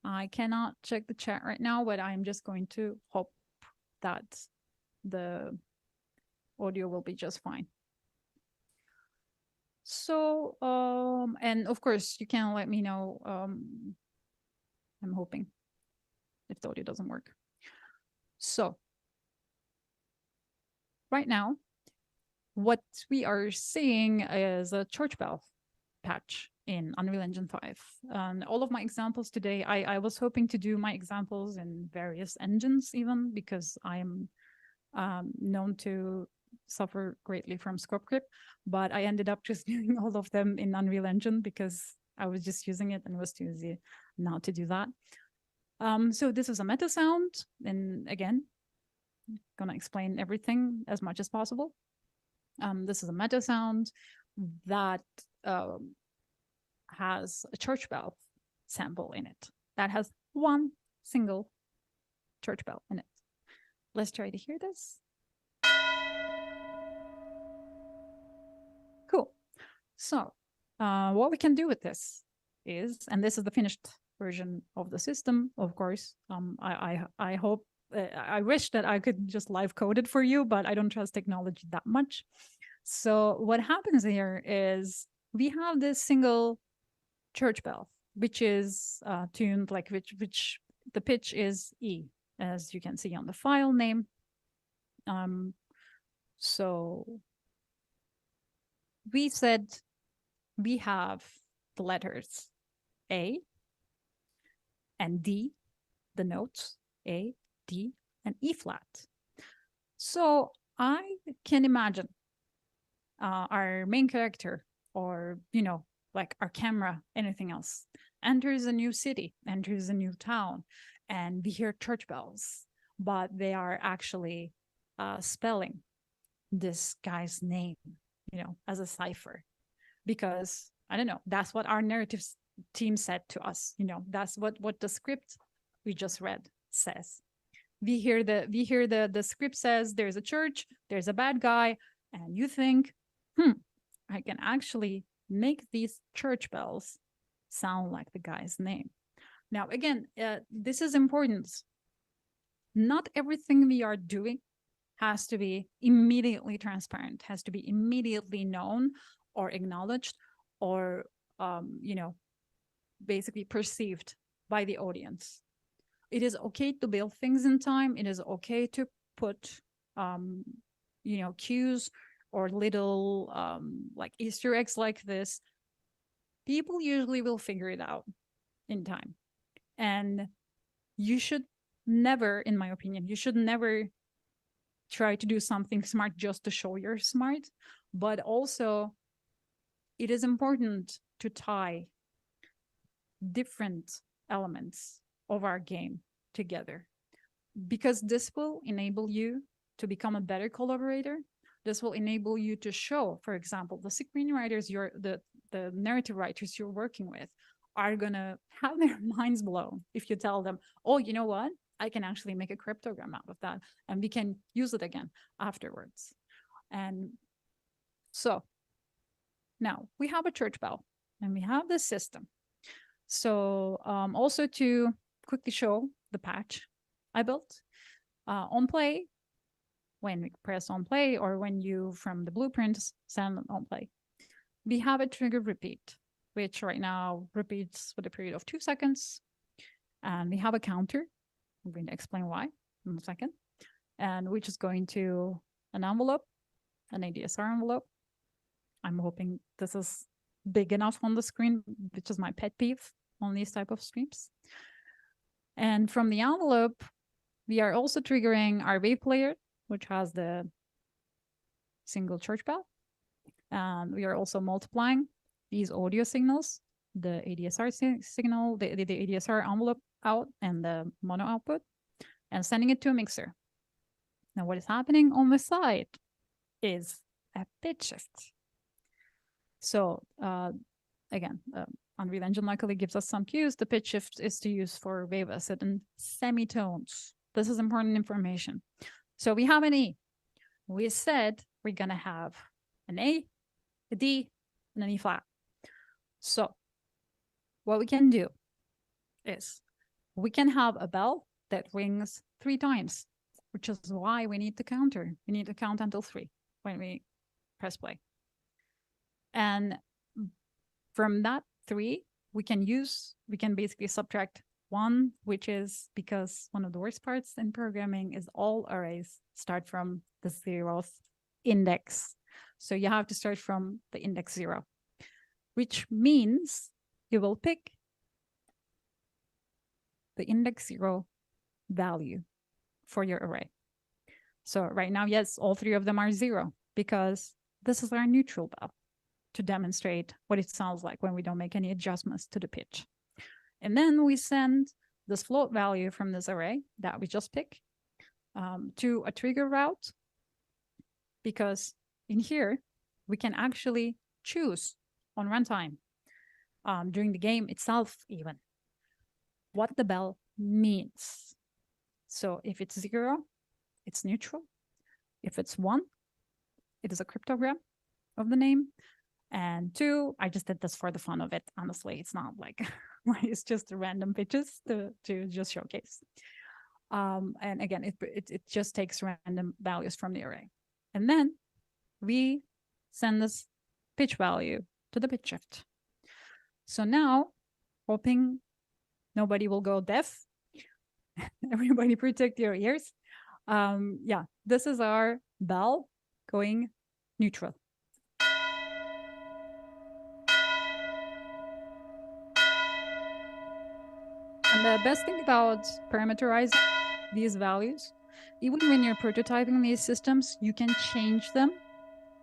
I cannot check the chat right now, but I'm just going to hope that the audio will be just fine. So, and of course, you can let me know. I'm hoping if the audio doesn't work. So, right now, what we are seeing is a church bell patch in Unreal Engine 5. And all of my examples today, I was hoping to do my examples in various engines even, because I am known to suffer greatly from scope creep, but I ended up just doing all of them in Unreal Engine because I was just using it and it was too easy not to do that. So this is a meta sound, and again, I'm gonna explain everything as much as possible. This is a meta sound that has a church bell sample in it. That has one single church bell in it. Let's try to hear this. Cool. So what we can do with this is, and this is the finished version of the system, of course. I hope, I wish that I could just live code it for you, but I don't trust technology that much. So what happens here is we have this single church bell, which is tuned like which the pitch is E, as you can see on the file name. So we said we have the letters A and D, the notes A, D, and E flat. So I can imagine our main character, or, like our camera, anything else, enters a new city, enters a new town, and we hear church bells, but they are actually spelling this guy's name, as a cipher, because I don't know, that's what our narrative team said to us. That's what the script we just read says. We hear the script says there's a church, there's a bad guy, and you think, I can actually make these church bells sound like the guy's name. Now, again, this is important. Not everything we are doing has to be immediately transparent, has to be immediately known or acknowledged, or basically perceived by the audience. It is okay to build things in time. It is okay to put cues or little like Easter eggs like this. People usually will figure it out in time. And you should never, in my opinion, you should never try to do something smart just to show you're smart. But also, it is important to tie different elements of our game together, because this will enable you to become a better collaborator. This will enable you to show, for example, the screenwriters, the narrative writers you're working with are gonna have their minds blown if you tell them, oh, you know what? I can actually make a cryptogram out of that, and we can use it again afterwards. And so now we have a church bell and we have this system. So also to quickly show the patch I built on play, when we press on play, or when you from the blueprints send on play, we have a trigger repeat. which right now repeats with a period of 2 seconds. And we have a counter. I'm going to explain why in a second. And we're just going to an envelope, an ADSR envelope. I'm hoping this is big enough on the screen, which is my pet peeve on these type of streams. And from the envelope, we are also triggering our wave player, which has the single church bell. And we are also multiplying these audio signals, the ADSR signal, the ADSR envelope out and the mono output, and sending it to a mixer. Now what is happening on the side is a pitch shift. So again, Unreal Engine luckily gives us some cues. The pitch shift is to use for wave acid and semitones. This is important information. So we have an E. We said we're gonna have an A, a D, and an E flat. So what we can do is we can have a bell that rings 3 times, which is why we need to counter. We need to count until 3 when we press play. And from that 3, we can basically subtract 1, which is because one of the worst parts in programming is all arrays start from the 0th index. So you have to start from the index 0, which means you will pick the index 0 value for your array. So right now, yes, all 3 of them are 0 because this is our neutral bell to demonstrate what it sounds like when we don't make any adjustments to the pitch. And then we send this float value from this array that we just picked to a trigger route, because in here, we can actually choose on runtime during the game itself even what the bell means. So if it's 0, it's neutral. If it's 1, it is a cryptogram of the name. And 2, I just did this for the fun of it. Honestly, it's not like, it's just random pitches to just showcase. And again, it just takes random values from the array. And then we send this pitch value to the pitch shift. So now, hoping nobody will go deaf, everybody protect your ears. Yeah, this is our bell going neutral. And the best thing about parameterizing these values, even when you're prototyping these systems, you can change them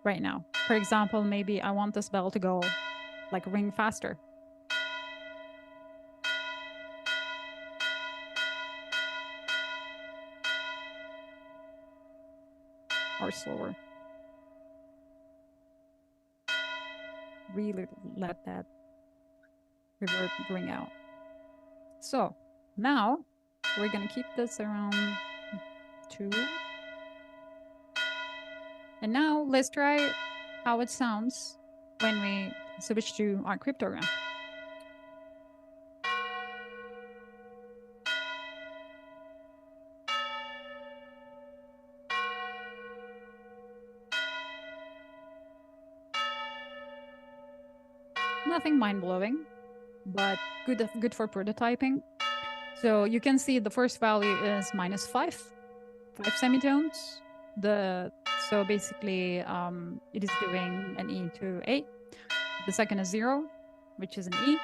right now. For example, maybe I want this bell to go like ring faster. Or slower. Really let that reverb ring out. So now we're gonna keep this around 2. And now let's try how it sounds when we switch to our cryptogram. Nothing mind-blowing, but good for prototyping. So you can see the first value is -5 semitones. So basically it is doing an E to A. The second is 0, which is an E,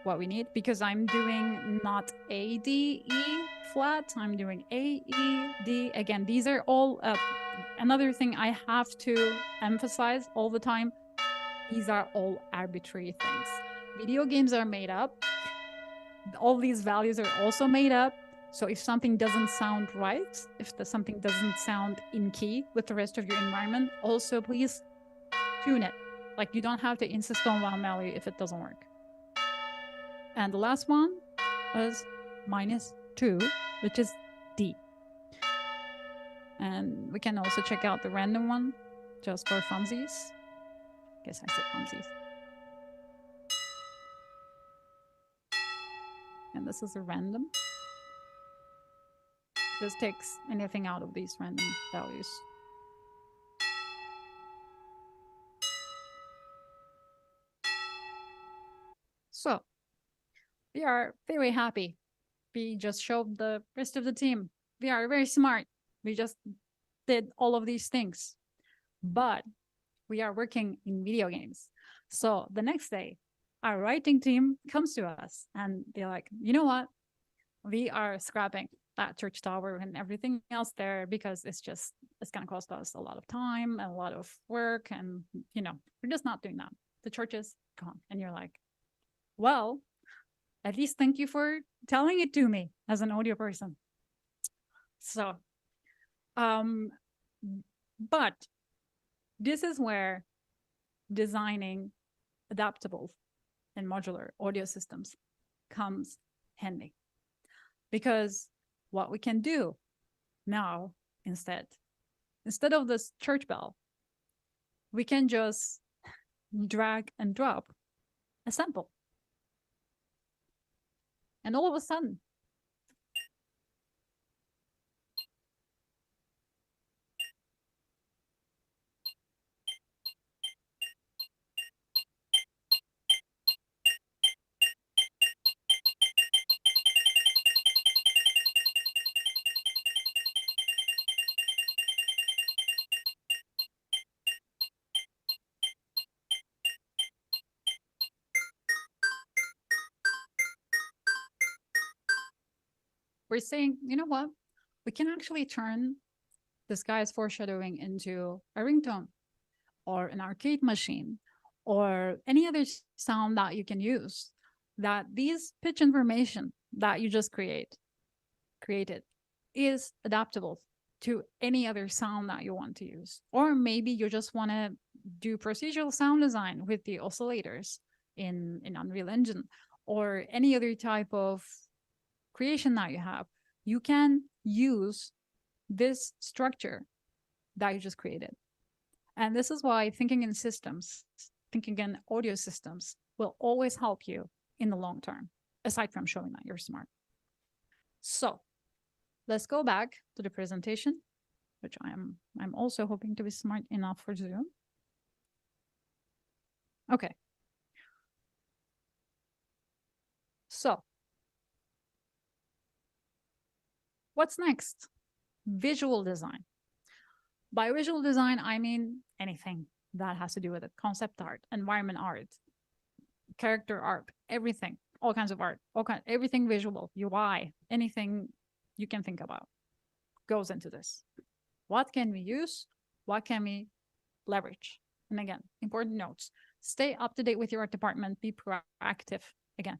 what we need, because I'm doing not A, D, E flat, I'm doing A, E, D. Again, these are all, another thing I have to emphasize all the time, these are all arbitrary things. Video games are made up. All these values are also made up. So if something doesn't sound right, if something doesn't sound in key with the rest of your environment, also please tune it. Like, you don't have to insist on one value if it doesn't work. And the last one is -2, which is D. And we can also check out the random one just for funsies. Guess I said funsies. And this is a random. This takes anything out of these random values. So we are very happy. We just showed the rest of the team. We are very smart. We just did all of these things. But we are working in video games. So the next day, our writing team comes to us and they're like, you know what? We are scrapping that church tower and everything else there because it's going to cost us a lot of time and a lot of work. And, we're just not doing that. The church is gone. And you're like, well, at least thank you for telling it to me as an audio person. So, but this is where designing adaptable and modular audio systems comes handy. Because what we can do now instead of this church bell, we can just drag and drop a sample. And all of a sudden, we're saying, you know what? We can actually turn this guy's foreshadowing into a ringtone or an arcade machine or any other sound that you can use. That these pitch information that you just created is adaptable to any other sound that you want to use. Or maybe you just want to do procedural sound design with the oscillators in Unreal Engine or any other type of creation that you have. You can use this structure that you just created. And this is why thinking in systems, thinking in audio systems will always help you in the long term, aside from showing that you're smart. So let's go back to the presentation, which I'm also hoping to be smart enough for Zoom. Okay. So what's next? Visual design. By visual design, I mean anything that has to do with it. Concept art, environment art, character art, everything, all kinds of art, everything visual, UI, anything you can think about goes into this. What can we use? What can we leverage? And again, important notes. Stay up to date with your art department. Be proactive. Again,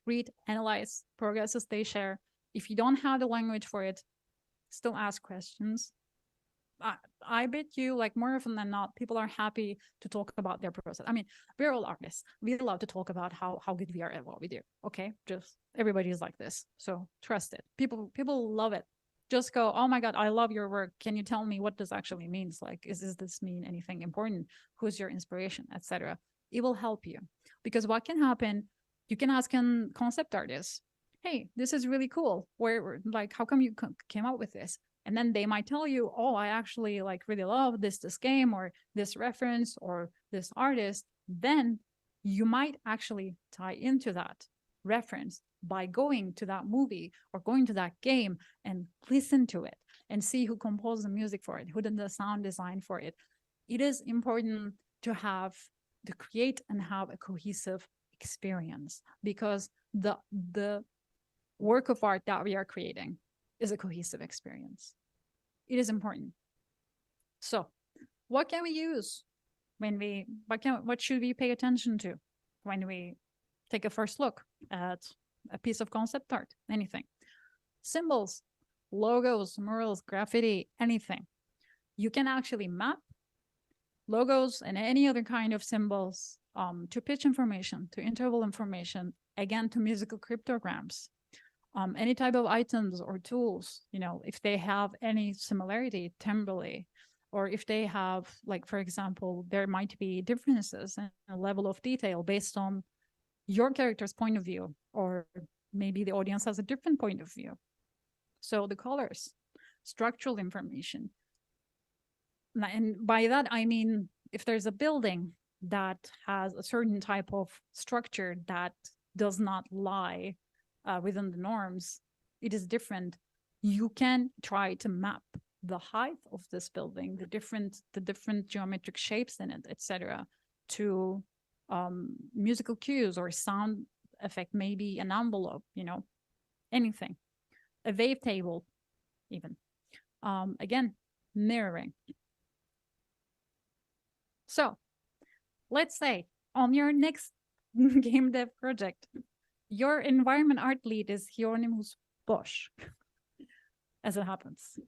read, analyze, progresses they share. If you don't have the language for it, still ask questions. I bet you, like, more often than not, people are happy to talk about their process. I mean, we're all artists. We love to talk about how good we are at what we do. Okay, just everybody is like this. So trust it. People love it. Just go, oh my God, I love your work. Can you tell me what this actually means? Like, does this mean anything important? Who's your inspiration, etc. It will help you, because what can happen? You can ask a concept artist, hey, this is really cool. Where, like, how come you came up with this? And then they might tell you, oh, I actually really love this game or this reference or this artist. Then you might actually tie into that reference by going to that movie or going to that game and listen to it and see who composed the music for it, who did the sound design for it. It is important to create and have a cohesive experience, because the work of art that we are creating is a cohesive experience. It is important. So what can we use when what should we pay attention to when we take a first look at a piece of concept art? Anything. Symbols, logos, murals, graffiti, anything. You can actually map logos and any other kind of symbols to pitch information, to interval information, again, to musical cryptograms. Any type of items or tools, if they have any similarity temporally, or if they have, like, for example, there might be differences in a level of detail based on your character's point of view, or maybe the audience has a different point of view. So the colors, structural information. And by that, I mean, if there's a building that has a certain type of structure that does not lie within the norms, it is different. You can try to map the height of this building, the different geometric shapes in it, etc., to musical cues or sound effect, maybe an envelope, anything, a wavetable, even. Again, mirroring. So let's say on your next game dev project, your environment art lead is Hieronymus Bosch, as it happens.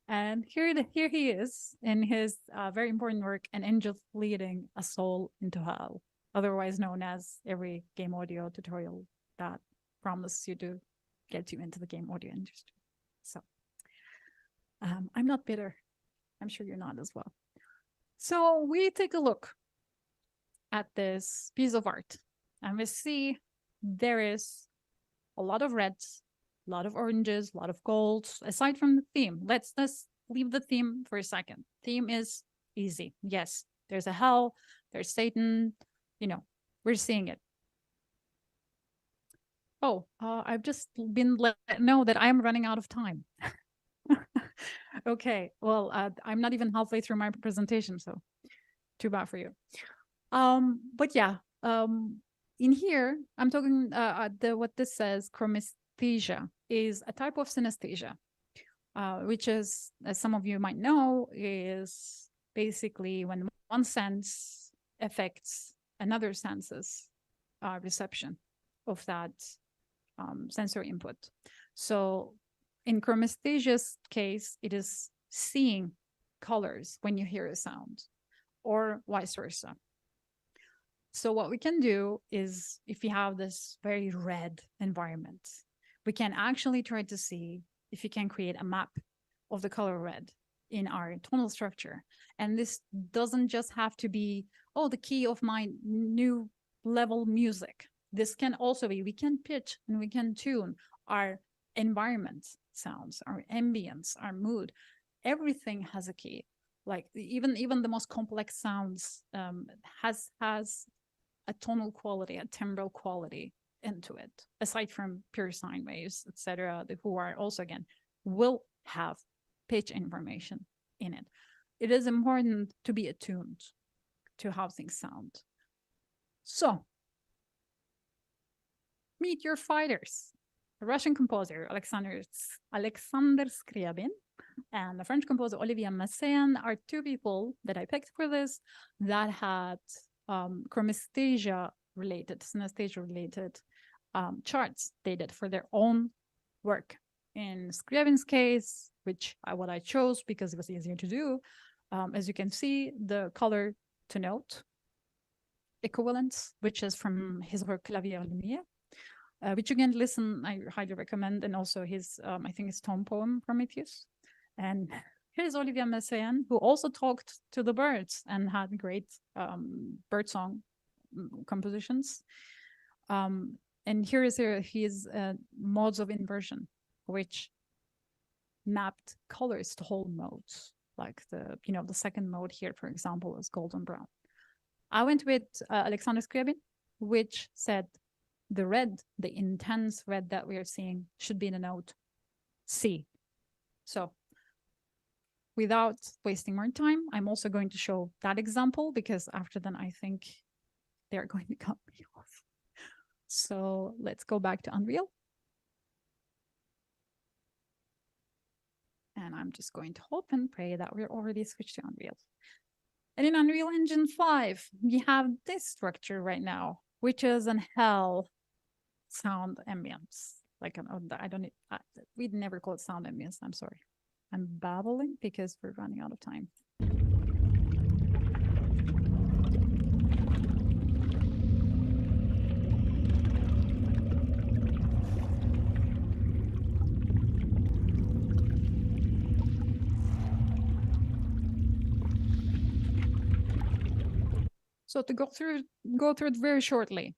And here he is in his very important work, An Angel Leading a Soul into Hell, otherwise known as every game audio tutorial that promises you to get you into the game audio industry. So I'm not bitter. I'm sure you're not as well. So we take a look at this piece of art and we see there is a lot of reds, a lot of oranges, a lot of golds, aside from the theme. Let's just leave the theme for a second. Theme is easy. Yes, there's a hell, there's Satan, we're seeing it. Oh, I've just been let know that I'm running out of time. Okay, well, I'm not even halfway through my presentation, so too bad for you. But yeah, in here, I'm talking, what this says, chromesthesia, is a type of synesthesia, which is, as some of you might know, is basically when one sense affects another sense's reception of that sensory input. So in chromesthesia's case, it is seeing colors when you hear a sound, or vice versa. So what we can do is, if we have this very red environment, we can actually try to see if we can create a map of the color red in our tonal structure. And this doesn't just have to be, the key of my new level music. This can also be, we can pitch and we can tune our environment sounds, our ambience, our mood. Everything has a key. Like even the most complex sounds has a tonal quality, a timbral quality into it, aside from pure sine waves, etc., who are also, again, will have pitch information in it. It is important to be attuned to how things sound. So, meet your fighters. The Russian composer Alexander Scriabin and the French composer Olivier Messiaen are two people that I picked for this that had chromesthesia-related, synesthesia-related charts they did for their own work. In Scriabin's case, which what I chose because it was easier to do, as you can see, the color to note equivalence, which is from his work Clavier Lumière, which you can listen, I highly recommend, and also his, I think his tone poem, Prometheus. And here's Olivier Messiaen, who also talked to the birds and had great birdsong compositions. And here is his modes of inversion, which mapped colors to whole modes, like the second mode here, for example, is golden brown. I went with Alexander Scriabin, which said the red, the intense red that we are seeing, should be in the note C. So without wasting more time, I'm also going to show that example, because after then I think they're going to cut me off. So let's go back to Unreal. And I'm just going to hope and pray that we're already switched to Unreal. And in Unreal Engine 5, we have this structure right now, which is an hell sound ambience. Like, I don't need, we'd never call it sound ambience, I'm sorry. I'm babbling because we're running out of time. So to go through it very shortly.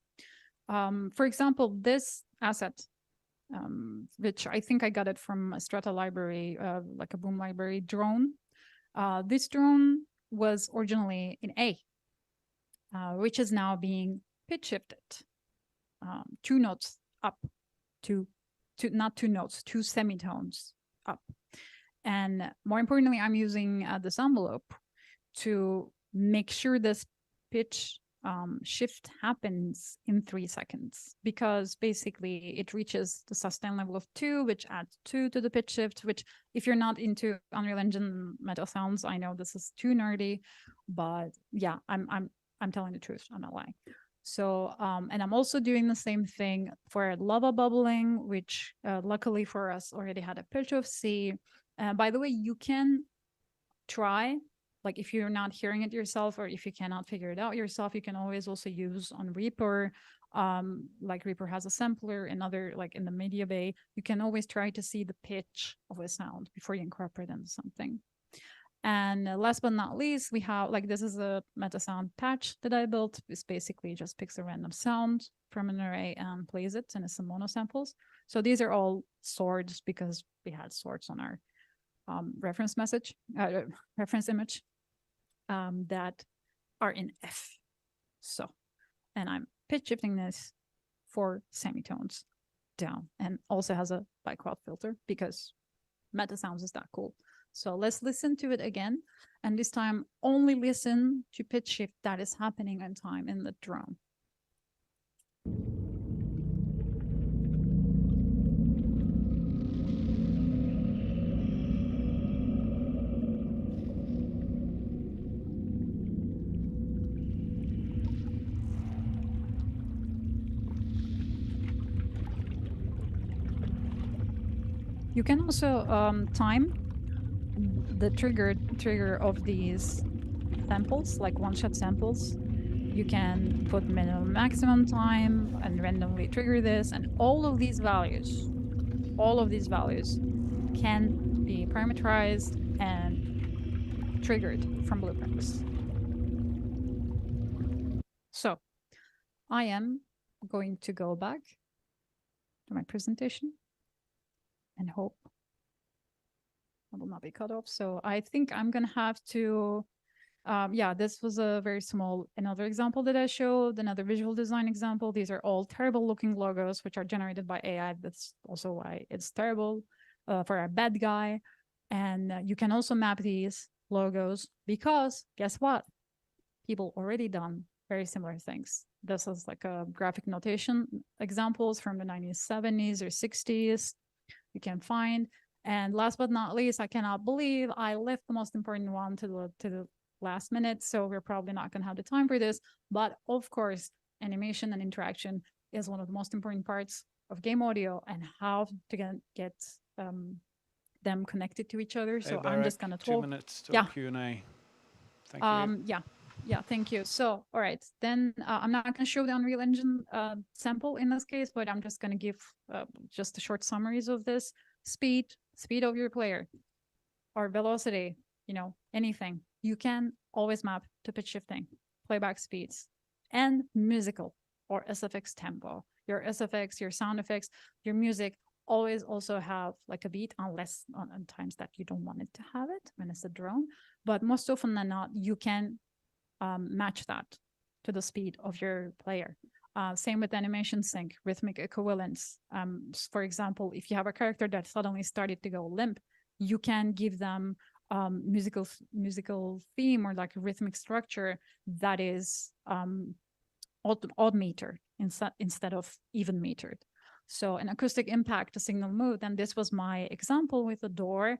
For example, this asset, which I think I got it from a Strata library, like a Boom library drone. This drone was originally in A. which is now being pitch shifted 2 notes up to not 2 notes, 2 semitones up. And more importantly, I'm using this envelope to make sure this pitch shift happens in 3 seconds, because basically it reaches the sustain level of 2, which adds 2 to the pitch shift, which if you're not into Unreal Engine meta sounds, I know this is too nerdy, but yeah, I'm telling the truth, I'm not lying. So, and I'm also doing the same thing for lava bubbling, which luckily for us already had a pitch of C. By the way, you can try, like if you're not hearing it yourself, or if you cannot figure it out yourself, you can always also use on Reaper. Like Reaper has a sampler, and other, like in the media bay, you can always try to see the pitch of a sound before you incorporate it into something. And last but not least, we have, like, this is a meta sound patch that I built. It's basically just picks a random sound from an array and plays it, and it's some mono samples. So these are all swords because we had swords on our reference image that are in F. So, and I'm pitch shifting this 4 semitones down, and also has a bicrop filter because meta sounds is that cool. So let's listen to it again, and this time only listen to pitch shift that is happening in time in the drone. You can also time the trigger of these samples, like one-shot samples. You can put minimum maximum time and randomly trigger this, and all of these values can be parameterized and triggered from blueprints. So I am going to go back to my presentation and hope I will not be cut off. So I think I'm gonna have to, yeah, this was a very small, another example that I showed, another visual design example. These are all terrible looking logos, which are generated by AI. That's also why it's terrible for a bad guy. And you can also map these logos because guess what? People already done very similar things. This is like a graphic notation examples from the 90s, 70s, or 60s you can find. And last but not least, I cannot believe I left the most important one to the last minute, so we're probably not going to have the time for this. But of course, animation and interaction is one of the most important parts of game audio, and how to get them connected to each other. So I'm just going to talk. 2 minutes to Q&A. Thank you. Yeah, thank you. So, all right, then I'm not going to show the Unreal Engine sample in this case, but I'm just going to give just a short summaries of this. Speed of your player, or velocity, you know, anything. You can always map to pitch shifting, playback speeds, and musical or SFX tempo. Your SFX, your sound effects, your music always also have like a beat, unless on times that you don't want it to have it when it's a drone. But most often than not, you can match that to the speed of your player. Same with animation sync, rhythmic equivalence. For example, if you have a character that suddenly started to go limp, you can give them musical theme or like a rhythmic structure that is odd meter instead of even metered. So an acoustic impact to signal mood, and this was my example with a door.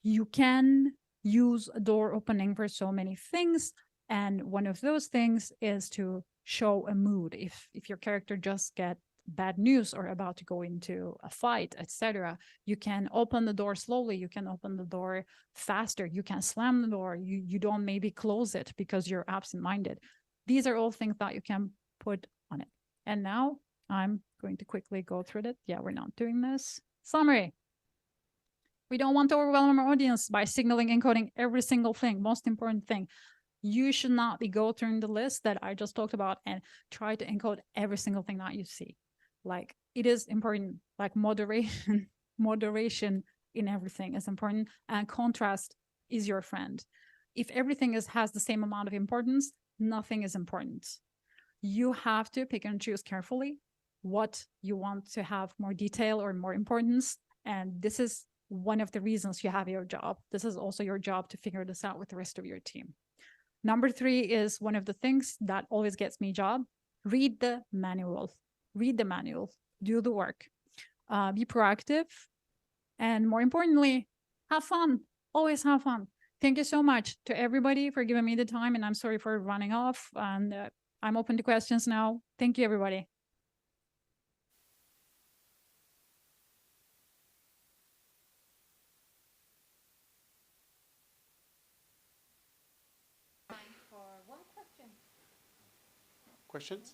You can use a door opening for so many things, and one of those things is to show a mood. If your character just get bad news or about to go into a fight, etc., you can open the door slowly, you can open the door faster, you can slam the door, you don't maybe close it because you're absent-minded. These are all things that you can put on it. And now I'm going to quickly go through it. Yeah, we're not doing this. Summary. We don't want to overwhelm our audience by signaling, encoding every single thing. Most important thing, you should not be go through the list that I just talked about and try to encode every single thing that you see. Like, it is important, like moderation in everything is important, and contrast is your friend. If everything has the same amount of importance, nothing is important. You have to pick and choose carefully what you want to have more detail or more importance. And this is one of the reasons you have your job. This is also your job to figure this out with the rest of your team. Number 3 is one of the things that always gets me job. Read the manual. Read the manual. Do the work. Be proactive. And more importantly, have fun. Always have fun. Thank you so much to everybody for giving me the time. And I'm sorry for running off. And I'm open to questions now. Thank you, everybody. Questions?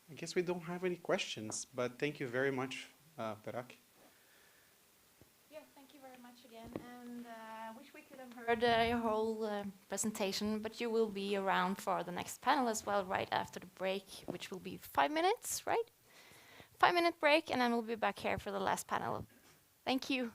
I guess we don't have any questions, but thank you very much, Perak. Yeah, thank you very much again. And I wish we could have heard your whole presentation, but you will be around for the next panel as well right after the break, which will be 5 minutes, right? 5-minute break, and then we'll be back here for the last panel. Thank you.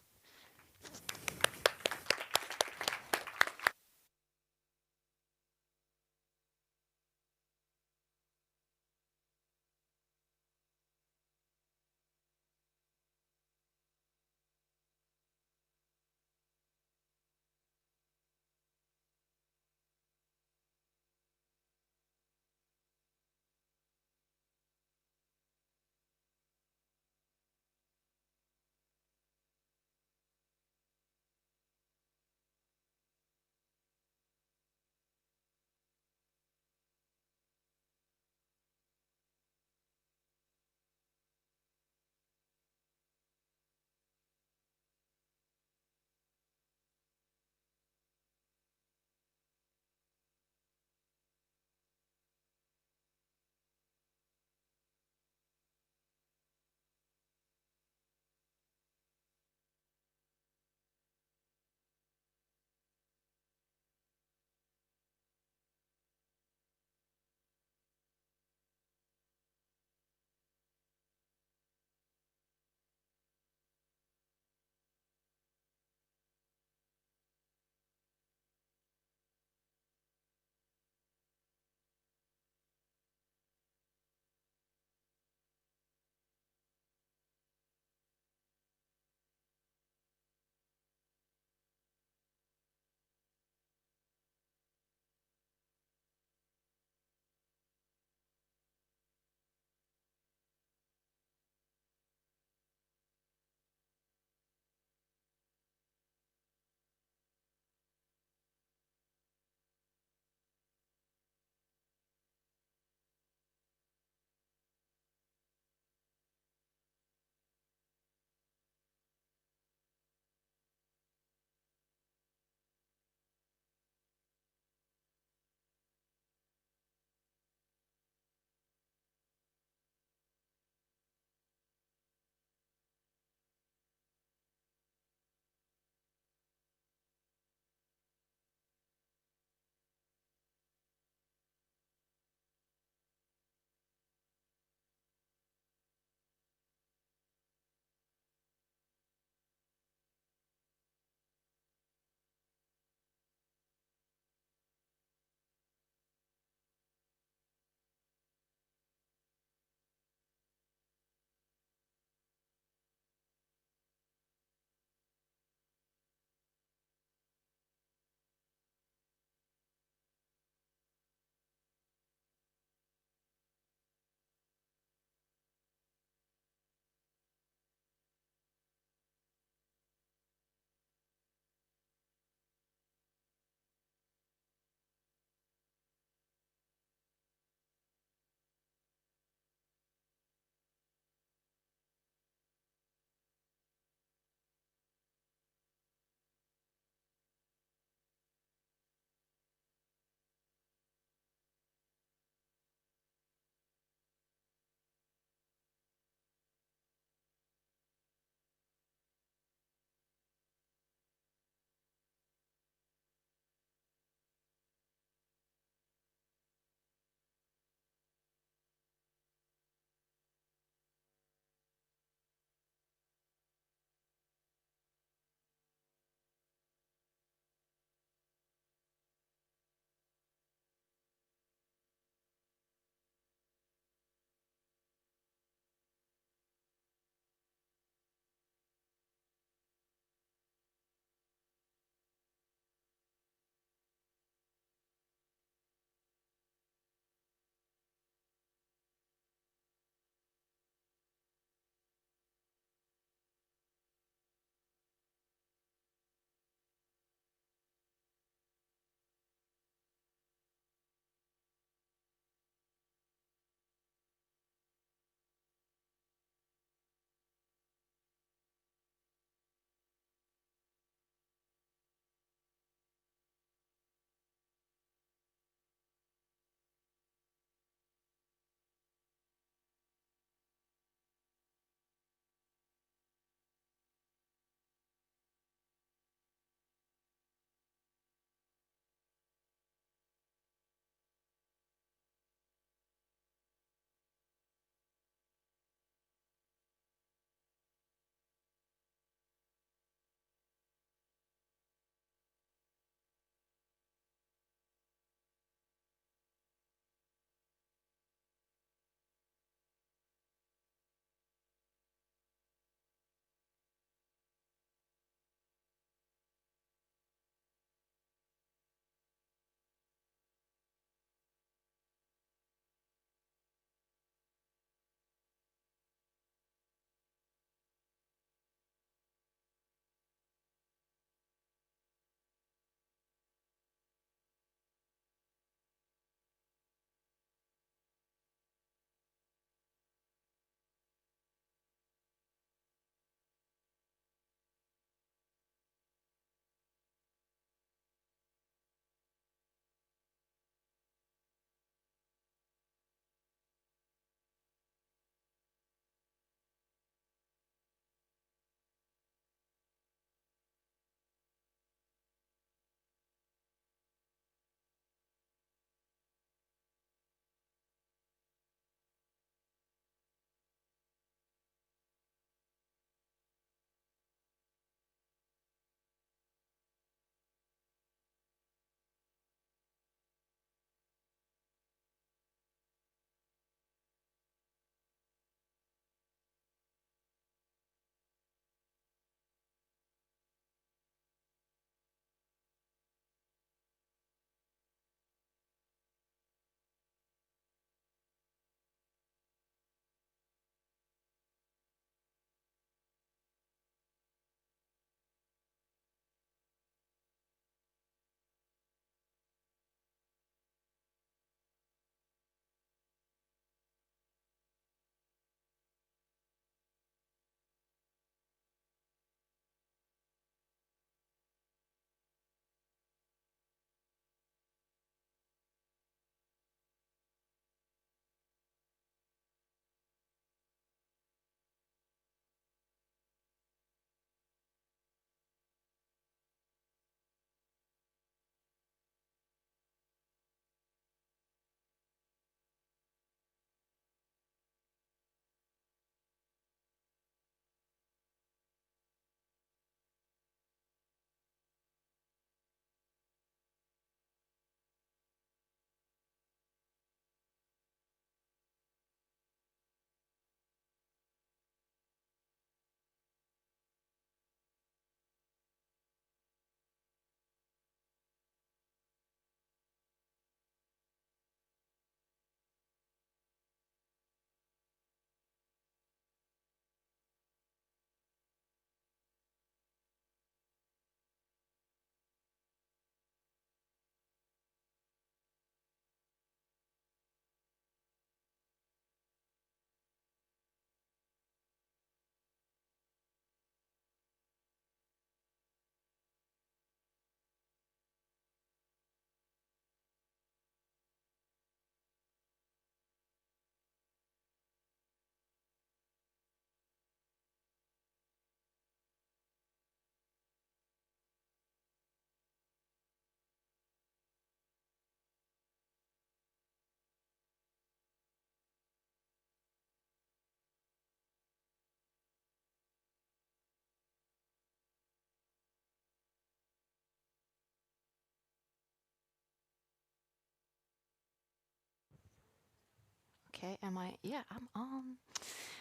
Okay, yeah, I'm on.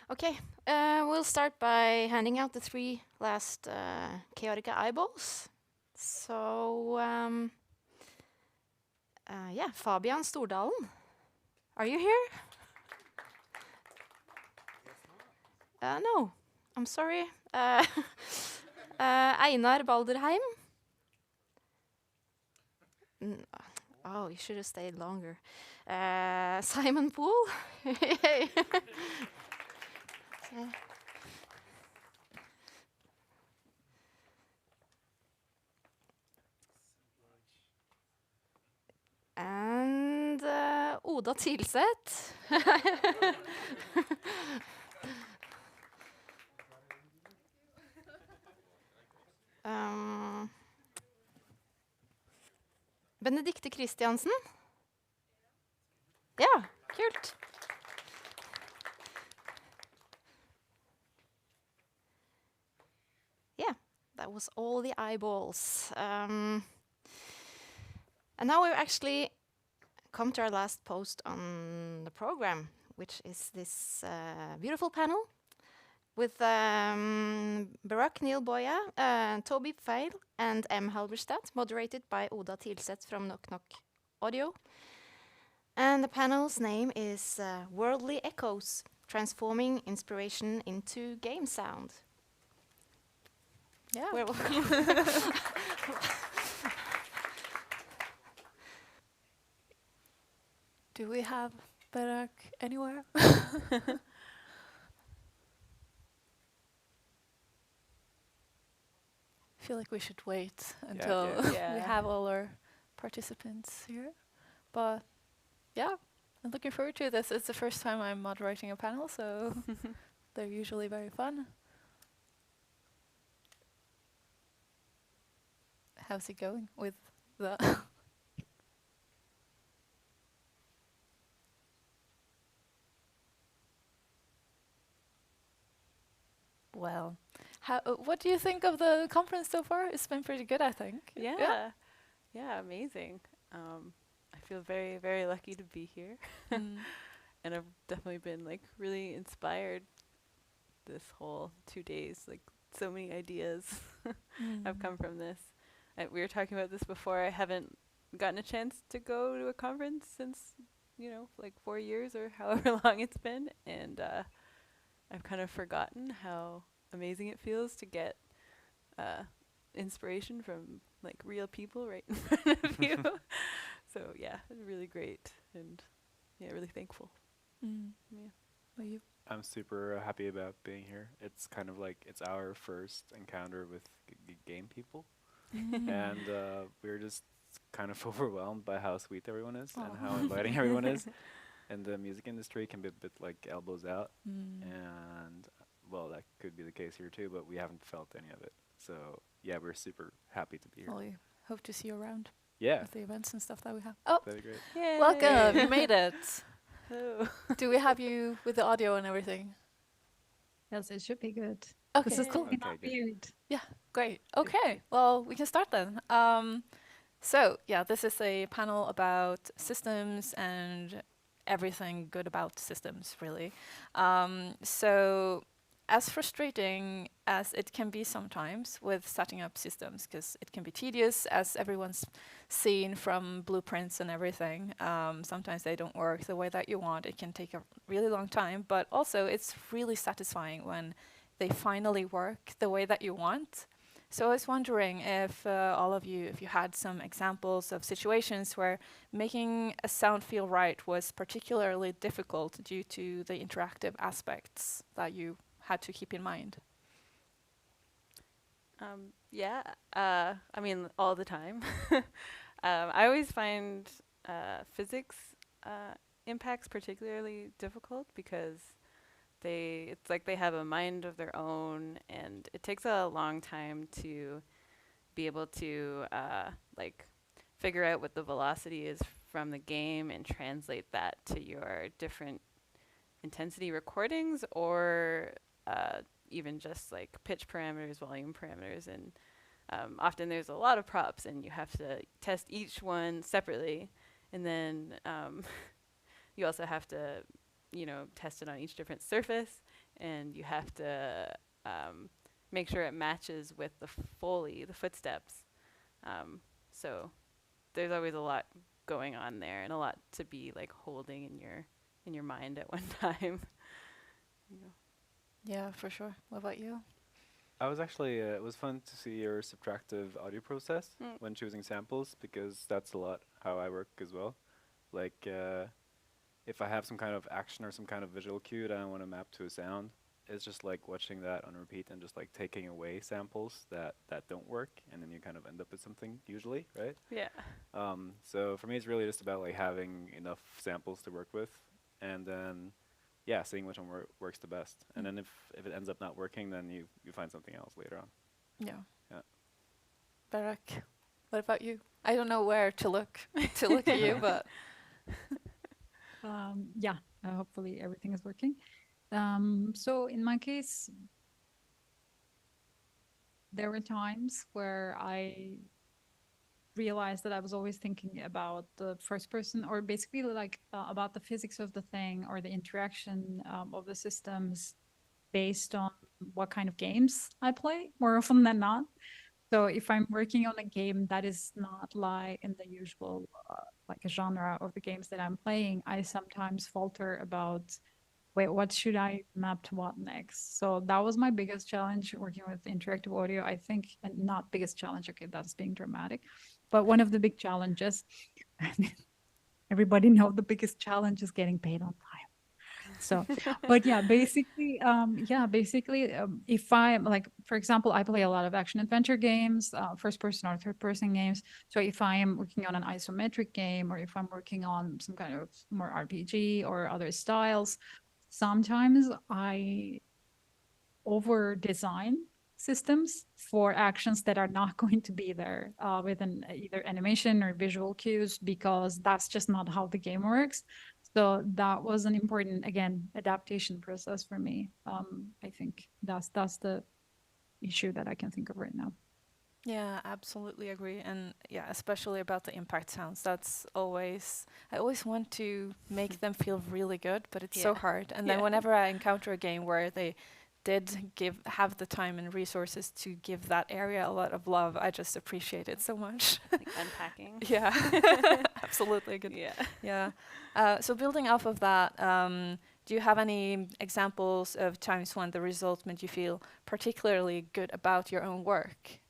Okay, we'll start by handing out the 3 last chaotic eyeballs. So, yeah, Fabian Stordalen, are you here? No, I'm sorry. Einar Balderheim. Oh, you should have stayed longer. Simon Poole. Yay. And Oda Tilseth. Benedikte Christiansen. Ja, kult. Yeah, that was all the eyeballs. And now we've actually come to our last post on the program, which is this beautiful panel with Barack Neil Boya, Toby Feil, and M. Halberstadt, moderated by Oda Tilseth from Knock Knock Audio. And the panel's name is Worldly Echoes, Transforming Inspiration into Game Sound. Yeah. Do we have Barack anywhere? I feel like we should wait until we have all our participants here. But yeah, I'm looking forward to this. It's the first time I'm moderating a panel, so they're usually very fun. How's it going with the... Well, what do you think of the conference so far? It's been pretty good, I think. Yeah, amazing. I feel very, very lucky to be here. And I've definitely been like really inspired this whole 2 days. Like so many ideas have come from this. We were talking about this before. I haven't gotten a chance to go to a conference since, like 4 years or however long it's been. And I've kind of forgotten how amazing it feels to get inspiration from like real people right in front of you. So yeah, it's really great and really thankful. Yeah. Are you? I'm super happy about being here. It's kind of like it's our first encounter with game people, and we're just kind of overwhelmed by how sweet everyone is and how inviting everyone is. And the music industry can be a bit like elbows out, and well, that could be the case here too, but we haven't felt any of it. So yeah, we're super happy to be here. Well, we hope to see you around. Yeah. With the events and stuff that we have. Oh, that'd be great. Yay. Welcome, you made it. Do we have you with the audio and everything? Yes, it should be good. Okay. This is cool. Okay, Yeah, great. Okay, well, we can start then. So yeah, this is a panel about systems and everything good about systems, really. So as frustrating as it can be sometimes with setting up systems, because it can be tedious, as everyone's seen from blueprints and everything. Sometimes they don't work the way that you want. It can take a really long time, but also it's really satisfying when they finally work the way that you want. So I was wondering if all of you, if you had some examples of situations where making a sound feel right was particularly difficult due to the interactive aspects that you had to keep in mind. I mean, all the time. I always find physics impacts particularly difficult because it's like they have a mind of their own, and it takes a long time to be able to like figure out what the velocity is from the game and translate that to your different intensity recordings, or even just like pitch parameters, volume parameters, and often there's a lot of props and you have to test each one separately, and then you also have to test it on each different surface, and you have to make sure it matches with the Foley, the footsteps. So there's always a lot going on there, and a lot to be like holding in your mind at one time. Yeah, for sure. What about you? I was actually, it was fun to see your subtractive audio process when choosing samples, because that's a lot how I work as well. Like, if I have some kind of action or some kind of visual cue that I want to map to a sound, it's just like watching that on repeat and just like taking away samples that don't work, and then you kind of end up with something usually, right? Yeah. So for me, it's really just about like having enough samples to work with, and then yeah, seeing which one works the best. And then if it ends up not working, then you find something else later on. Yeah. Yeah. Barak, what about you? I don't know where to look at you, but Yeah, hopefully everything is working. So in my case, there were times where I realized that I was always thinking about the first person, or basically like about the physics of the thing or the interaction of the systems based on what kind of games I play, more often than not. So if I'm working on a game that is not like in the usual like a genre of the games that I'm playing, I sometimes falter about, wait, what should I map to what next? So that was my biggest challenge working with interactive audio, I think, and not biggest challenge, okay, that's being dramatic, but one of the big challenges, everybody know the biggest challenge is getting paid on time. So, but yeah, basically, if I'm like, for example, I play a lot of action adventure games, first person or third person games. So if I am working on an isometric game, or if I'm working on some kind of more RPG or other styles, sometimes I over design systems for actions that are not going to be there with either animation or visual cues, because that's just not how the game works. So that was an important, again, adaptation process for me. I think that's the issue that I can think of right now. yeah, absolutely agree. And yeah, especially about the impact sounds. That's always, I always want to make them feel really good, but it's so hard. And then whenever I encounter a game where they did have the time and resources to give that area a lot of love, I just appreciate it so much. Like unpacking. Yeah, absolutely good. Yeah. So building off of that, do you have any examples of times when the result made you feel particularly good about your own work?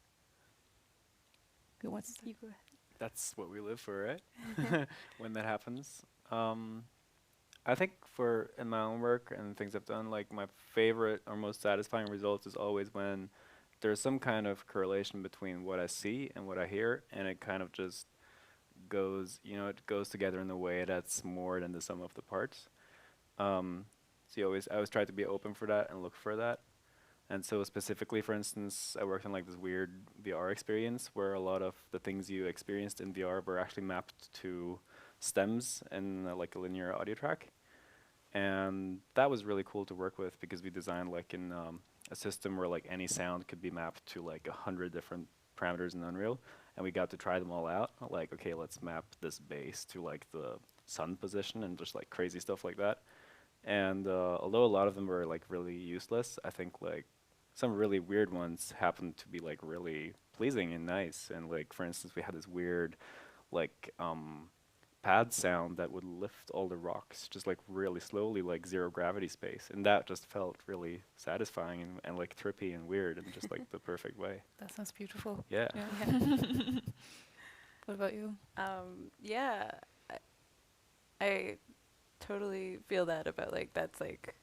Who wants to? You go ahead. That's what we live for, right? When that happens. I think in my own work and things I've done, like my favorite or most satisfying results is always when there's some kind of correlation between what I see and what I hear, and it kind of just goes, it goes together in a way that's more than the sum of the parts. So I always try to be open for that and look for that. And so specifically, for instance, I worked on like this weird VR experience where a lot of the things you experienced in VR were actually mapped to stems in like a linear audio track. And that was really cool to work with, because we designed like in a system where like any sound could be mapped to like 100 different parameters in Unreal, and we got to try them all out. Like, okay, let's map this bass to like the sun position and just like crazy stuff like that. And although a lot of them were like really useless, I think like some really weird ones happened to be like really pleasing and nice. And like, for instance, we had this weird like pad sound that would lift all the rocks just like really slowly, like zero gravity space, and that just felt really satisfying and like trippy and weird in just like the perfect way. That sounds beautiful. Yeah. What about you? Yeah, I totally feel that about like that's like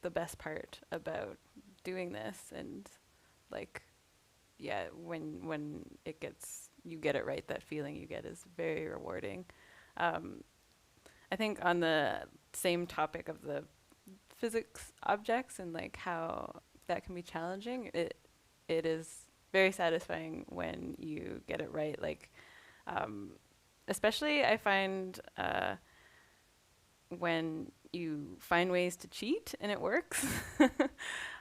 the best part about doing this, and like when you get it right, that feeling you get is very rewarding. I think on the same topic of the physics objects and like how that can be challenging, it is very satisfying when you get it right. Like, especially I find when you find ways to cheat and it works.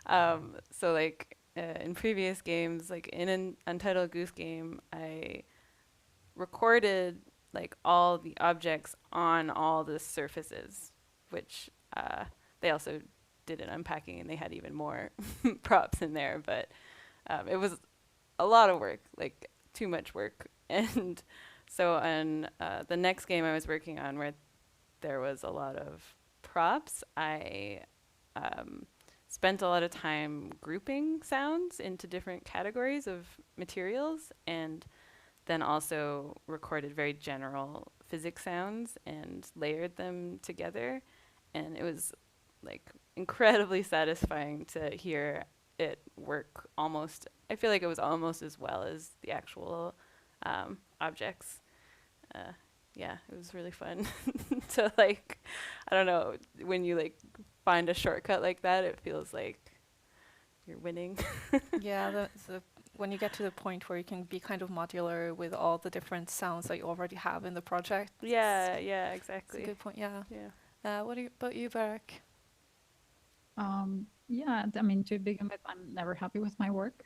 So like in previous games, like in an Untitled Goose game, I recorded like all the objects on all the surfaces, which they also did an unpacking, and they had even more props in there. But it was a lot of work, like too much work. And so on the next game I was working on, where there was a lot of props, I spent a lot of time grouping sounds into different categories of materials, and then also recorded very general physics sounds and layered them together. And it was like incredibly satisfying to hear it work almost, I feel like it was almost as well as the actual objects. Yeah, it was really fun to like, I don't know, when you like find a shortcut like that, it feels like you're winning. Yeah, when you get to the point where you can be kind of modular with all the different sounds that you already have in the project. Yeah, It's exactly. a good point, yeah. Yeah. What about you, Barak? Yeah, I mean, to begin with, I'm never happy with my work.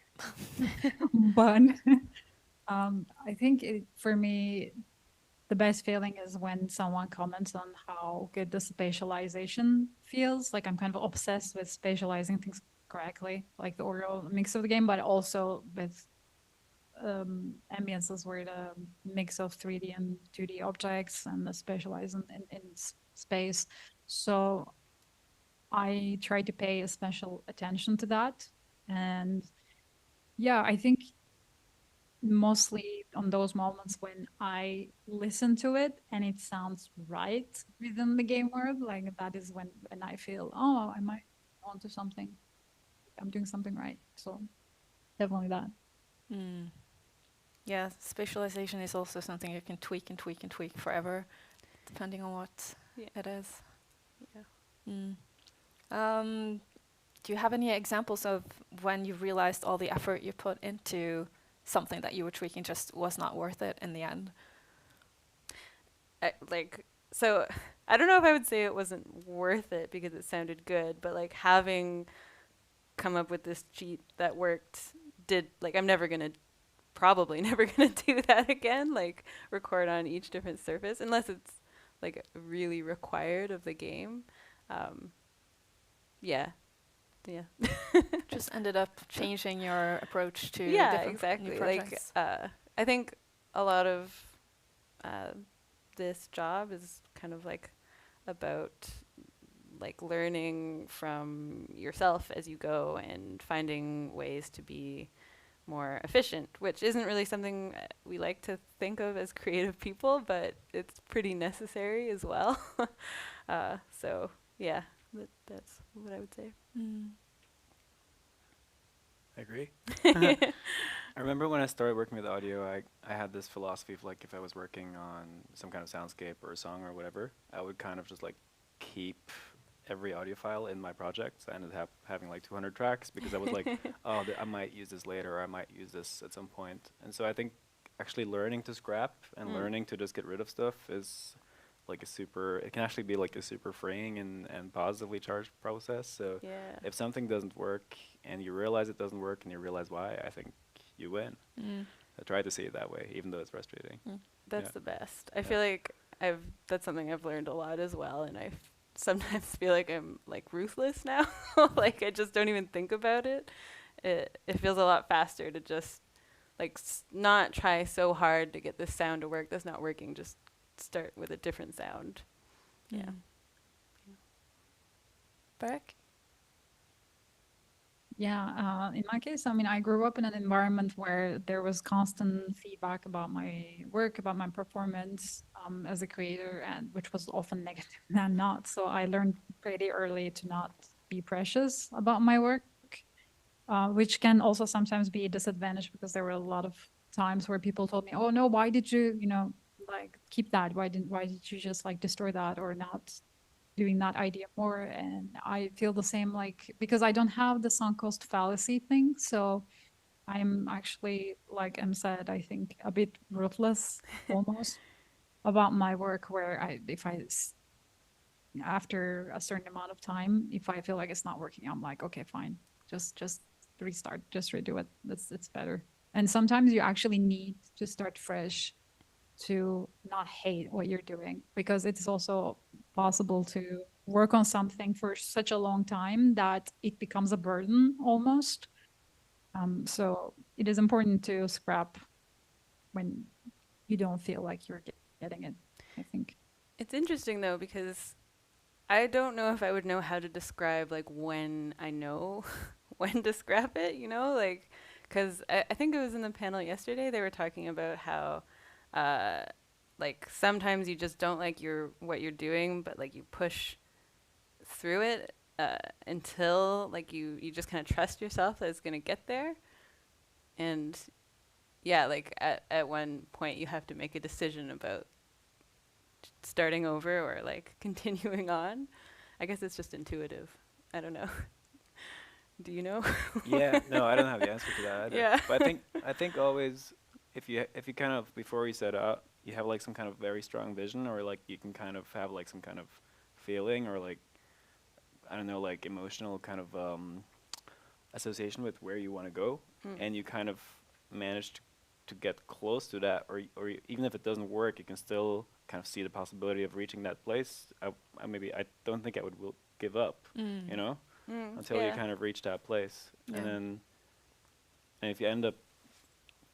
But I think for me, the best feeling is when someone comments on how good the spatialization feels. Like I'm kind of obsessed with spatializing things correctly, like the overall mix of the game, but also with ambiences where the mix of 3D and 2D objects and the spatialize in space. So I try to pay a special attention to that. And yeah, I think mostly on those moments when I listen to it and it sounds right within the game world, like that is when I feel, oh, I might onto something. I'm doing something right. So definitely that. Yeah, spatialization is also something you can tweak and tweak and tweak forever, depending on what it is. Yeah. Do you have any examples of when you realized all the effort you put into something that you were tweaking just was not worth it in the end? So I don't know if I would say it wasn't worth it because it sounded good, but like having come up with this cheat that worked I'm probably never gonna do that again, like record on each different surface unless it's like really required of the game. Yeah. Just ended up changing your approach to yeah, different exactly. new projects. I think a lot of this job is kind of like about like learning from yourself as you go and finding ways to be more efficient, which isn't really something we like to think of as creative people, but it's pretty necessary as well. So yeah, that's what I would say. I agree. I remember when I started working with audio, I had this philosophy of like if I was working on some kind of soundscape or a song or whatever, I would kind of just like keep every audio file in my project. I ended up having like 200 tracks because I was like, oh, I might use this later, or I might use this at some point. And so I think actually learning to scrap and learning to just get rid of stuff is like it can actually be like a super freeing and positively charged process. So if something doesn't work and you realize it doesn't work and you realize why, I think you win. I try to see it that way, even though it's frustrating. That's the best. I feel like that's something I've learned a lot as well, and I sometimes feel like I'm like ruthless now. Like I just don't even think about it. It feels a lot faster to just like not try so hard to get this sound to work that's not working. Just start with a different sound. Yeah. Barak? Yeah, in my case, I mean, I grew up in an environment where there was constant feedback about my work, about my performance as a creator, and which was often negative than not. So I learned pretty early to not be precious about my work, which can also sometimes be a disadvantage because there were a lot of times where people told me, "Oh no, why did you, like keep that? Why did you just like destroy that or not doing that idea more?" And I feel the same, like, because I don't have the sunk cost fallacy thing. So I'm actually, like Em said, I think a bit ruthless almost about my work, where after a certain amount of time, if I feel like it's not working, I'm like, okay, fine, just restart, just redo it. It's better. And sometimes you actually need to start fresh to not hate what you're doing, because it's also possible to work on something for such a long time that it becomes a burden almost. So it is important to scrap when you don't feel like you're getting it, I think. It's interesting though, because I don't know if I would know how to describe like when I know when to scrap it, you know, like, because I think it was in the panel yesterday, they were talking about how like sometimes you just don't like what you're doing, but like you push through it until like you just kind of trust yourself that it's going to get there. And yeah, like at one point you have to make a decision about starting over or like continuing on. I guess it's just intuitive. I don't know. Do you know? Yeah, no, I don't have the answer to that either. Yeah. But I think always if you kind of before you set out, you have like some kind of very strong vision, or like you can kind of have like some kind of feeling, or like I don't know, like emotional kind of association with where you want to go, and you kind of manage to get close to that, or even if it doesn't work, you can still kind of see the possibility of reaching that place. I don't think I would give up, you know, until you kind of reach that place, and if you end up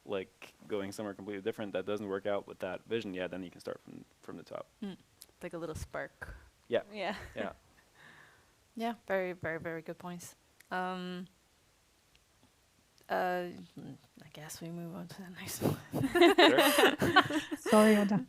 like going somewhere completely different that doesn't work out with that vision, then you can start from the top. It's like a little spark. Yeah. Yeah. Yeah. Yeah, very, very, very good points. I guess we move on to the next one. Sorry, Oda.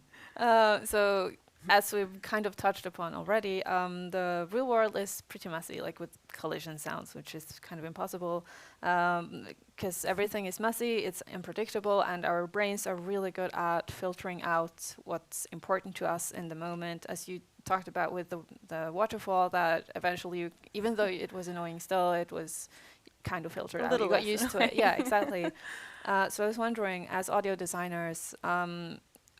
So, as we've kind of touched upon already, the real world is pretty messy, like with collision sounds, which is kind of impossible because everything is messy, it's unpredictable, and our brains are really good at filtering out what's important to us in the moment. As you talked about with the waterfall, that eventually, even though it was annoying still, it was kind of filtered out. You got used to it. Yeah, exactly. So I was wondering, as audio designers,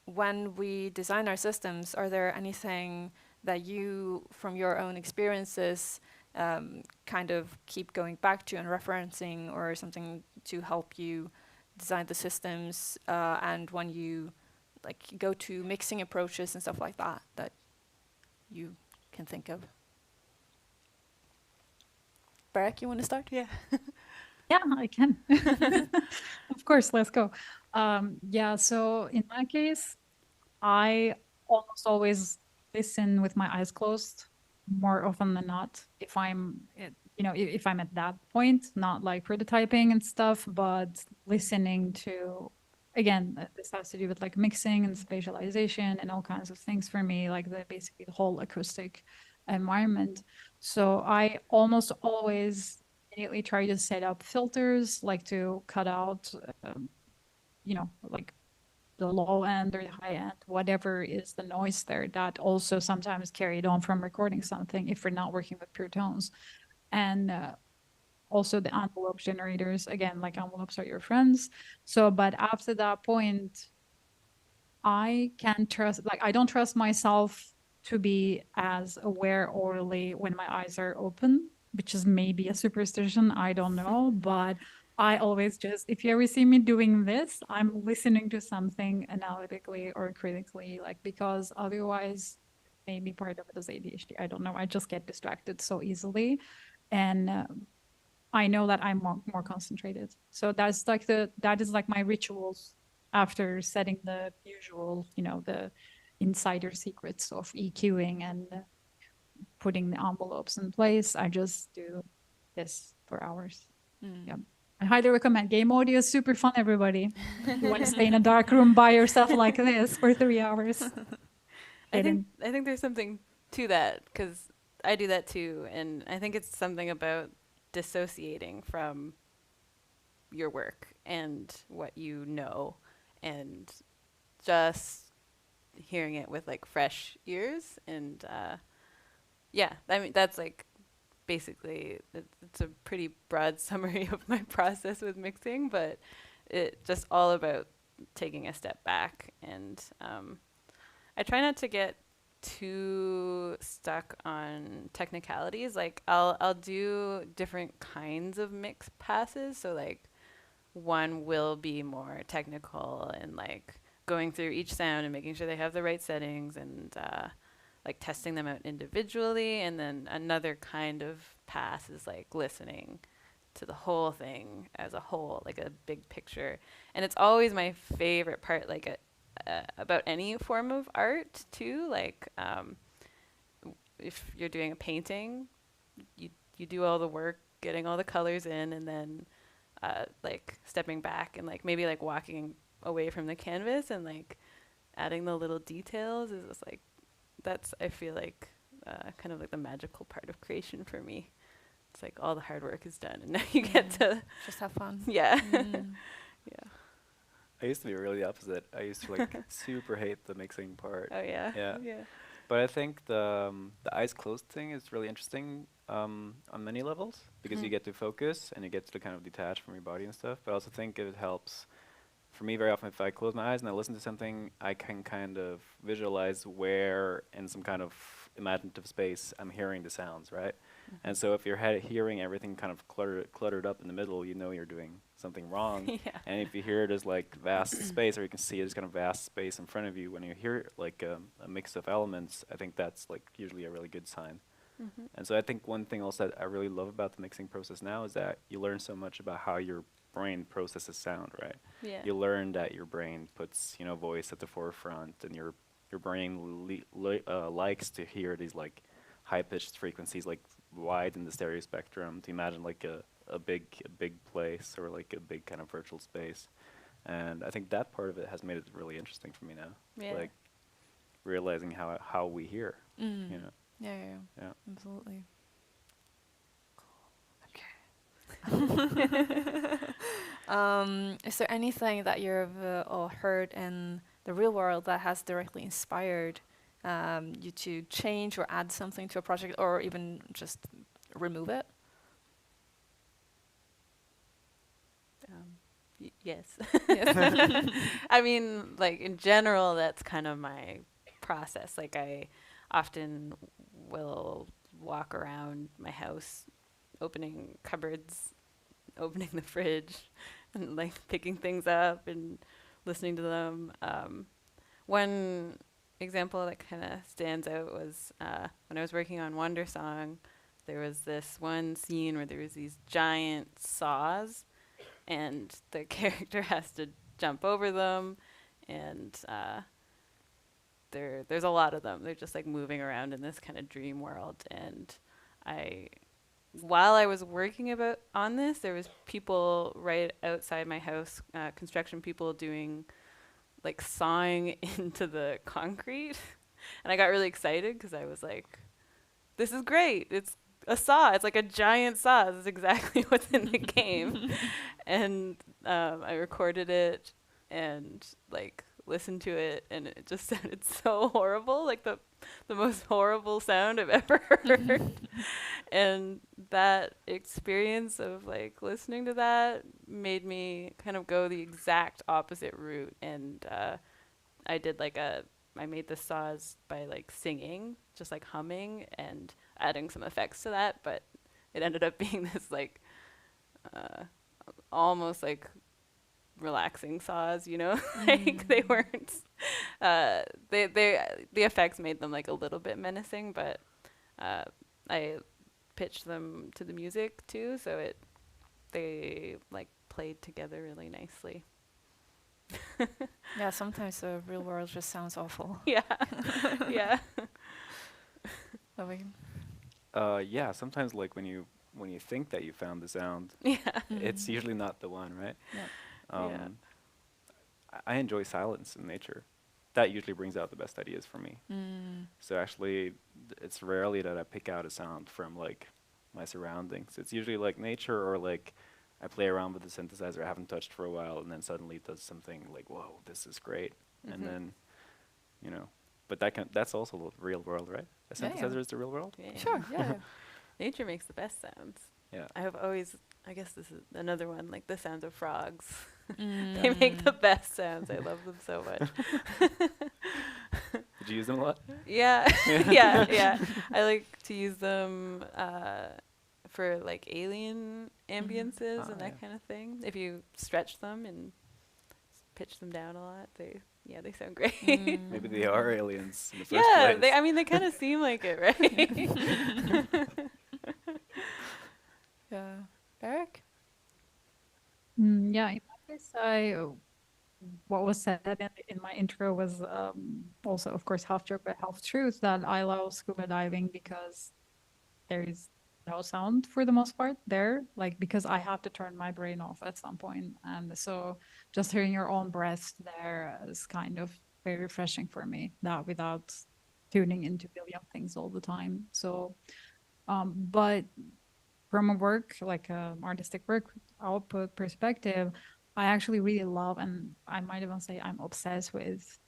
when we design our systems, are there anything that you, from your own experiences, kind of keep going back to and referencing, or something to help you design the systems, and when you like go to mixing approaches and stuff like that, that you can think of? Barak, you want to start? Yeah. Yeah, I can. Of course, let's go. Yeah, so in my case, I almost always listen with my eyes closed more often than not. If I'm, if I'm at that point, not like prototyping and stuff, but listening to, again, this has to do with like mixing and spatialization and all kinds of things for me, like basically the whole acoustic environment. So I almost always immediately try to set up filters, like to cut out, like the low end or the high end, whatever is the noise there, that also sometimes carried on from recording something if we're not working with pure tones. And also the envelope generators, again, like envelopes are your friends. So, but after that point, I can't trust, like I don't trust myself to be as aware orally when my eyes are open, which is maybe a superstition, I don't know, but I always just, if you ever see me doing this, I'm listening to something analytically or critically, like, because otherwise maybe part of it is ADHD, I don't know, I just get distracted so easily. And I know that I'm more concentrated. So that's like that is like my rituals after setting the usual, the insider secrets of EQing and putting the envelopes in place. I just do this for hours. Yeah. I highly recommend. Game audio is super fun, everybody. You want to stay in a dark room by yourself like this for 3 hours. I think there's something to that, because I do that too, and I think it's something about dissociating from your work and what you know, and just hearing it with like fresh ears. And yeah, I mean, that's like basically, it's a pretty broad summary of my process with mixing, but it's just all about taking a step back. And I try not to get too stuck on technicalities. Like I'll do different kinds of mix passes. So like one will be more technical and like going through each sound and making sure they have the right settings, and like testing them out individually, and then another kind of pass is like listening to the whole thing as a whole, like a big picture. And it's always my favorite part, like about any form of art too. Like if you're doing a painting, you do all the work, getting all the colors in, and then like stepping back and like maybe like walking away from the canvas and like adding the little details is just like, that's, I feel like kind of like the magical part of creation for me. It's like all the hard work is done and now you get to just have fun. Yeah. Yeah. I used to be really opposite. I used to like super hate the mixing part. Oh yeah. Yeah. Yeah. But I think the eyes closed thing is really interesting on many levels because you get to focus and you get to kind of detach from your body and stuff. But I also think it helps. For me, very often, if I close my eyes and I listen to something, I can kind of visualize where in some kind of imaginative space I'm hearing the sounds, right? And so if you're hearing everything kind of cluttered up in the middle, you know you're doing something wrong. Yeah. And if you hear it as like vast space, or you can see it as kind of vast space in front of you, when you hear like a mix of elements, I think that's like usually a really good sign. And so I think one thing else that I really love about the mixing process now is that you learn so much about how your brain processes sound, right? Yeah. You learn that your brain puts, you know, voice at the forefront, and your brain likes to hear these like high-pitched frequencies, like wide in the stereo spectrum, to imagine like a big place or like a big kind of virtual space. And I think that part of it has made it really interesting for me now. Yeah. Like realizing how we hear, you know. Yeah. Absolutely. Is there anything that you've all heard in the real world that has directly inspired you to change or add something to a project, or even just remove it? Yes. Yes. I mean, like in general, that's kind of my process. Like I often will walk around my house, opening cupboards, opening the fridge, and like picking things up and listening to them. One example that kind of stands out was when I was working on Wonder Song, there was this one scene where there was these giant saws, and the character has to jump over them, and there's a lot of them. They're just like moving around in this kind of dream world. And while I was working on this, there was people right outside my house, construction people doing like sawing into the concrete. And I got really excited because I was like, this is great. It's a saw. It's like a giant saw. This is exactly what's in the game. And I recorded it and like listened to it, and it just sounded so horrible, like the most horrible sound I've ever heard. And that experience of like listening to that made me kind of go the exact opposite route. And I made the saws by like singing, just like humming and adding some effects to that, but it ended up being this like almost like relaxing saws, you know. Like they weren't the effects made them like a little bit menacing, but I pitched them to the music too, so they like played together really nicely. Yeah, sometimes the real world just sounds awful. Yeah. Yeah. Yeah, sometimes like when you think that you found the sound, it's usually not the one, right? Yeah. I enjoy silence in nature. That usually brings out the best ideas for me. So actually, it's rarely that I pick out a sound from like my surroundings. It's usually like nature, or like I play around with the synthesizer I haven't touched for a while, and then suddenly it does something like, whoa, this is great. And then, you know, but that's also the real world, right? A synthesizer is the real world? Yeah. Sure, yeah. Nature makes the best sounds. Yeah. I guess this is another one, like the sounds of frogs. They make the best sounds. I love them so much. Did you use them a lot? Yeah. Yeah. I like to use them for like alien ambiences and that kind of thing. If you stretch them and pitch them down a lot, they Yeah, they sound great. Maybe they are aliens in the first Yeah, place. I mean, they kind of seem like it, right? Yeah. Eric? Yeah, in my case, what was said in my intro was also, of course, half joke but half truth, that I love scuba diving because there is no sound for the most part there, like because I have to turn my brain off at some point, and so just hearing your own breath there is kind of very refreshing for me. That without tuning into a billion things all the time. So, but from a work like artistic work output perspective, I actually really love, and I might even say I'm obsessed with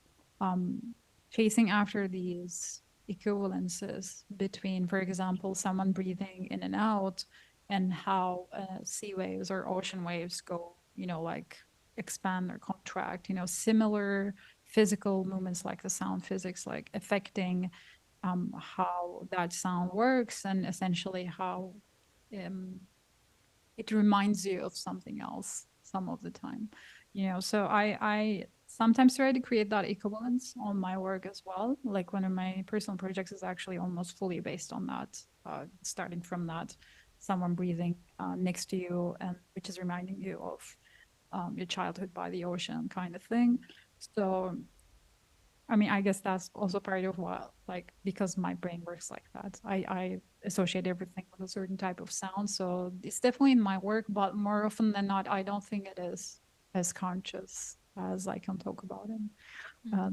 chasing after these equivalences between, for example, someone breathing in and out, and how sea waves or ocean waves go, like expand or contract, similar physical movements like the sound physics, like affecting how that sound works, and essentially how it reminds you of something else some of the time. So I sometimes try to create that equivalence on my work as well. Like one of my personal projects is actually almost fully based on that, starting from that someone breathing next to you, and which is reminding you of your childhood by the ocean kind of thing. So I mean, I guess that's also part of what, like, because my brain works like that. I associate everything with a certain type of sound. So it's definitely in my work, but more often than not, I don't think it is as conscious as I can talk about it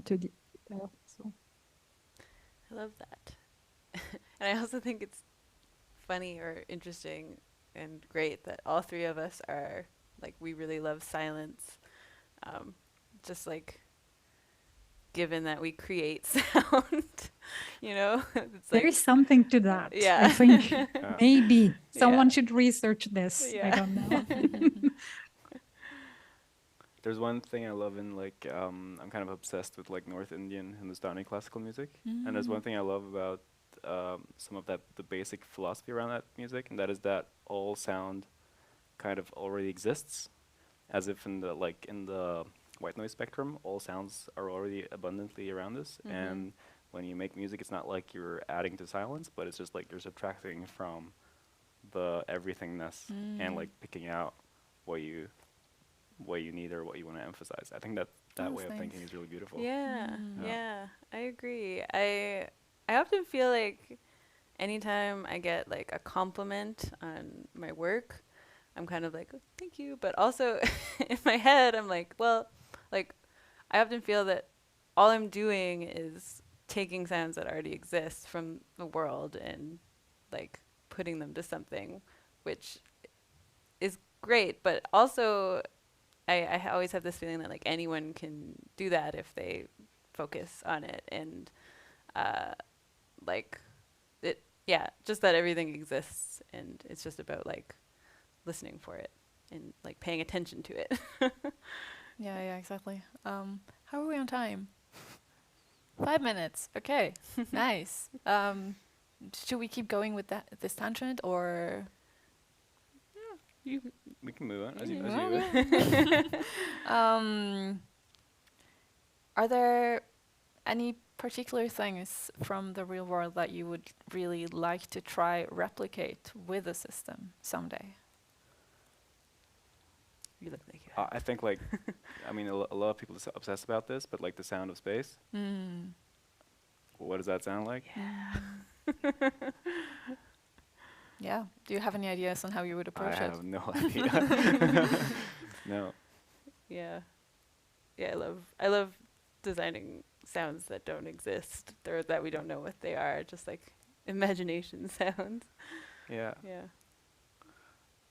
to detail. So I love that. And I also think it's funny or interesting and great that all three of us are, like, we really love silence. Just like, given that we create sound, it's there like, is something to that. yeah. I think maybe someone Yeah. should research this. I don't know. There's one thing I love in like I'm kind of obsessed with like North Indian Hindustani classical music, and there's one thing I love about some of that, the basic philosophy around that music, and that is that all sound kind of already exists, as if in the white noise spectrum, all sounds are already abundantly around us, and when you make music, it's not like you're adding to silence, but it's just like you're subtracting from the everythingness and like picking out what you need or what you want to emphasize. I think that way of thinking is really beautiful. Yeah, I agree. I often feel like anytime I get like a compliment on my work, I'm kind of like, oh, thank you. But also in my head, I'm like, well, like, I often feel that all I'm doing is taking sounds that already exist from the world and like putting them to something, which is great. But also I always have this feeling that like anyone can do that if they focus on it, and like it, just that everything exists, and it's just about like listening for it and like paying attention to it. Yeah, exactly. How are we on time? 5 minutes. Okay, nice. Should we keep going with this tangent, or? We can move on as you Are there any particular things from the real world that you would really like to try replicate with a system someday? You look like I think like, I mean, a lot of people are obsessed about this, but like the sound of space. What does that sound like? Yeah. Yeah. Do you have any ideas on how you would approach it? I have no idea. No. Yeah. Yeah, I love designing sounds that don't exist, or that we don't know what they are, just like imagination sounds. Yeah. Yeah.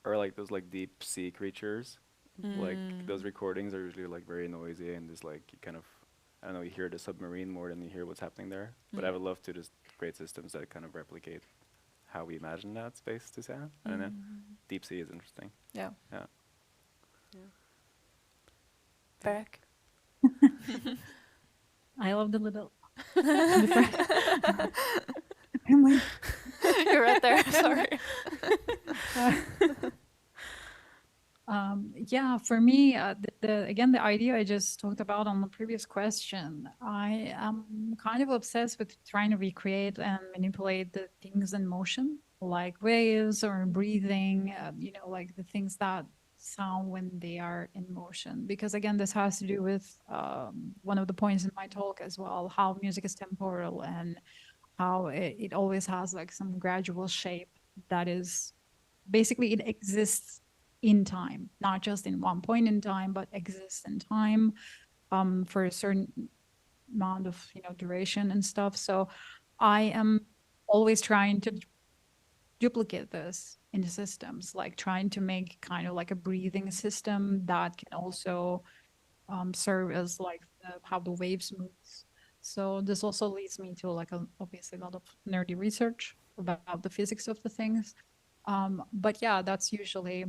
Or like those like deep sea creatures. Like those recordings are usually like very noisy, and just like you kind of, I don't know, you hear the submarine more than you hear what's happening there. But I would love to just create systems that kind of replicate how we imagine that space to sound. I don't know. Deep sea is interesting. Yeah. Yeah. Barak? I love the little. You're right there. Sorry. Yeah, for me, again, the idea I just talked about on the previous question, I am kind of obsessed with trying to recreate and manipulate the things in motion, like waves or breathing, like the things that sound when they are in motion. Because again, this has to do with one of the points in my talk as well, how music is temporal and how it always has like some gradual shape that is basically it exists in time, not just in one point in time, but exists in time for a certain amount of duration and stuff. So I am always trying to duplicate this in the systems, like trying to make kind of like a breathing system that can also serve as like how the waves move. So this also leads me to like obviously a lot of nerdy research about the physics of the things. But yeah, that's usually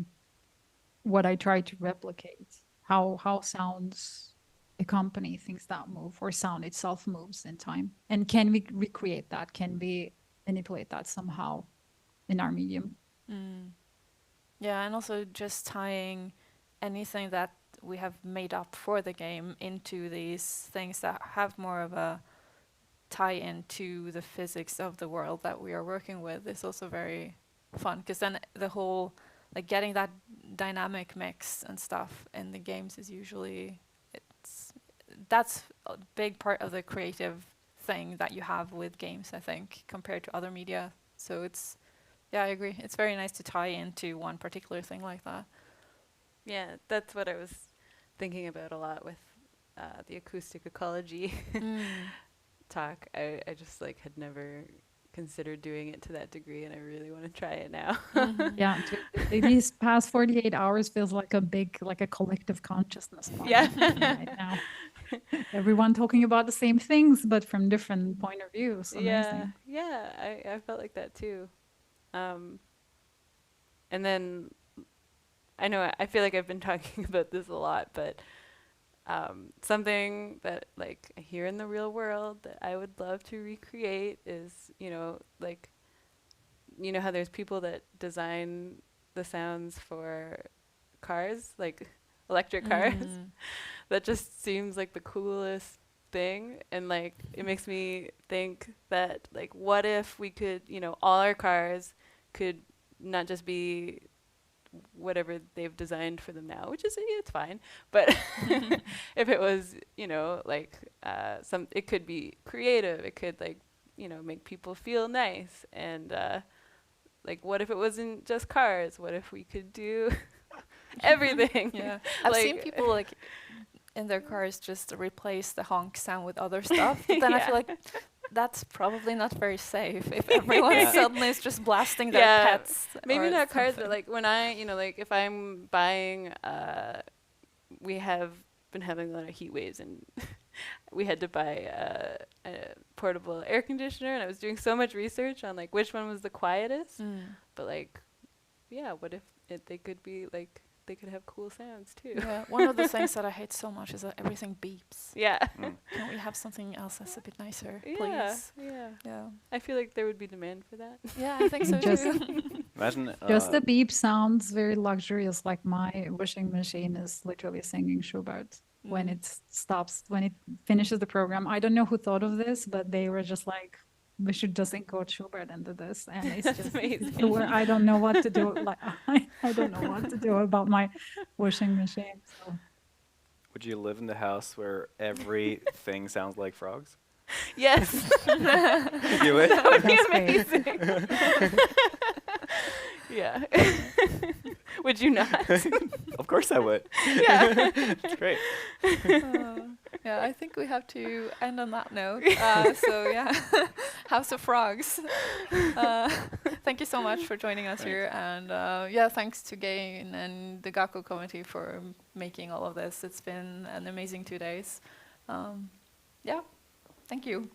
what I try to replicate. How sounds accompany things that move, or sound itself moves in time. And can we recreate that? Can we manipulate that somehow in our medium? Yeah, and also just tying anything that we have made up for the game into these things that have more of a tie into the physics of the world that we are working with is also very fun, because then the whole like getting that dynamic mix and stuff in the games is usually that's a big part of the creative thing that you have with games, I think, compared to other media. So it's I agree. It's very nice to tie into one particular thing like that. Yeah, that's what I was thinking about a lot with the acoustic ecology talk. I just like had never considered doing it to that degree, and I really want to try it now. Yeah, these past 48 hours feels like a collective consciousness. Yeah. Right now. Everyone talking about the same things, but from different point of views. Amazing. Yeah, I felt like that too. And then I know I feel like I've been talking about this a lot, but something that like I hear in the real world that I would love to recreate is, like, how there's people that design the sounds for cars, like electric cars. That just seems like the coolest thing, and like it makes me think that like what if we could, all our cars could not just be whatever they've designed for them now, which is it's fine, but if it was like it could be creative, it could like make people feel nice, and like what if it wasn't just cars, what if we could do everything. Yeah, I've seen people like in their cars just replace the honk sound with other stuff, but then I feel like that's probably not very safe if everyone suddenly is just blasting their pets. Maybe not cars, but like when I, like if I'm buying, we have been having a lot of heat waves, and we had to buy a portable air conditioner, and I was doing so much research on like which one was the quietest. But like, what if they could be like, they could have cool sounds too. Yeah, one of the things that I hate so much is that everything beeps. Yeah. Can we have something else that's a bit nicer, Yeah, please? yeah. I feel like there would be demand for that. Yeah, I think so too. Imagine Just the beep sounds very luxurious. Like my washing machine is literally singing Schubert when it stops, when it finishes the program. I don't know who thought of this, but they were just like, we should just encode Schubert into this, and it's just amazing. I don't know what to do. Like I don't know what to do about my washing machine. So. Would you live in the house where everything sounds like frogs? Yes. You would? That would be amazing. Yeah. Would you not? Of course I would. Yeah. It's great. Yeah, I think we have to end on that note. So yeah, House of Frogs. Thank you so much for joining us here, and thanks to Gain and the GACO committee for making all of this. It's been an amazing 2 days. Thank you.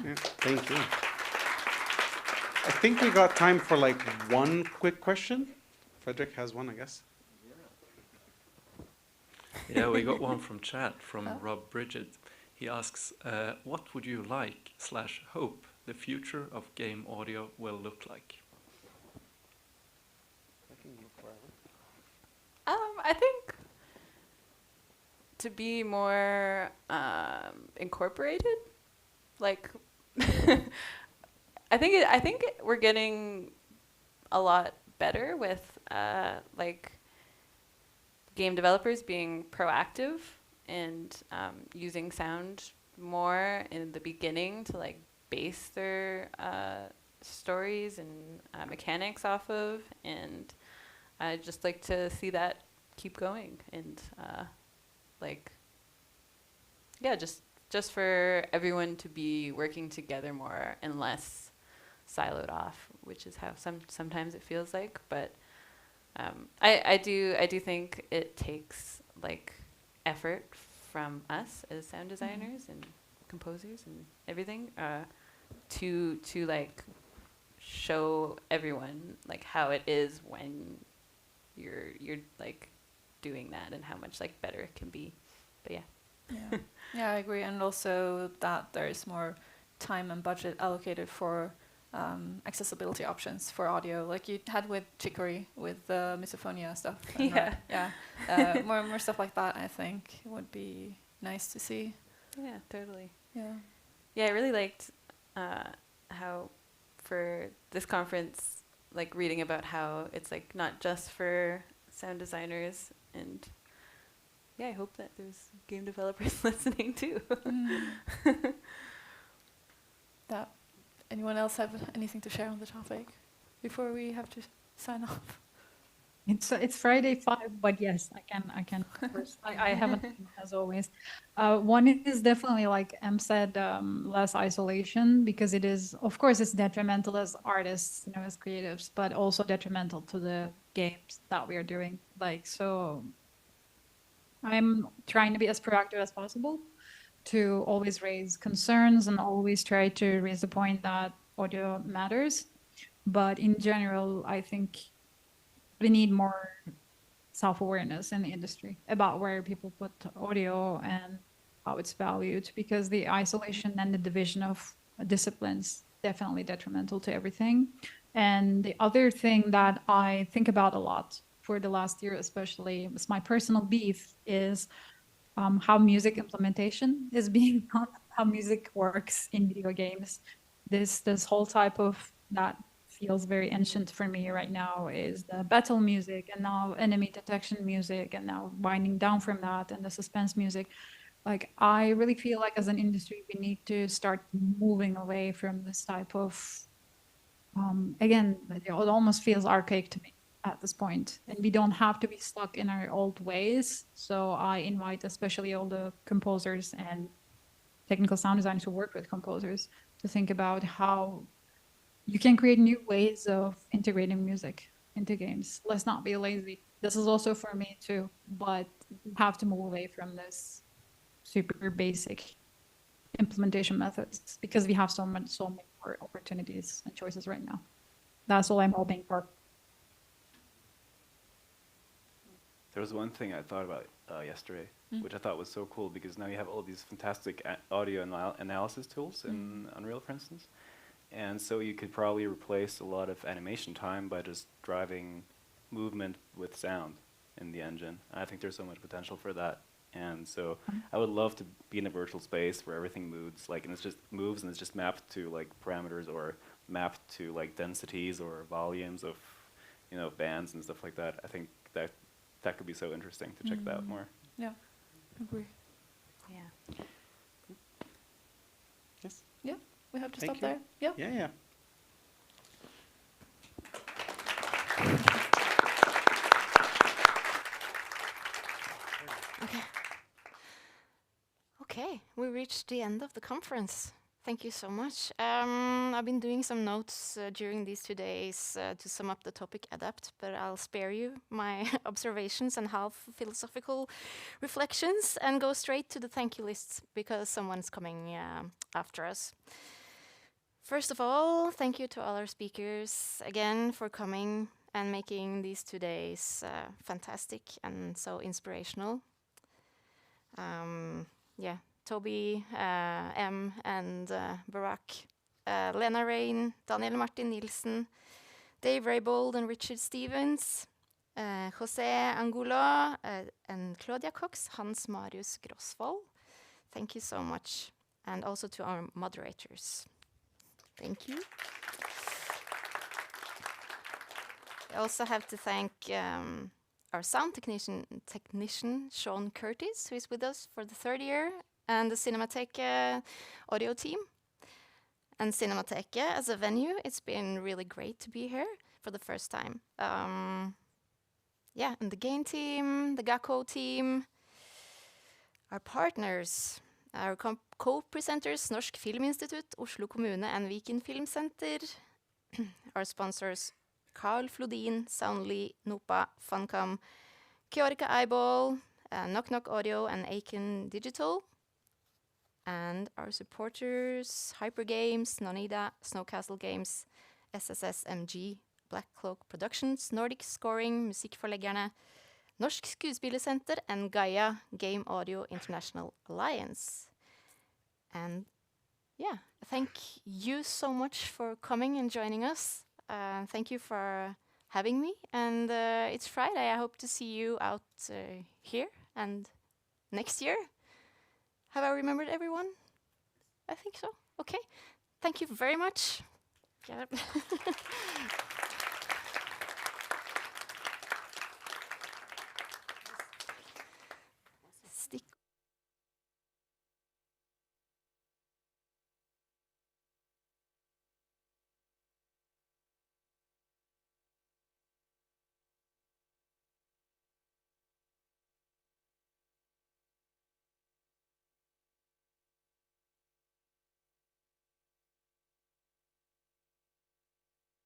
Yeah, thank you. I think we got time for like one quick question. Frederick has one, I guess. Yeah, we got one from chat from Rob Bridget. He asks, what would you like / hope the future of game audio will look like? Um, I think to be more incorporated, like I think we're getting a lot better with like game developers being proactive and using sound more in the beginning to like base their stories and mechanics off of, and I'd just like to see that keep going and like yeah, just for everyone to be working together more and less siloed off, which is how sometimes it feels like. But I do think it takes like effort from us as sound designers and composers and everything to like show everyone like how it is when you're like doing that and how much like better it can be. But yeah. Yeah. Yeah, I agree, and also that there is more time and budget allocated for accessibility options for audio, like you had with Chicory, with the misophonia stuff. Yeah. Yeah. More stuff like that, I think, would be nice to see. Yeah, totally. Yeah. Yeah, I really liked how for this conference, like reading about how it's like not just for sound designers, and yeah, I hope that there's game developers listening too. That. Anyone else have anything to share on the topic before we have to sign off? It's Friday 5, but yes, I can. First, I haven't as always. One is definitely like Em said, less isolation, because it is, of course, it's detrimental as artists, you know, as creatives, but also detrimental to the games that we are doing. Like, so I'm trying to be as proactive as possible to always raise concerns and always try to raise the point that audio matters. But in general, I think we need more self-awareness in the industry about where people put audio and how it's valued, because the isolation and the division of disciplines definitely detrimental to everything. And the other thing that I think about a lot for the last year, especially, is my personal beef is how music implementation is being done, how music works in video games. This whole type of that feels very ancient for me right now is the battle music, and now enemy detection music, and now winding down from that, and the suspense music. Like, I really feel like as an industry, we need to start moving away from this type of, again, it almost feels archaic to me at this point, and we don't have to be stuck in our old ways. So I invite especially all the composers and technical sound designers who work with composers to think about how you can create new ways of integrating music into games. Let's not be lazy. This is also for me too, but we have to move away from this super basic implementation methods, because we have so many more opportunities and choices right now. That's all I'm hoping for. There was one thing I thought about yesterday, which I thought was so cool, because now you have all these fantastic audio analysis tools in Unreal, for instance. And so you could probably replace a lot of animation time by just driving movement with sound in the engine. And I think there's so much potential for that. And so I would love to be in a virtual space where everything moves, like, and it's just moves and it's just mapped to like parameters, or mapped to like densities or volumes of, you know, bands and stuff like that. I think that could be so interesting to check that out more. Yeah, agree. Yeah. Yes. Yeah, we have to Thank stop you. there. Yeah. Yeah. Okay, we reached the end of the conference. Thank you so much. I've been doing some notes during these 2 days to sum up the topic adapt, but I'll spare you my observations and half philosophical reflections and go straight to the thank you lists, because someone's coming after us. First of all, thank you to all our speakers again for coming and making these 2 days fantastic and so inspirational. Yeah, Toby, Em, and Barack, Lena Rain, Daniel Martin Nielsen, Dave Raybould, and Richard Stevens, Jose Angulo and Claudia Cox, Hans Marius Grossvold. Thank you so much. And also to our moderators. Thank you. I also have to thank our sound technician Sean Curtis, who is with us for the 3rd year, and the Cinemateke audio team. And Cinemateke as a venue, it's been really great to be here for the first time. Yeah, and the game team, the GACO team, our partners, our co-presenters, Norsk Filminstitutt, Oslo Kommune, and Viken Filmsenter. Our sponsors, Carl Flodin, Soundly, Nopa, Funcom, Keorica Eyeball, Knock Knock Audio, and Aiken Digital. And our supporters, Hyper Games, Nonida, Snowcastle Games, SSSMG, Black Cloak Productions, Nordic Scoring, Musikkforleggerne, Norsk Skuespillersenter, and Gaia Game Audio International Alliance. And yeah, thank you so much for coming and joining us. Thank you for having me. And it's Friday. I hope to see you out here and next year. Have I remembered everyone? I think so. Okay. Thank you very much. Yeah.